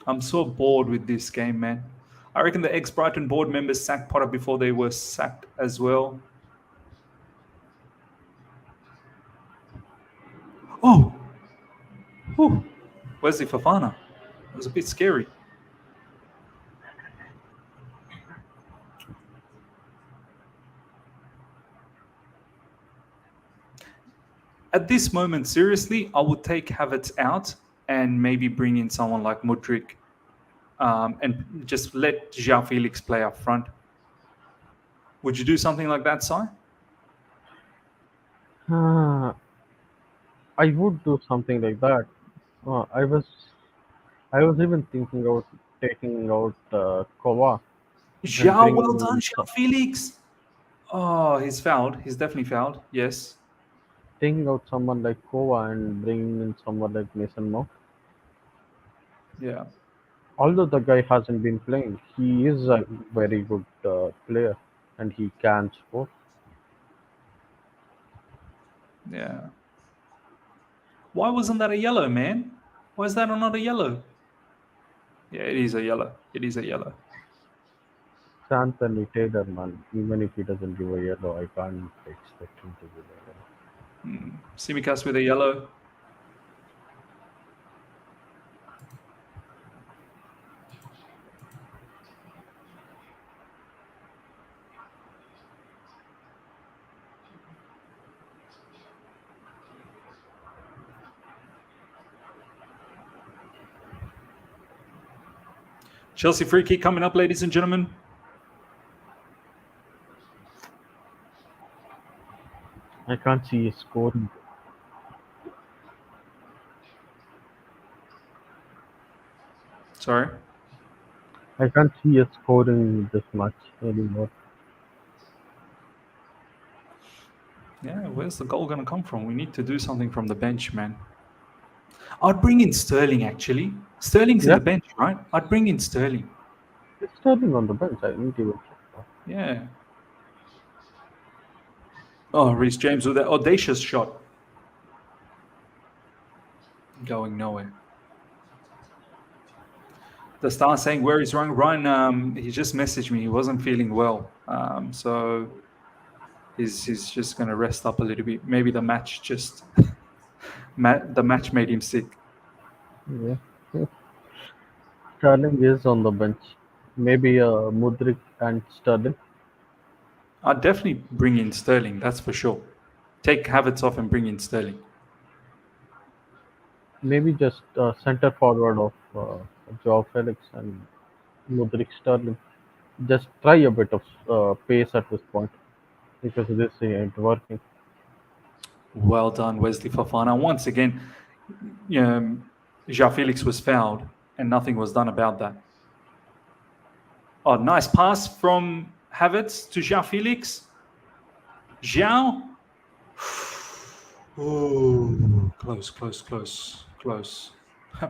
I'm so bored with this game, man. I reckon the ex-Brighton board members sacked Potter before they were sacked as well. Oh! Whew. Wesley Fofana. It was a bit scary. At this moment, seriously, I would take Havertz out and maybe bring in someone like Mudryk, and just let João Felix play up front. Would you do something like that, Si? Uh, I would do something like that. Uh, I was I was even thinking of taking out Kova and João, well bringing done, in João Felix. Oh, he's fouled. He's definitely fouled. Yes. taking out someone like Kova and bringing in someone like Mason Mount. Yeah. Although the guy hasn't been playing, he is a very good player and he can score. Yeah. Why wasn't that a yellow, man? Why is that not a yellow? Yeah, it is a yellow. It is a yellow. Anthony Taylor, man, even if he doesn't give a yellow, I can't expect him to give a yellow. Simicast with a yellow. Chelsea free kick coming up, ladies and gentlemen. I can't see a scoring. Sorry. I can't see a scoring this much anymore. Yeah, where's the goal going to come from? We need to do something from the bench, man. I'd bring in Sterling, actually. Sterling's in Yeah, the bench, right? I'd bring in Sterling. it's Sterling on the bench. I didn't even check that. Yeah. Oh, Reece James with that audacious shot. Going nowhere. The star saying, where is Ryan? Ryan, he just messaged me. He wasn't feeling well. So he's just going to rest up a little bit. Maybe the match just... the match made him sick. Yeah. Sterling is on the bench. Maybe Mudrik and Sterling. I'd definitely bring in Sterling, that's for sure. Take Havertz off and bring in Sterling. Maybe just center forward of Joao Felix and Mudrik Sterling. Just try a bit of pace at this point because this ain't working. Well done, Wesley Fofana. Once again, João Felix was fouled and nothing was done about that. Oh, nice pass from Havertz to João Felix. João. Oh, close, close, close, close.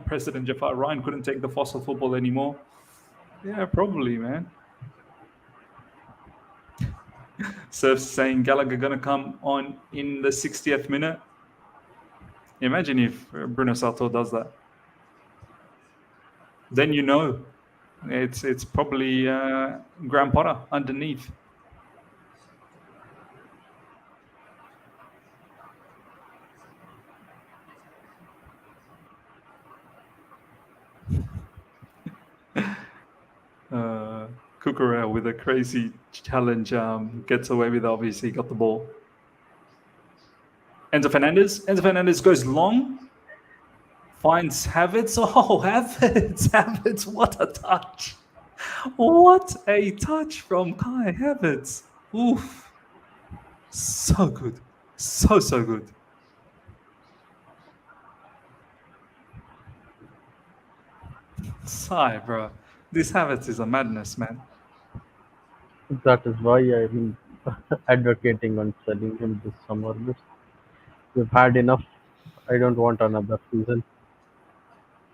President Jafar Ryan couldn't take the fossil football anymore. Yeah, probably, man. Surf's saying Gallagher gonna come on in the 60th minute. Imagine if Bruno Sartor does that. Then you know it's probably Graham Potter underneath. Cucurella with a crazy challenge gets away with it. Obviously, got the ball. Enzo Fernandez goes long, finds Havertz. Oh, Havertz! What a touch! What a touch from Kai Havertz! Oof, so good, so good. Sigh, bro. This Havertz is a madness, man. That is why I'm advocating on selling him this summer. We've had enough. I don't want another season.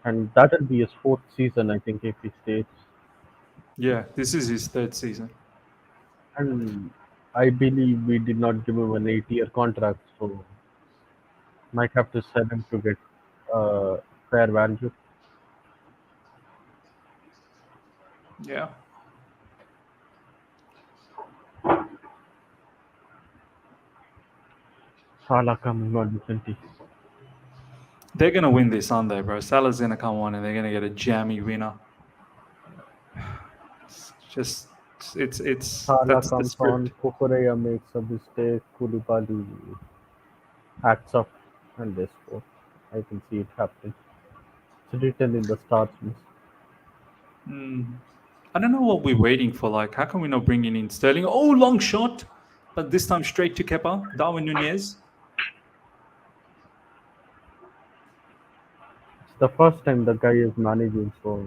And that'll be his fourth season, I think, if he stays. Yeah, this is his third season. And I believe we did not give him an 8-year contract, so might have to sell him to get fair value. Yeah. Salah coming on, isn't he? They're gonna win this, aren't they, bro? Salah's gonna come on and they're gonna get a jammy winner. It's just Salah that's the comes script. on, Kukureya makes a mistake, Koulibaly acts up and they score. I can see it happening. It's written in the stars. Miss. I don't know what we're waiting for. Like, how can we not bring in Sterling? Oh, long shot, but this time straight to Kepa, Darwin Nunez. It's the first time the guy is managing, so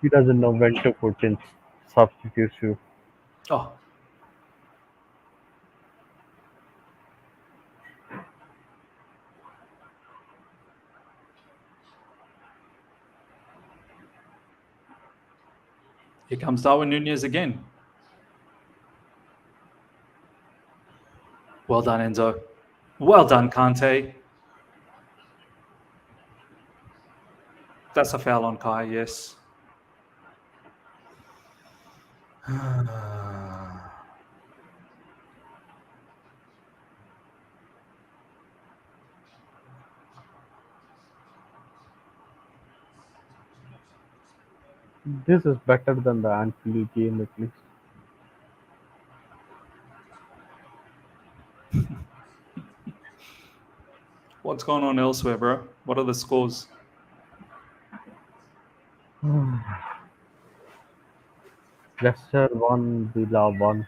he doesn't know when to put in substitute. Oh, here comes Darwin Nunez again. Well done, Enzo. Well done, Kante. That's a foul on Kai, yes. This is better than the Anfield game at least. What's going on elsewhere, bro? What are the scores? Leicester 1, Villa 1,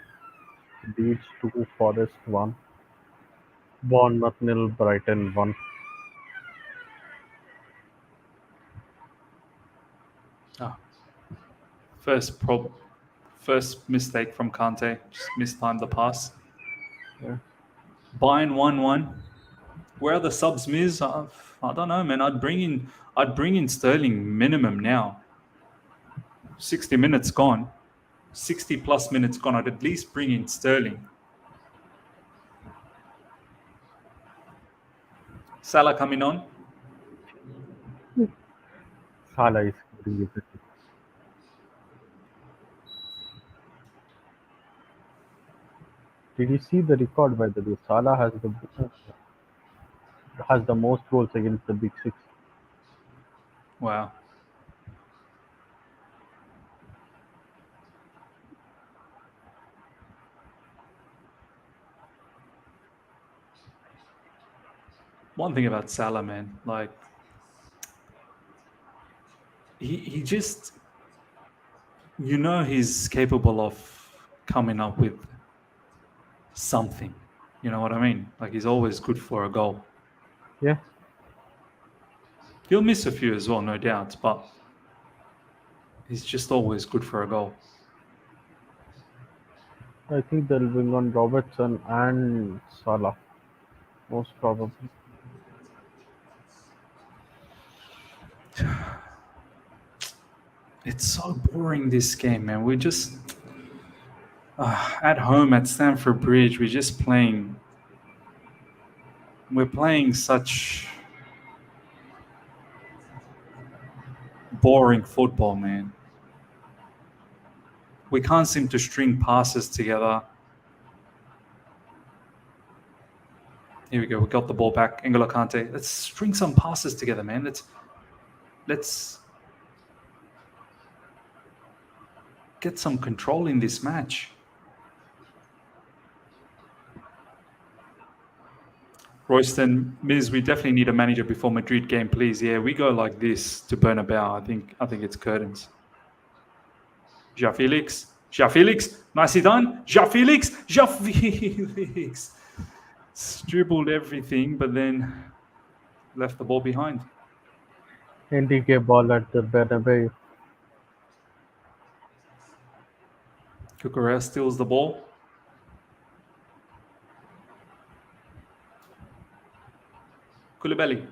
Leeds 2, Forest 1, Bournemouth 0, Brighton 1. Ah, first mistake from Kante. Just mistimed the pass. Yeah. Bayern 1-1. Where are the subs, Miz? I don't know, man. I'd bring in Sterling minimum now. 60 minutes gone. 60 plus minutes gone. I'd at least bring in Sterling. Salah coming on. Salah is scoring everything. Did you see the record by the way? Salah has the most goals against the Big Six. Wow. One thing about Salah, man, like he just he's capable of coming up with something. You know what I mean? Like he's always good for a goal. Yeah, He'll miss a few as well, no doubt, but he's just always good for a goal. I think they'll bring on Robertson and Salah, most probably. It's so boring, this game, man. We just at home at Stamford Bridge, we're playing such boring football, man. We can't seem to string passes together. Here we go. We got the ball back. N'Golo Kante. Let's string some passes together, man. Let's get some control in this match. Royston, Miz, we definitely need a manager before Madrid game, please. Yeah, we go like this to Bernabeu. I think it's curtains. Ja Felix, nicely done. Ja Felix. Dribbled everything, but then left the ball behind. Enrique ball at the Bernabeu. Cucurella steals the ball. Koulibaly.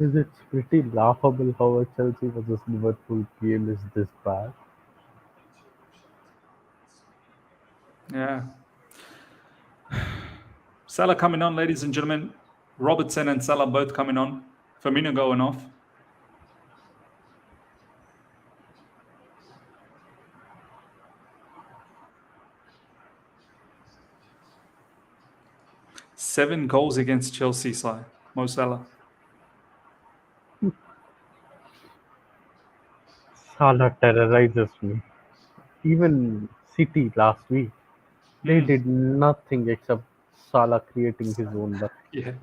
It's pretty laughable how a Chelsea versus Liverpool game is this bad. Yeah. Salah coming on, ladies and gentlemen. Robertson and Salah both coming on. Firmino going off. 7 goals against Chelsea, Mo Salah. Salah terrorizes me. Even City last week, they did nothing except Salah creating his own luck Yeah.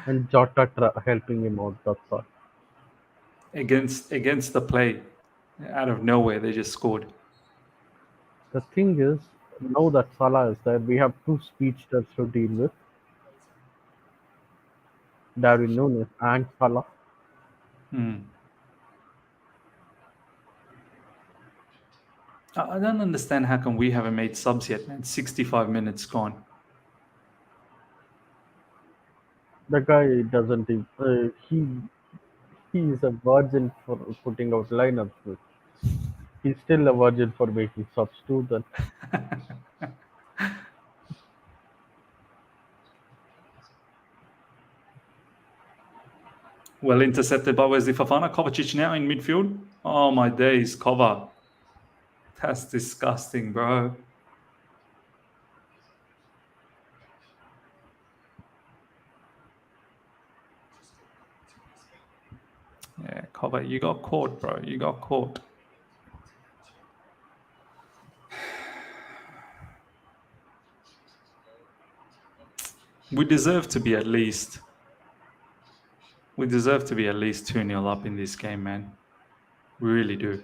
and Jota helping him out. That's all. Against the play. Out of nowhere, they just scored. The thing is, now that Salah is there, we have two speedsters to deal with: Darwin Núñez and Salah. I don't understand how come we haven't made subs yet, man. 65 minutes gone. The guy doesn't. He is a virgin for putting out lineups. He's still a virgin for making subs too. Then Well intercepted by Wesley Fofana. Kovacic now in midfield. Oh my days, Kova. That's disgusting, bro. Yeah, Kova, you got caught, bro. You got caught. We deserve to be at least. We deserve to be at least 2-0 up in this game, man. We really do.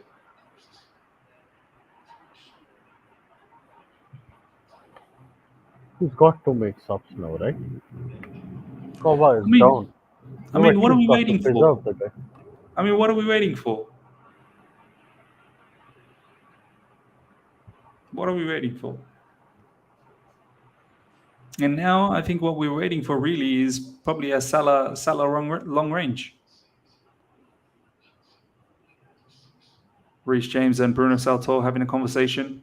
he's got to make subs now, right? Kova is I mean, down. You at what are least we got to waiting for? preserve the guy. I mean, what are we waiting for? What are we waiting for? And now I think what we're waiting for really is probably a Salah long range. Reece James and Bruno Salto having a conversation.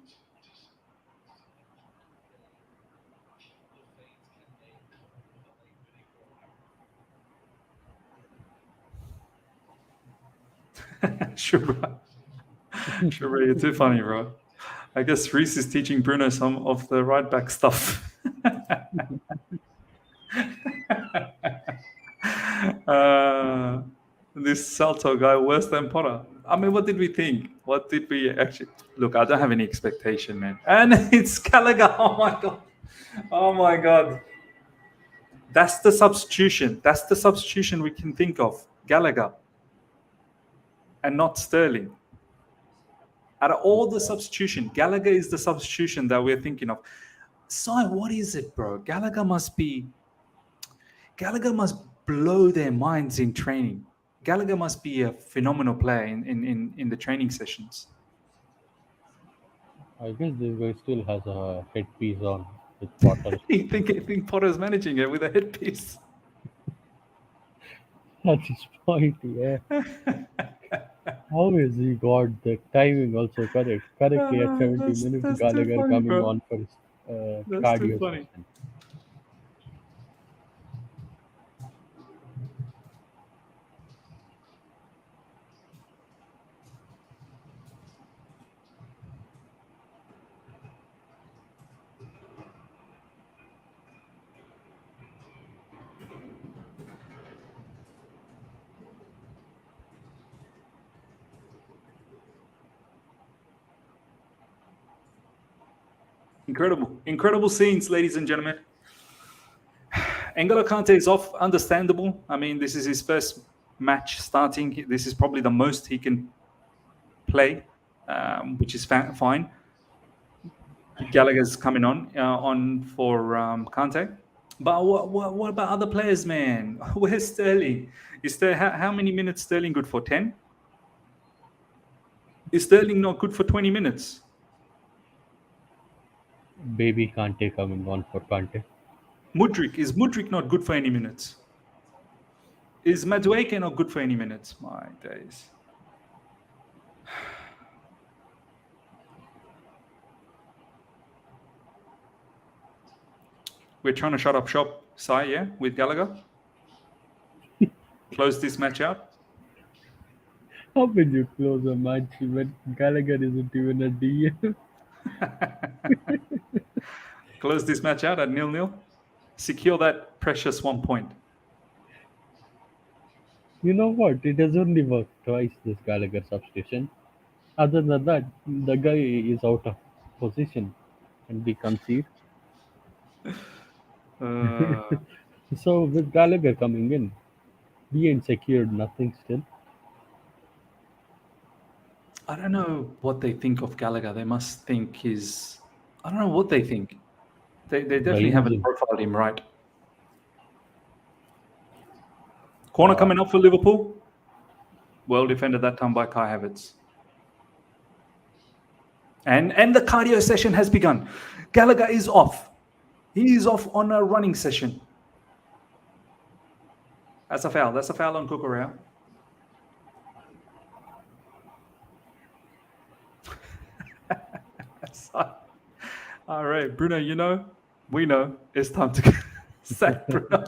Sure, you're too funny, bro. I guess Reece is teaching Bruno some of the right back stuff. This Salto guy worse than Potter. I mean, what did we think? What did we actually look? I don't have any expectation, man. And it's Gallagher. Oh my god. Oh my god. That's the substitution. That's the substitution we can think of. Gallagher. And not Sterling. Out of all the substitution, Gallagher is the substitution that we're thinking of. So what is it, bro? Gallagher must blow their minds in training. Gallagher must be a phenomenal player in the training sessions. I guess this guy still has a headpiece on with Potter. You think Potter's managing it with a headpiece? That's his point, yeah. How is he got the timing also correct? Correctly at 70 minutes, that's too Gallagher funny, coming bro. on for his That's too cardio funny. session. Incredible scenes, ladies and gentlemen. N'Golo Kante is off, understandable. I mean, this is his first match starting. This is probably the most he can play, which is fine. Gallagher's coming on for Kante. But what about other players, man? Where's Sterling? Is there how many minutes Sterling good for? 10? Is Sterling not good for 20 minutes? Baby Kante coming on for Kante. Is Mudryk not good for any minutes? Is Madueke not good for any minutes? My days. We're trying to shut up shop, Sai, yeah, with Gallagher. Close this match out. How will you close a match when Gallagher isn't even a DM? Close this match out at 0-0. secure that precious 1 point. You know what? It has only worked twice, this Gallagher substitution. Other than that, the guy is out of position and we concede. Uh, So with Gallagher coming in, we ain't secured nothing still. I don't know what they think of Gallagher. They must think he's. I don't know what they think. They The definitely haven't engine. profiled him right. Corner Uh, coming up for Liverpool. Well defended that time by Kai Havertz. And the cardio session has begun. Gallagher is off. He is off on a running session. That's a foul. That's a foul on Kukurea. All right, Bruno, we know it's time to sack Bruno.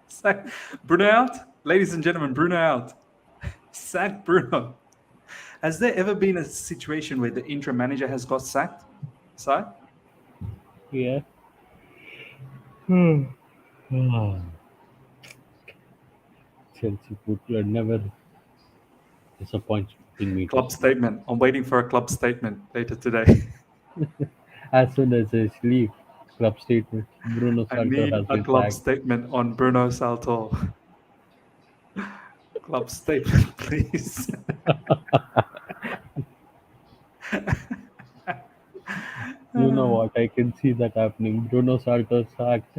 Sack Bruno out. Ladies and gentlemen, Bruno out. Sack Bruno. Has there ever been a situation where the interim manager has got sacked? Si? yeah. Ah, Chelsea football never disappoints me. Club statement. I'm waiting for a club statement later today. As soon as I leave, club statement. Bruno I Salto need has a been club sacked. statement on Bruno Salto. Club statement, please. You know what? I can see that happening. Bruno Salto sacked.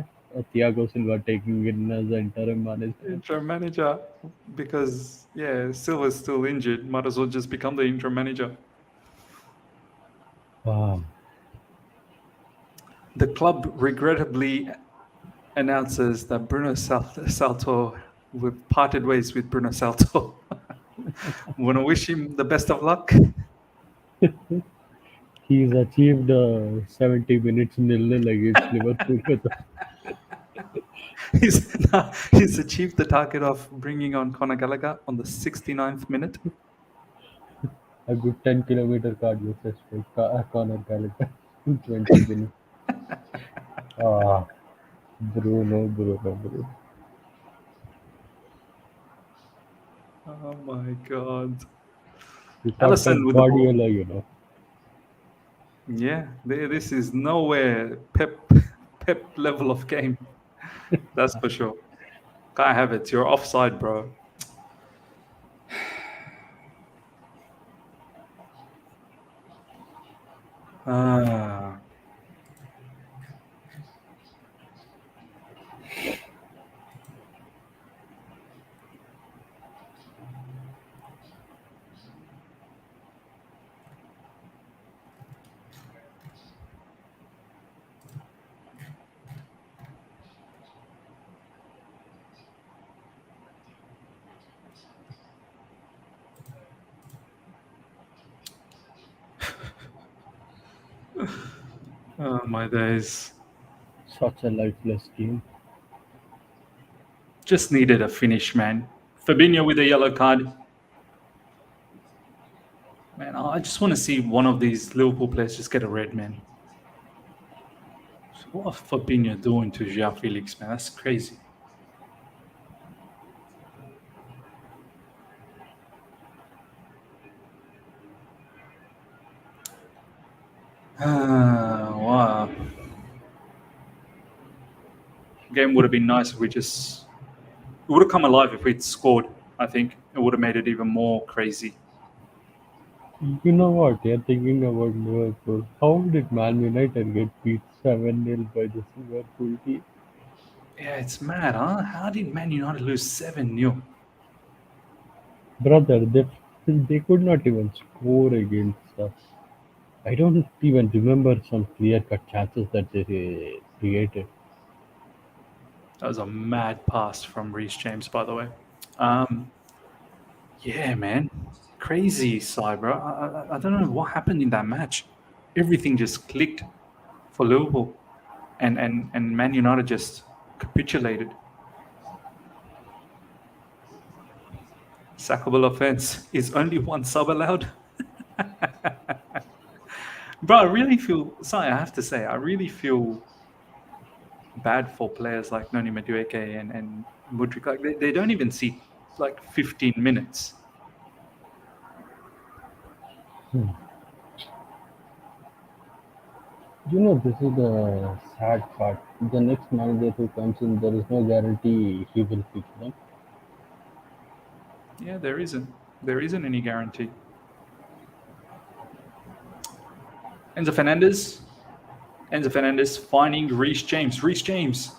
Thiago Silva taking in as the interim manager. Interim manager, because Silva's still injured. Might as well just become the interim manager. Ah, The club regrettably announces that Salto, we've parted ways with Bruno Salto. Want to wish him the best of luck. he's achieved 70 minutes nil-nil against Liverpool with He's achieved the target of bringing on Conor Gallagher on the 69th minute. a good 10-kilometer cardio session. Conor Gallagher in 20 minutes. Ah, Bruno. Oh my God. You can't Allison touch with the ball. Guardiola, you know. Yeah, this is nowhere Pep level of game. That's for sure. Kai Havertz, you're offside, bro. Ah. Oh my days. Such a lifeless game. Just needed a finish, man. Fabinho with a yellow card. Man, I just want to see one of these Liverpool players just get a red, man. What is Fabinho doing to João Felix, man? That's crazy. Wow. Game would have been nice if it would have come alive if we'd scored. I think it would have made it even more crazy. You know what? You're thinking about Liverpool. How did Man United get beat 7-0 by this Liverpool team? Yeah, it's mad, huh? How did Man United lose 7-0? Brother, they could not even score against us. I don't even remember some clear-cut chances that they created. That was a mad pass from Reece James, by the way. Yeah, man. Crazy, Cyber. I don't know what happened in that match. Everything just clicked for Liverpool. And Man United just capitulated. Sackable offense. Is only one sub allowed? Bro, I really feel... Sorry, I have to say, I really feel bad for players like Noni Madueke and Mudryk. Like they don't even see like 15 minutes. This is the sad part. The next manager who comes in, there is no guarantee he will fix them. Yeah, there isn't. There isn't any guarantee. Enzo Fernandez finding Reece James. Reece James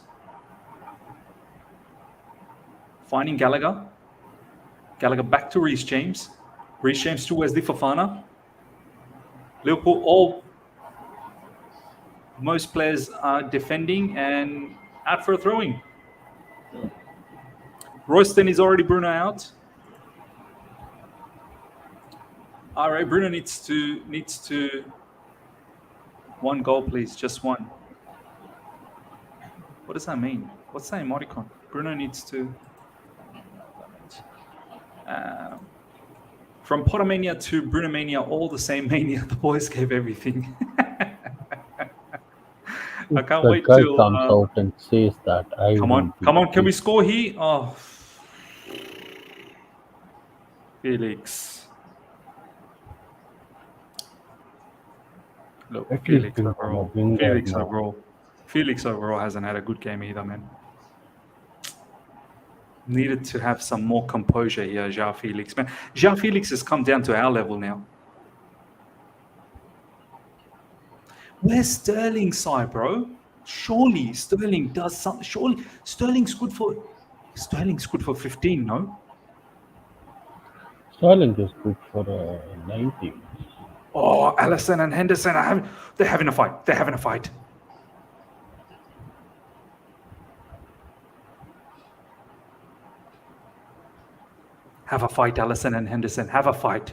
finding Gallagher. Gallagher back to Reece James. Reece James to Wesley Fofana. Liverpool, most players are defending and out for a throwing. Royston is already Bruno out. All right, Bruno needs to one goal, please, just one. What does that mean? What's that emoticon? Bruno needs to. From Pottermania to Bruno Mania, all the same mania. The boys gave everything. I can't The wait guy till. comes out and says that I Come will on, be come on! Can we fixed. score here? Oh, Felix. Look, At least Felix bring on a overall. winger now. Felix overall hasn't had a good game either, man. Needed to have some more composure here, João Felix. Man, João Felix has come down to our level now. Where's Sterling's side, bro? Surely Sterling does something. Surely Sterling's good for 15, no? Sterling is good for 90. Oh, Allison and Henderson they're having a fight. They're having a fight. Have a fight, Allison and Henderson. Have a fight.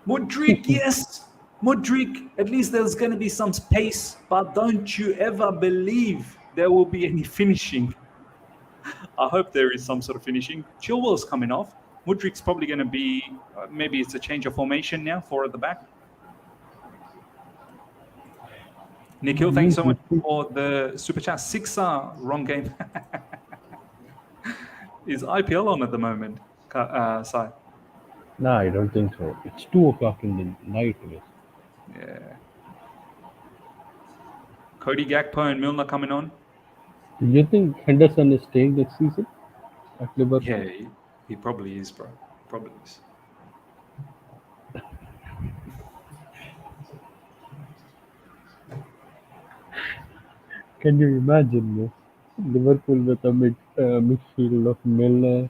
Mudryk, yes. Mudryk, at least there's going to be some space, but don't you ever believe there will be any finishing. I hope there is some sort of finishing. Chilwell's coming off. Mudryk's probably going to be, maybe it's a change of formation now, 4 at the back. Nikhil, thanks so much for the super chat. 6 wrong game. Is IPL on at the moment, Sai? No, I don't think so. It's 2 o'clock in the night. Yeah. Cody Gakpo and Milner coming on. Do you think Henderson is staying next season at Liverpool? Yeah, he probably is, bro. Probably is. Can you imagine this? Liverpool with a midfield of Milner,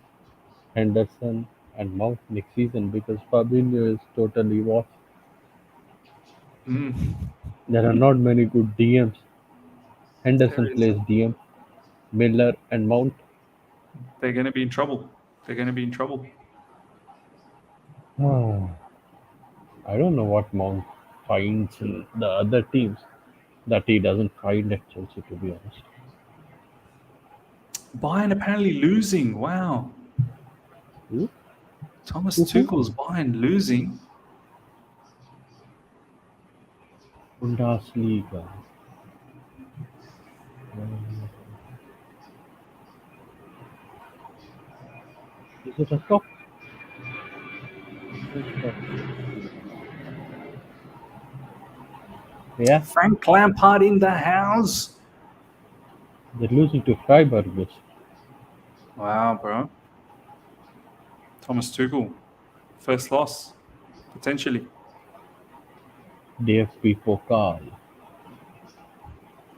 Henderson, and Mount next season because Fabinho is totally washed. There are not many good DMs. Henderson plays DM, Miller, and Mount. They're going to be in trouble. I don't know what Mount finds in the other teams that he doesn't find at Chelsea, to be honest. Bayern apparently losing. Wow. Who? Thomas Tuchel's Bayern losing. Bundesliga. Is it a top? Yeah. Frank Lampard in the house. They're losing to Freiburg. Which... Wow, bro. Thomas Tuchel. First loss. Potentially. DFB Pokal.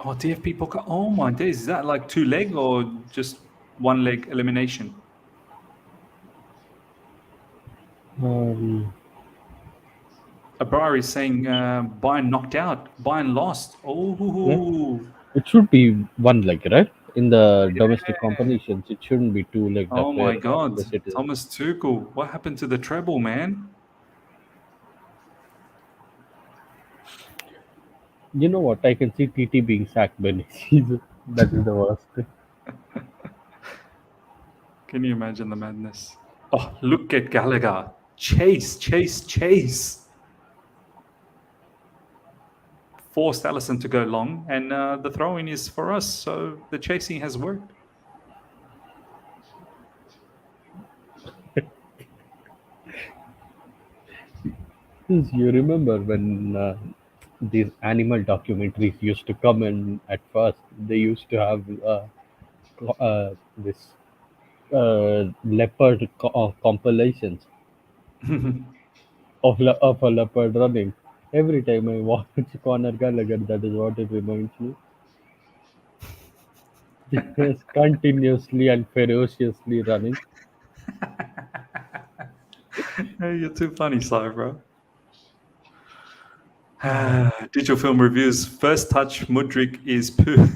Oh, DFB Pokal. Oh my days. Is that like 2 leg or just 1 leg elimination? Abrar is saying Bayern knocked out. Bayern lost. Oh. Yeah. It should be 1 leg, right? In the domestic competitions, it shouldn't be 2 leg. Oh my God. Thomas Tuchel. What happened to the treble, man? You know what? I can see TT being sacked by next season. That is the worst thing. Can you imagine the madness? Oh, look at Gallagher. Chase. forced Allison to go long, and the throw-in is for us. So the chasing has worked. Yes, you remember when these animal documentaries used to come in at first? They used to have this leopard compilations of a leopard running. Every time I watch Conor Gallagher, that is what it reminds me. Just continuously and ferociously running. Hey, you're too funny, Si, bro. Digital film reviews. First touch, Mudrik is poo.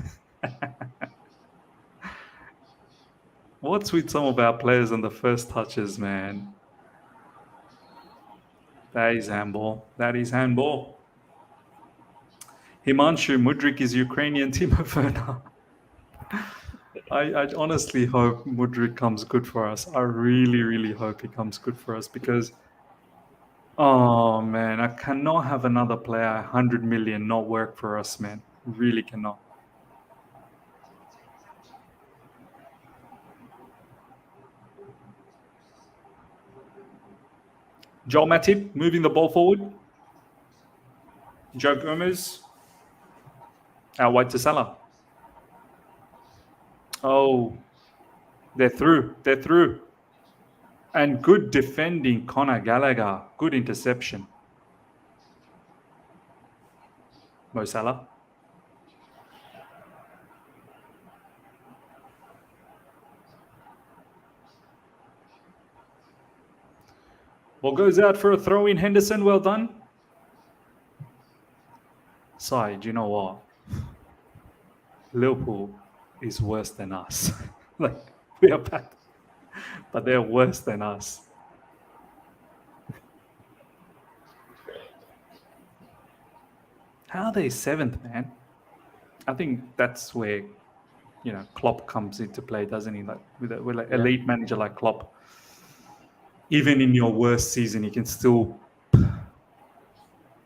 What's with some of our players on the first touches, man? That is handball. That is handball. Himanshu, Mudrik is Ukrainian Timo Werner. I honestly hope Mudrik comes good for us. I really, really hope he comes good for us because, oh man, I cannot have another player 100 million not work for us, man. Really cannot. Joel Matip moving the ball forward. Joe Gomez out wide to Salah. Oh, they're through. They're through. And good defending, Conor Gallagher. Good interception. Mo Salah. Ball goes out for a throw in. Henderson, well done. Side, you know what? Liverpool is worse than us. Like, we are bad, but they're worse than us. How are they seventh, man? I think that's where, Klopp comes into play, doesn't he? Like with an elite manager like Klopp, even in your worst season, you can still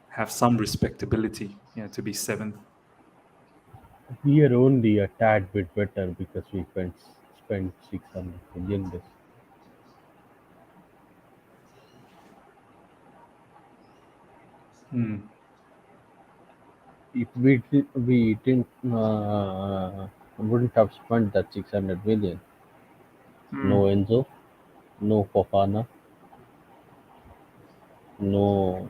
have some respectability, to be seventh. We are only a tad bit better because we spent 600 million this. If we didn't wouldn't have spent that 600 million. No Enzo, no Fofana, no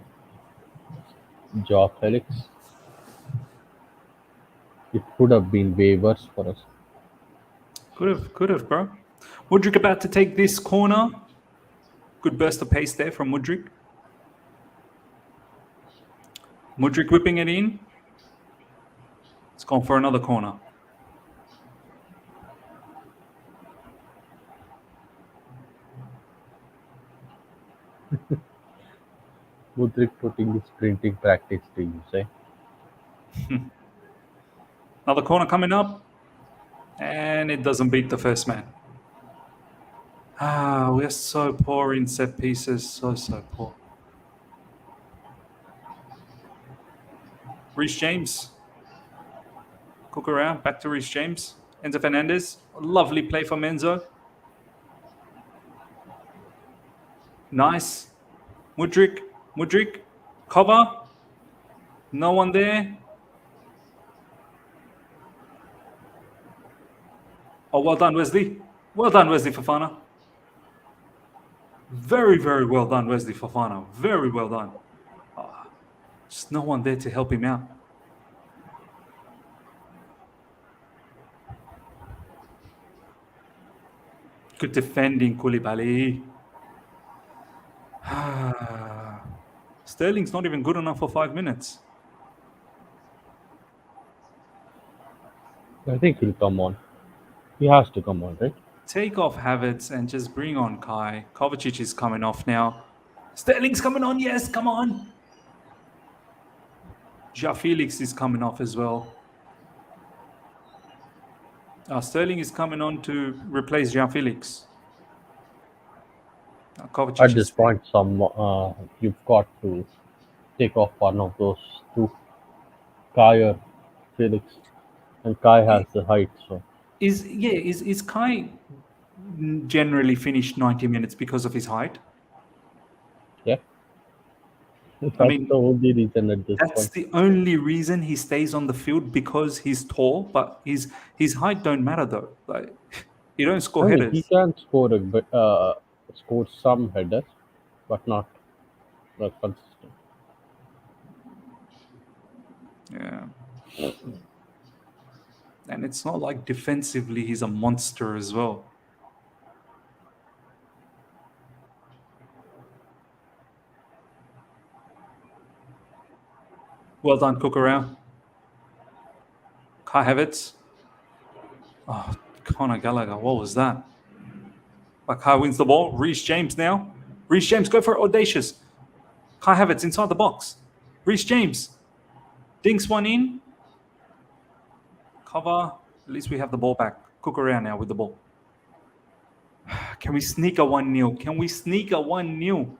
Joao Felix. It could have been way worse for us. Could have, bro. Mudrik about to take this corner. Good burst of pace there from Mudrik. Mudrik whipping it in. It's gone for another corner. Mudrik putting his sprinting practice to use, eh? Another corner coming up. And it doesn't beat the first man. We're so poor in set pieces. So poor. Reece James. Cook around. Back to Reece James. Enzo Fernandez. Lovely play from Enzo. Nice. Mudrik. Cover. No one there. Oh, well done, Wesley. Well done, Wesley Fofana. Very, very well done, Wesley Fofana. Very well done. Just no one there to help him out. Good defending, Koulibaly. Sterling's not even good enough for 5 minutes. I think he'll come on. He has to come on, right? Take off Havertz and just bring on Kai. Kovacic is coming off now. Sterling's coming on. Yes, come on. Joao Felix is coming off as well. Sterling is coming on to replace Joao Felix. Kovacic At this point, you've got to take off one of those two. Kai or Felix, and Kai has the height, so Is Kai generally finished 90 minutes because of his height? yeah, I that's the mean, only reason at this that's point. the only reason he stays on the field because he's tall, but his height don't matter though. Like he don't I score mean, he headers. can score a bit, score some headers, but not consistent. Yeah. And it's not like defensively he's a monster as well. Well done, Kukurao. Kai Havertz. Oh, Conor Gallagher. What was that? But Kai wins the ball. Reece James now. Reece James, go for it. Audacious. Kai Havertz inside the box. Reece James dinks one in. Cover. At least we have the ball back. Kukurao now with the ball. Can we sneak a 1-0? Can we sneak a 1-0?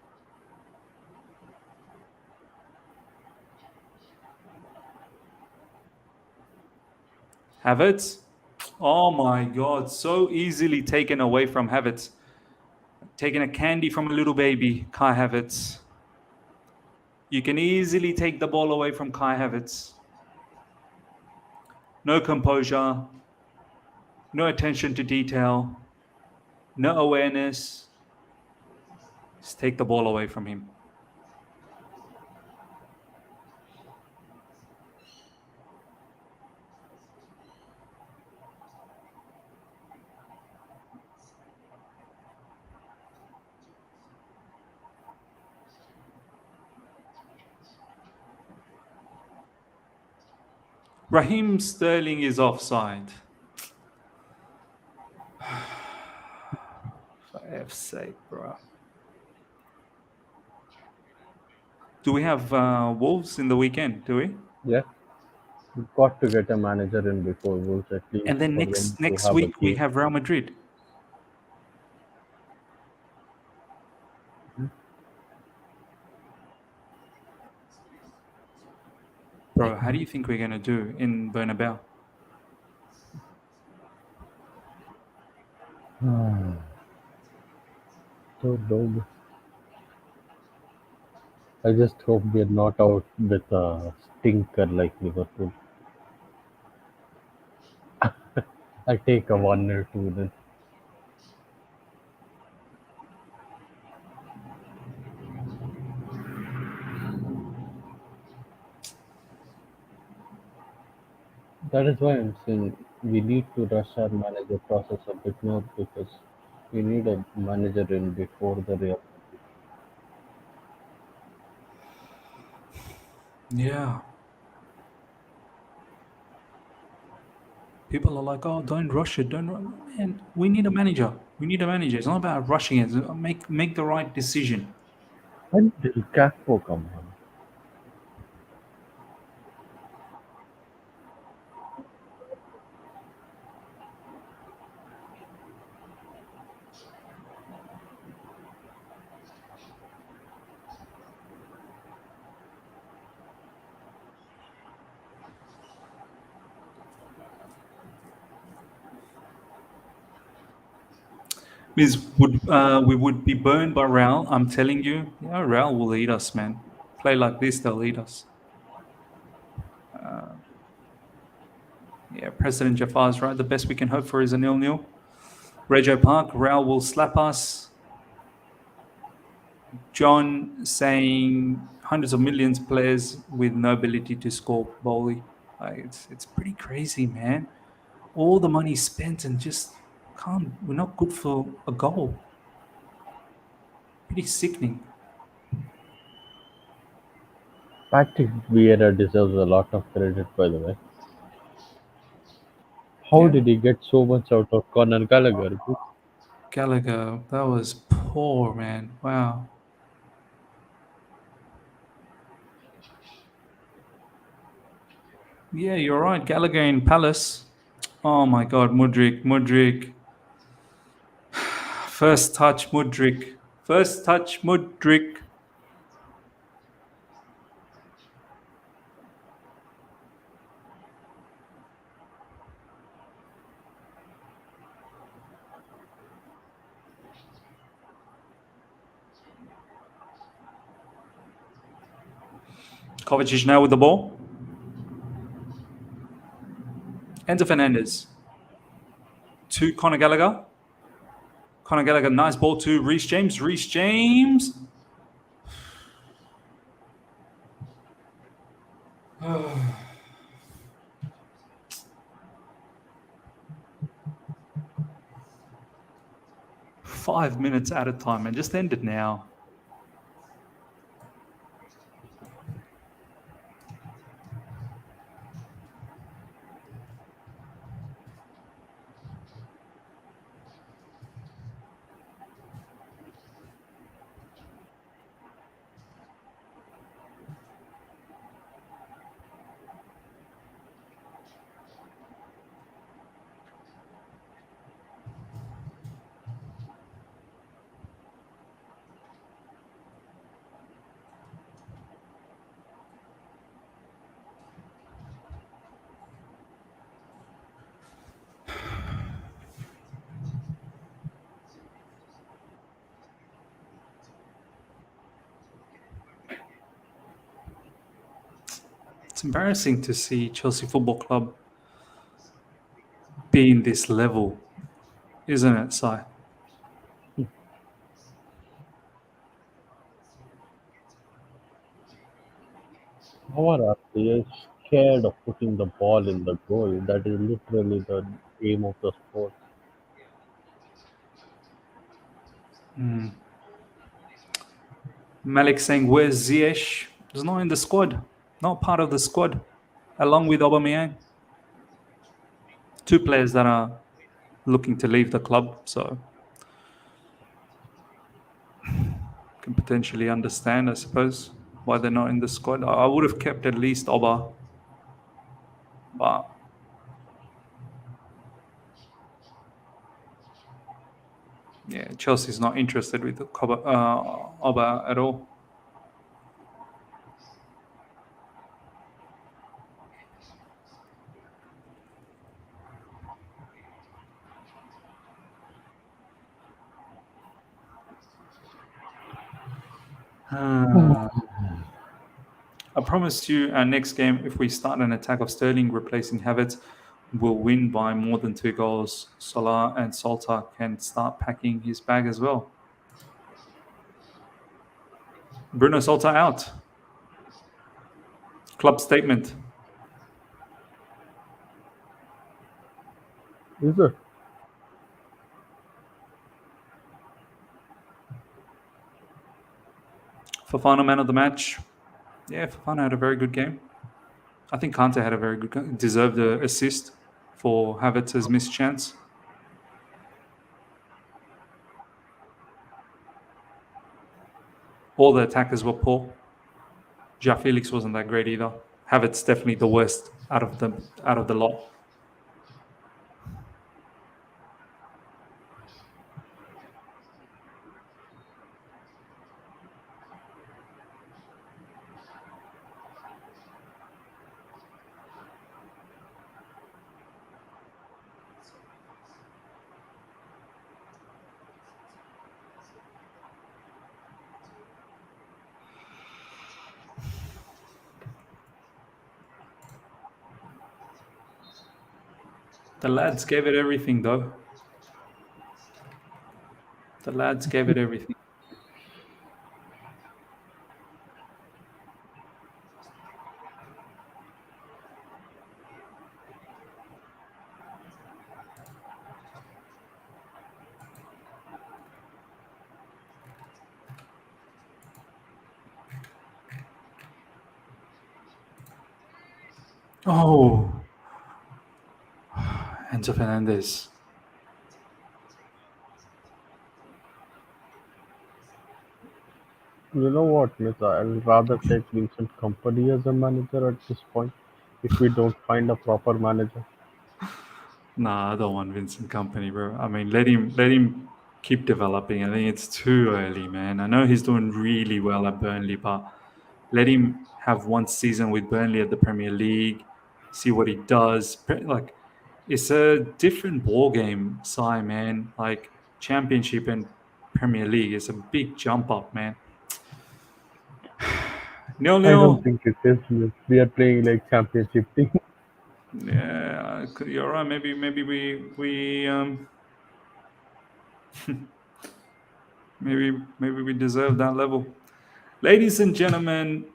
Havertz. Oh my God. So easily taken away from Havertz. Taking a candy from a little baby. Kai Havertz. You can easily take the ball away from Kai Havertz. No composure. No attention to detail. No awareness. Just take the ball away from him. Raheem Sterling is offside. For F's sake, bro. Do we have Wolves in the weekend? Do we? Yeah, we've got to get a manager in before Wolves at least And then for them next to next have a week we game. have Real Madrid. Bro, how do you think we're gonna do in Bernabeu? So low. I just hope we're not out with a stinker like Liverpool. I take a 1 or 2 then. That is why I'm saying we need to rush our manager process a bit more because we need a manager in before the Real. Yeah. People are like, oh, don't rush it. Don't rush. Man, we need a manager. We need a manager. It's not about rushing it. Make the right decision. When did Capo come on? Means we would be burned by Real. I'm telling you, yeah, Real will eat us, man. Play like this, they'll eat us. Yeah, President Jafar's right. The best we can hope for is a 0-0. Regio Park, Real will slap us. John saying hundreds of millions of players with no ability to score bowling. Like, it's pretty crazy, man. All the money spent and just can't. We're not good for a goal. Pretty sickening. Patrick Vieira deserves a lot of credit, by the way. How Yeah, did he get so much out of Conor Gallagher? Gallagher, that was poor, man. Wow. Yeah, you're right. Gallagher in Palace. Oh my God, Mudrik. First touch, Mudrik. First touch, Mudrik. Kovacic now with the ball. Enzo Fernandez. To Conor Gallagher. Conor Gallagher, nice ball to Reece James. Reece James. Five minutes at a time and just end it now. It's embarrassing to see Chelsea Football Club be in this level, isn't it, Si? How are our players scared of putting the ball in the goal? That is literally the aim of the sport. Malik saying, where's Ziyech? He's not in the squad, not part of the squad, along with Aubameyang. Two players that are looking to leave the club, so can potentially understand, I suppose, why they're not in the squad. I would have kept at least Oba, but yeah, Chelsea's not interested with Oba at all. I promised you our next game, if we start an attack of Sterling replacing Havertz, we'll win by more than 2 goals. Salah and Salta can start packing his bag as well. Bruno Salta out. Club statement. Is it? Fofana man of the match. Yeah, Fofana had a very good game. I think Kante had a very good game. Deserved the assist for Havertz's missed chance. All the attackers were poor. Ja Felix wasn't that great either. Havertz definitely the worst out of the lot. The lads gave it everything, though. The lads gave it everything. Oh, Enzo Fernandez. You know what, Miss? I'll rather take Vincent Company as a manager at this point if we don't find a proper manager. Nah, I don't want Vincent Company, bro. I mean, let him keep developing. I think it's too early, man. I know he's doing really well at Burnley, but let him have one season with Burnley at the Premier League, see what he does. Like, it's a different ball game, Si, man. Like Championship and Premier League is a big jump up, man. Nil I don't nil. think it is. Miss. We are playing like championship team. Yeah, you're right. Maybe maybe we deserve that level. Ladies and gentlemen,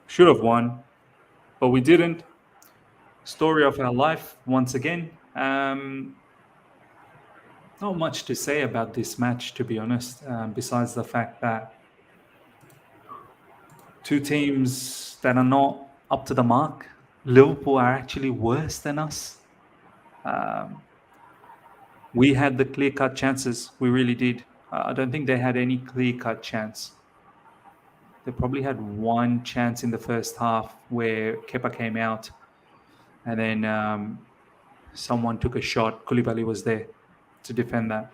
should have won, but we didn't. Story of our life once again. Not much to say about this match, to be honest. Besides the fact that two teams that are not up to the mark. Liverpool are actually worse than us. Um, we had the clear cut chances. We really did. I don't think they had any clear cut chance. They probably had one chance in the first half where Kepa came out and then someone took a shot. Koulibaly was there to defend that.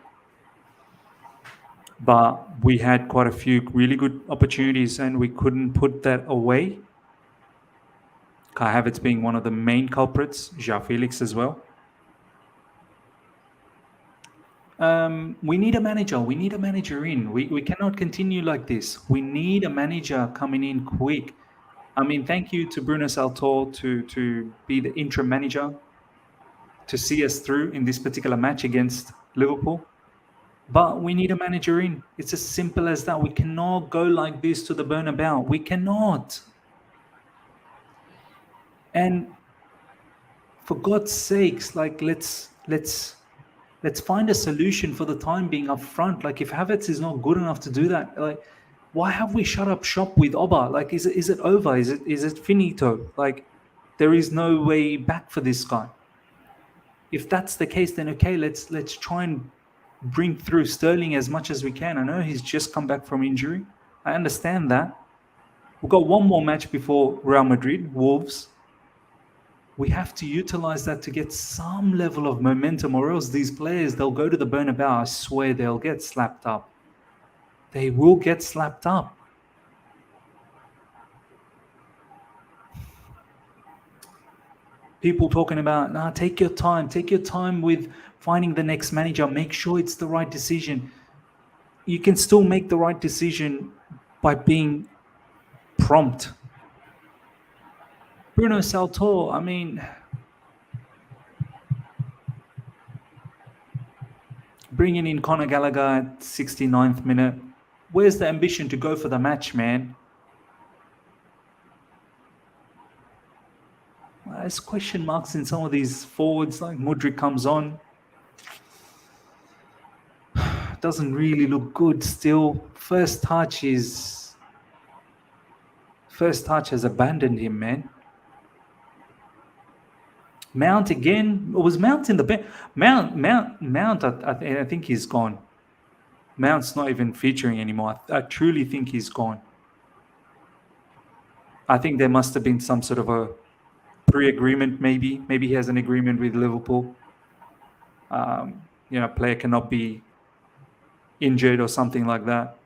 But we had quite a few really good opportunities and we couldn't put that away. Kai Havertz being one of the main culprits, João Felix as well. We need a manager. We need a manager in. We cannot continue like this. We need a manager coming in quick. I mean, thank you to Bruno Saltor to be the interim manager to see us through in this particular match against Liverpool. But we need a manager in. It's as simple as that. We cannot go like this to the Bernabeu. We cannot. And for God's sakes, like let's find a solution for the time being up front. Like if Havertz is not good enough to do that, like why have we shut up shop with Oba? Like is it over? Is it finito? Like there is no way back for this guy. If that's the case, then okay, let's try and bring through Sterling as much as we can. I know he's just come back from injury. I understand that. We've got one more match before Real Madrid, Wolves. We have to utilize that to get some level of momentum, or else these players, they'll go to the Bernabeu. I swear they'll get slapped up. They will get slapped up. People talking about, nah, take your time with finding the next manager. Make sure it's the right decision. You can still make the right decision by being prompt. Bruno Saltor, I mean, bringing in Conor Gallagher at 69th minute. Where's the ambition to go for the match, man? There's question marks in some of these forwards, like Mudryk comes on. Doesn't really look good still. First touch has abandoned him, man. Mount again. Was Mount in the bench? Mount. I think he's gone. Mount's not even featuring anymore. I truly think he's gone. I think there must have been some sort of a pre-agreement, maybe. Maybe he has an agreement with Liverpool. Player cannot be injured or something like that.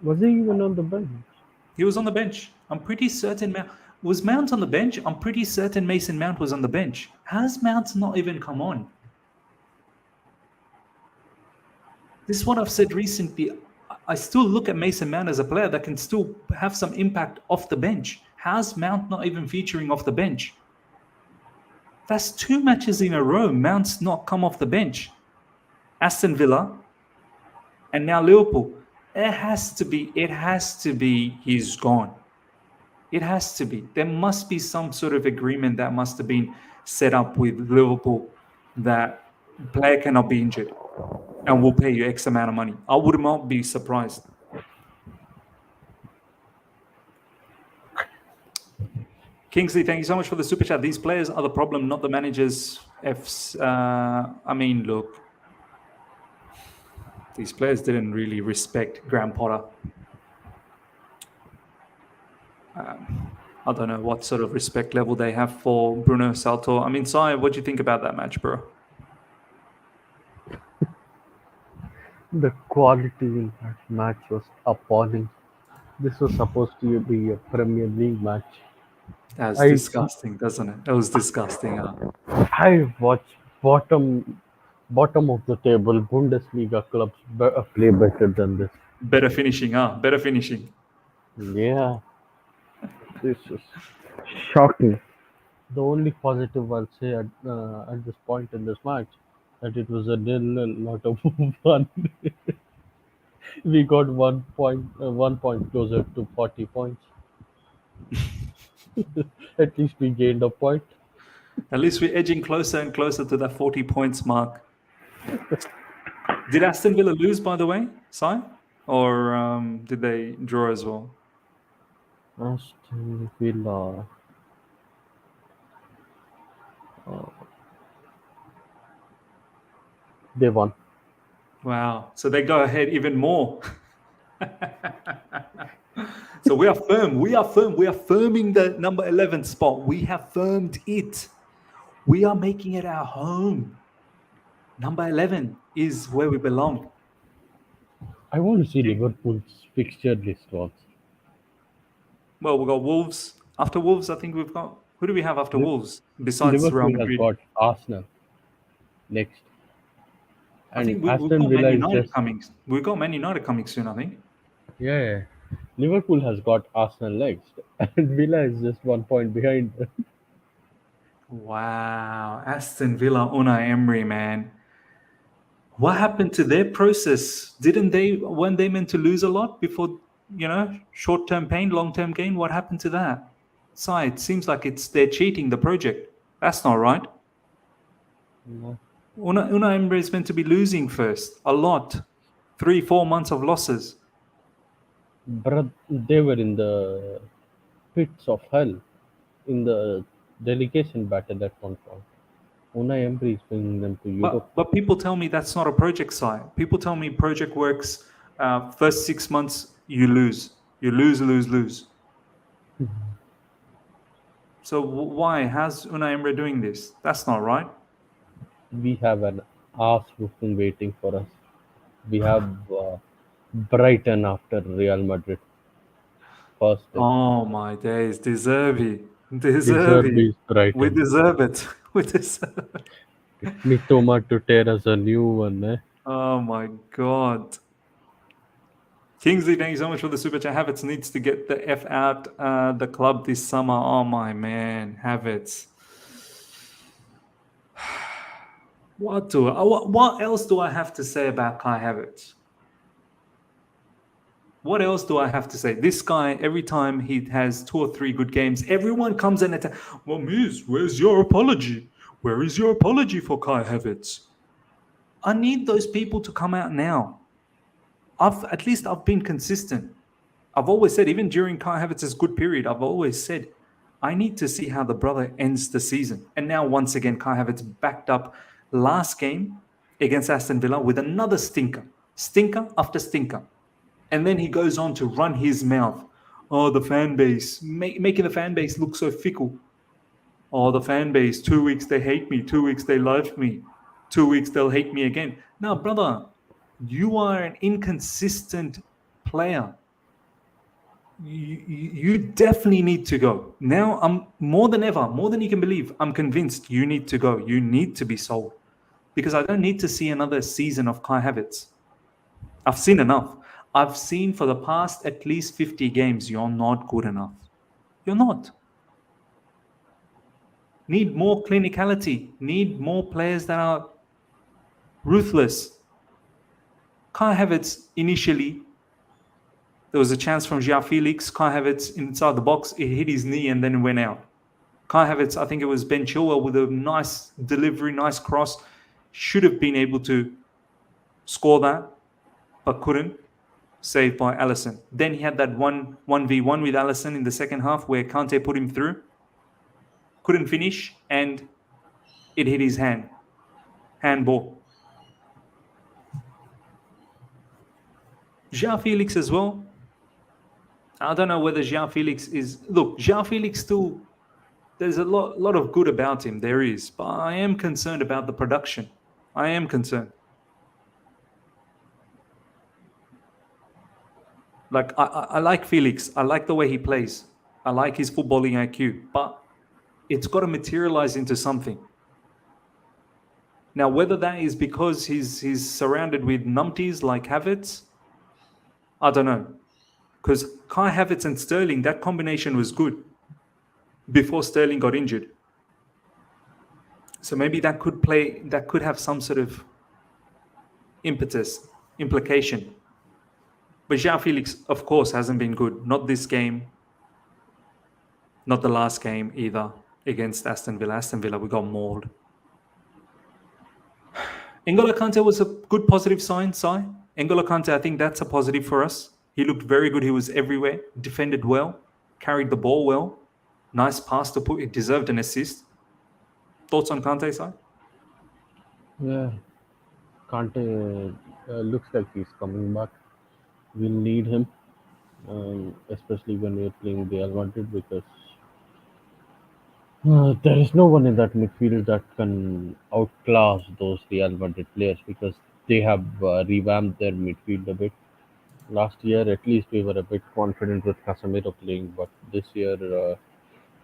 Was he even on the bench? He was on the bench. I'm pretty certain. Was Mount on the bench? I'm pretty certain Mason Mount was on the bench. Has Mount not even come on? This is what I've said recently. I still look at Mason Mount as a player that can still have some impact off the bench. How's Mount not even featuring off the bench? That's 2 matches in a row. Mount's not come off the bench. Aston Villa and now Liverpool. It has to be he's gone. It has to be. There must be some sort of agreement that must have been set up with Liverpool that player cannot be injured and we'll pay you X amount of money. I would not be surprised. Kingsley, thank you so much for the super chat. These players are the problem, not the managers. Look, these players didn't really respect Graham Potter. I don't know what sort of respect level they have for Bruno Salto. I mean, Sai, what do you think about that match, bro? The quality in that match was appalling. This was supposed to be a Premier League match. That's disgusting, doesn't it? It was disgusting. I watched bottom of the table Bundesliga clubs play better than this. Better finishing. Yeah, this is shocking. The only positive I'll say at this point in this match that it was a nil, not a one. We got 1 point closer to 40 points. At least we gained a point. At least we're edging closer and closer to that 40 points mark. Did Aston Villa lose, by the way, Si? Or did they draw as well? Aston Villa. Uh, they won. Wow. So they go ahead even more. So we are firm. We are firm. We are firming the number 11 spot. We have firmed it. We are making it our home. Number 11 is where we belong. I want to see Liverpool's fixture list once. Well, we've got Wolves. After Wolves, I think we've got. Who do we have after Li- Wolves besides Real Liverpool has Madrid? got Arsenal next, I and think we've Aston got Man Villa is United just coming. We've got Man United coming soon, I think. yeah. Liverpool has got Arsenal next, and Villa is just 1 point behind. Wow. Aston Villa, Unai Emery, man. What happened to their process? Weren't they meant to lose a lot before, short-term pain, long-term gain? What happened to that? It seems like they're cheating the project. That's not right. No. Unai Emery is meant to be losing first, a lot. 3-4 months of losses. They were in the pits of hell in the relegation battle at one point. Unai Emery is bringing them to Europe. But people tell me that's not a project site. People tell me project works. First 6 months you lose, lose. So why? How's Unai Emery doing this? That's not right. We have an ass whooping waiting for us. We have Brighton after Real Madrid. First day. Oh my days, deservy, Deserve deservy. is We Brighton. deserve it. We deserve it. Mitoma to tear us a new one. Oh my god. Kingsley, thank you so much for the super chat. Havertz needs to get the F out the club this summer. Oh my man, Havertz. What else do I have to say about Kai Havertz? What else do I have to say? This guy, every time he has 2 or 3 good games, everyone comes and attacks. Well, Miz, where's your apology? Where is your apology for Kai Havertz? I need those people to come out now. At least I've been consistent. I've always said, even during Kai Havertz's good period, I've always said, I need to see how the brother ends the season. And now, once again, Kai Havertz backed up last game against Aston Villa with another stinker after stinker. And then he goes on to run his mouth. Oh, the fan base, making the fan base look so fickle. Oh, the fan base, 2 weeks they hate me, 2 weeks they love me, 2 weeks they'll hate me again. Now, brother, you are an inconsistent player. You definitely need to go. Now, I'm more than ever, more than you can believe, I'm convinced you need to go. You need to be sold. Because I don't need to see another season of Kai Havertz. I've seen enough. I've seen for the past at least 50 games, you're not good enough. You're not. Need more clinicality. Need more players that are ruthless. Kai Havertz, initially, there was a chance from João Felix. Kai Havertz inside the box, it hit his knee and then went out. Kai Havertz, I think it was Ben Chilwell with a nice delivery, nice cross. Should have been able to score that, but couldn't. Saved by Alisson. Then he had that 1v1 with Alisson in the second half where Kante put him through. Couldn't finish and it hit his hand. Handball. João Felix as well. I don't know whether João Felix is... Look, João Felix still... There's a lot of good about him. There is. But I am concerned about the production. I am concerned. Like, I like Felix. I like the way he plays. I like his footballing IQ. But it's got to materialize into something. Now, whether that is because he's surrounded with numpties like Havertz, I don't know. because Kai Havertz and Sterling, that combination was good before Sterling got injured. So maybe that could have some sort of implication. But João Felix, of course, hasn't been good. Not this game, not the last game either against Aston Villa. Aston Villa, we got mauled. N'Golo Kante was a good positive sign, Sai. N'Golo Kante, I think that's a positive for us. He looked very good. He was everywhere, defended well, carried the ball well. Nice pass to put. It deserved an assist. Thoughts on Kante, Sai? Yeah, Kante looks like he's coming back. We need him, especially when we're playing Real Madrid, because there is no one in that midfield that can outclass those Real Madrid players, because they have revamped their midfield a bit. Last year, at least, we were a bit confident with Casemiro playing, but this year,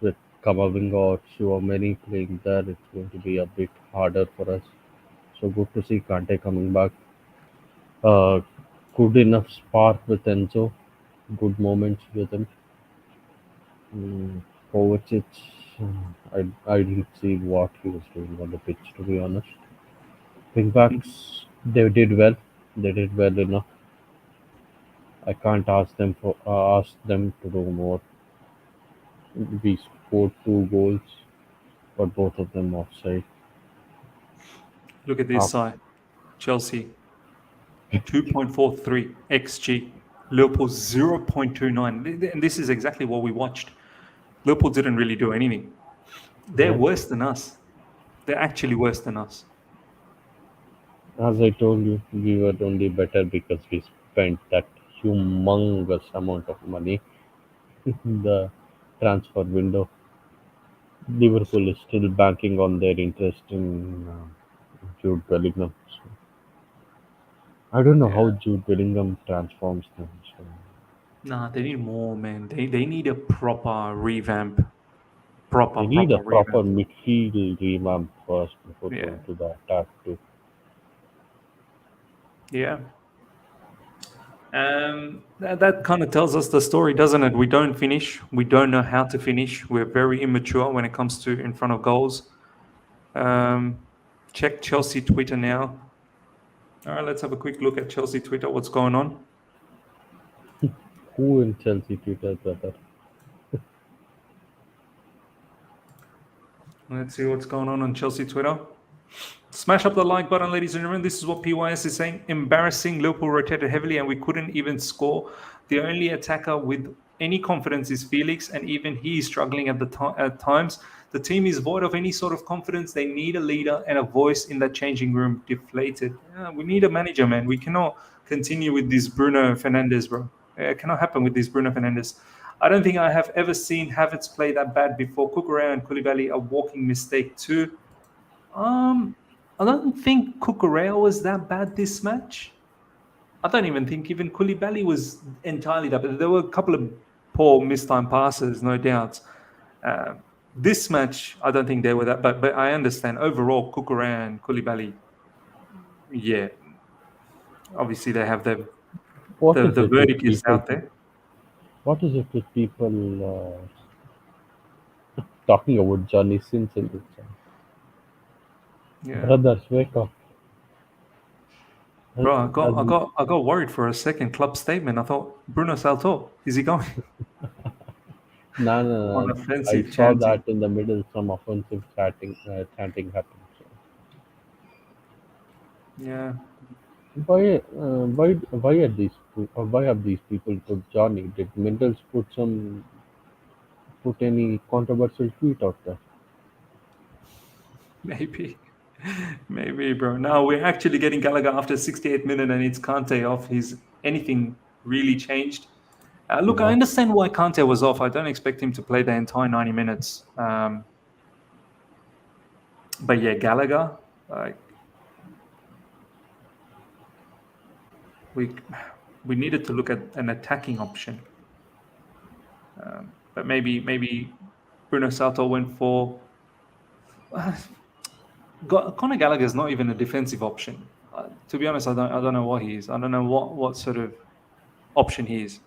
with Kamavinga or Tchouaméni playing there, it's going to be a bit harder for us. So good to see Kante coming back. Uh, Good enough spark with Enzo. Good moments with him. Kovacic, I didn't see what he was doing on the pitch, to be honest. Wingbacks, they did well. They did well enough. I can't ask them to do more. We scored 2 goals, but both of them offside. Look at this Half. side. Chelsea, 2.43 XG. Liverpool, 0.29. And this is exactly what we watched. Liverpool didn't really do anything. They're Yeah. worse than us. They're actually worse than us. As I told you, we were only better because we spent that humongous amount of money in the transfer window. Liverpool is still banking on their interest in Jude Bellingham. So I don't know how Yeah. Jude Bellingham transforms them. So Nah, they need more, man. They need a proper revamp. they need a Proper proper revamp. midfield revamp first before Yeah. going to the attack too. Yeah. That kind of tells us the story, doesn't it? We don't finish. We don't know how to finish. We're very immature when it comes to in front of goals. Um, check Chelsea Twitter now. All right, let's have a quick look at Chelsea Twitter. What's going on? Who in Chelsea Twitter, brother? Let's see what's going on Chelsea Twitter. Smash up the like button, ladies and gentlemen. This is what PYS is saying. Embarrassing. Liverpool rotated heavily and we couldn't even score. The only attacker with any confidence is Felix, and even he is struggling at times. The team is void of any sort of confidence. They need a leader and a voice in that changing room. Deflated. Yeah, we need a manager, man. We cannot continue with this Bruno Fernandes, bro. It cannot happen with this Bruno Fernandes. I don't think I have ever seen Havertz play that bad before. Cucurella and Koulibaly, a walking mistake too. I don't think Cucurella was that bad this match. I don't even think even Koulibaly was entirely that bad. There were a couple of poor mistime passes, no doubt. This match, I don't think they were that bad, but I understand. Overall, Cucurella and Koulibaly, yeah, obviously they have What is the it with verdict is people? out there. What is it with people talking about Johnny Sins in this chat? Yeah, Brothers, wake up! bro, As I got worried for a second. Club statement. I thought Bruno Salto, is he going no, no, on no. I offensive saw chanting? that in the middle, some offensive chanting happened. So Yeah. why have these people put Johnny? Did Mendels put any controversial tweet out there? Maybe, maybe, bro. Now we're actually getting Gallagher after 68 minutes, and it's Kante off. He's anything really changed? Look, I No. understand why Kante was off. I don't expect him to play the entire 90 minutes. But yeah, Gallagher, like we we needed to look at an attacking option. But maybe Bruno Salto went for. Conor Gallagher is not even a defensive option. To be honest, I don't know what he is. I don't know what sort of option he is.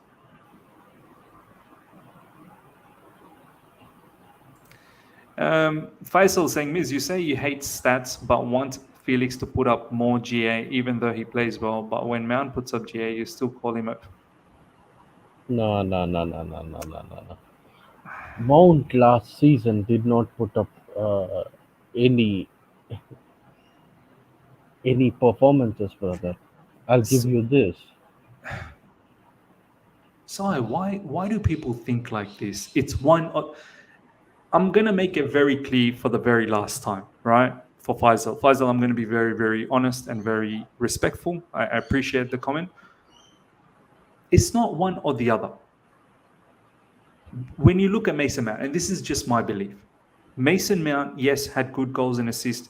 Faisal saying, Miz, you say you hate stats but want Felix to put up more GA even though he plays well. But when Mount puts up GA, you still call him up. No. Mount last season did not put up any performances, brother. I'll give you this. Sai, why do people think like this? It's one. I'm gonna make it very clear for the very last time, right? For Faisal. Faisal, I'm gonna be very, very honest and very respectful. I appreciate the comment. It's not one or the other. When you look at Mason Mount, and this is just my belief, Mason Mount, yes, had good goals and assist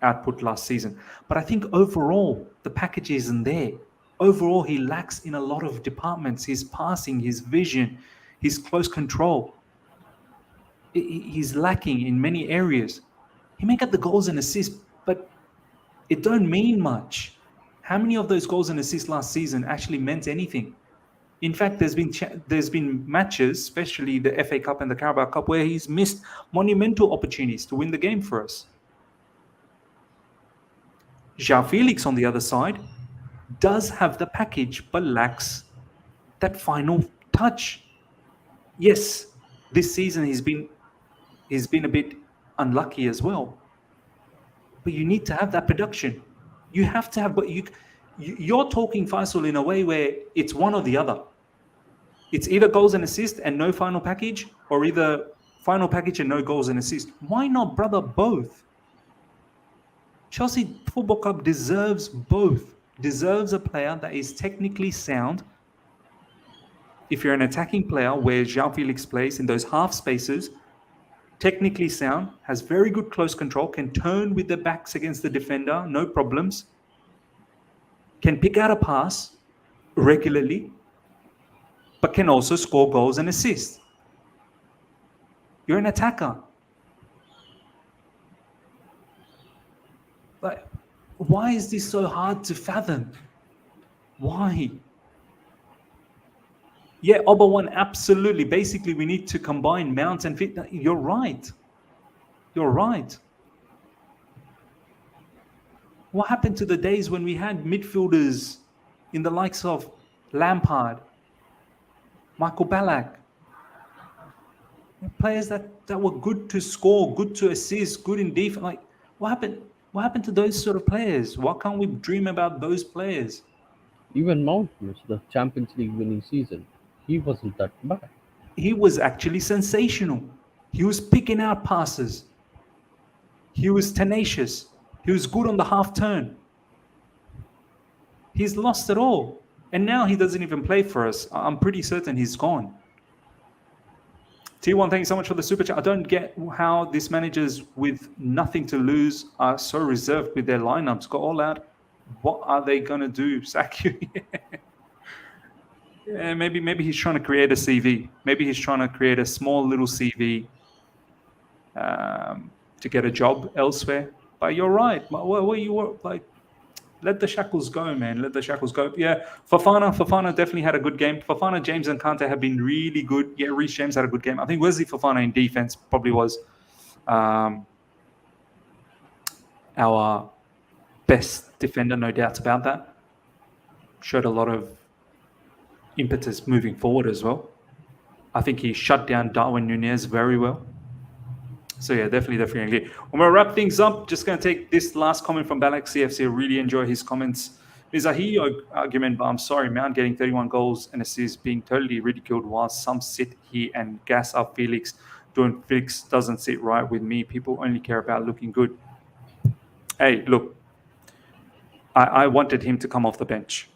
output last season, but I think overall the package isn't there. Overall, he lacks in a lot of departments. His passing, his vision, his close control. He's lacking in many areas. He may get the goals and assists, but it don't mean much. How many of those goals and assists last season actually meant anything? In fact, there's been matches, especially the FA Cup and the Carabao Cup, where he's missed monumental opportunities to win the game for us. João Felix, on the other side, does have the package, but lacks that final touch. Yes, this season he's been a bit unlucky as well. But you need to have that production. You have to have, but you're talking Faisal in a way where it's one or the other. It's either goals and assists and no final package, or either final package and no goals and assists. Why not, brother, both? Chelsea Football Club deserves both. Deserves a player that is technically sound. If you're an attacking player where João Felix plays in those half spaces, technically sound, has very good close control, can turn with the backs against the defender, no problems, can pick out a pass regularly, but can also score goals and assist. You're an attacker. But why is this so hard to fathom? Why? Yeah, Oba1, absolutely. Basically, we need to combine Mount and Fit. You're right. You're right. What happened to the days when we had midfielders in the likes of Lampard, Michael Ballack? Players that were good to score, good to assist, good in defense. Like, what happened? What happened to those sort of players? Why can't we dream about those players? Even Mount was the Champions League winning season. He wasn't that bad. He was actually sensational. He was picking out passes. He was tenacious. He was good on the half turn. He's lost it all. And now he doesn't even play for us. I'm pretty certain he's gone. T1, thank you so much for the super chat. I don't get how these managers with nothing to lose are so reserved with their lineups. Go all out. What are they going to do? Sack you? Yeah, maybe he's trying to create a CV. Maybe he's trying to create a small little CV to get a job elsewhere. But you're right. What you were like? Let the shackles go, man. Let the shackles go. Yeah, Fofana definitely had a good game. Fofana, James, and Kante have been really good. Yeah, Reece James had a good game. I think Wesley Fofana in defense probably was our best defender, no doubts about that. Showed a lot of impetus moving forward as well. I think he shut down Darwin Nunez very well. So yeah, definitely. I'm going to wrap things up. Just going to take this last comment from Balak CFC. I really enjoy his comments. I hear your argument, but I'm sorry, Mount getting 31 goals and assists being totally ridiculed while some sit here and gas up Felix. Doing Felix doesn't sit right with me. People only care about looking good. Hey, look, I wanted him to come off the bench.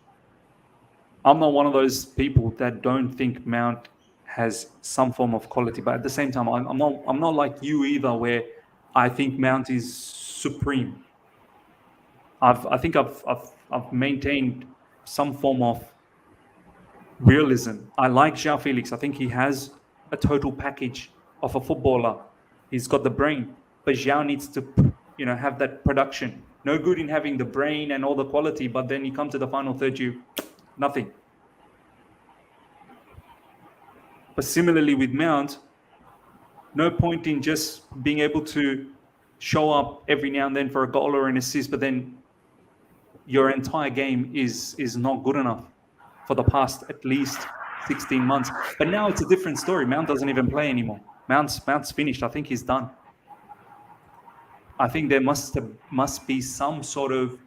I'm not one of those people that don't think Mount has some form of quality, but at the same time, I'm not like you either, where I think Mount is supreme. I think I've maintained some form of realism. I like João Felix. I think he has a total package of a footballer. He's got the brain, but João needs to, have that production. No good in having the brain and all the quality, but then you come to the final third, nothing. But similarly with Mount, No point in just being able to show up every now and then for a goal or an assist, but then your entire game is not good enough for the past at least 16 months. But now it's a different story. Mount doesn't even play anymore. Mount's finished. I think he's done. I think there must be some sort of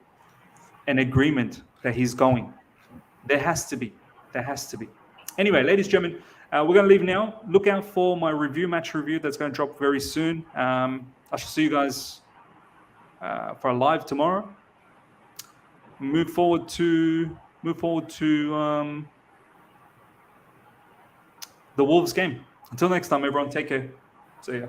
an agreement that he's going. There has to be. There has to be. Anyway, ladies and gentlemen, we're going to leave now. Look out for my match review that's going to drop very soon. I shall see you guys for a live tomorrow. Move forward to the Wolves game. Until next time, everyone, take care. See ya.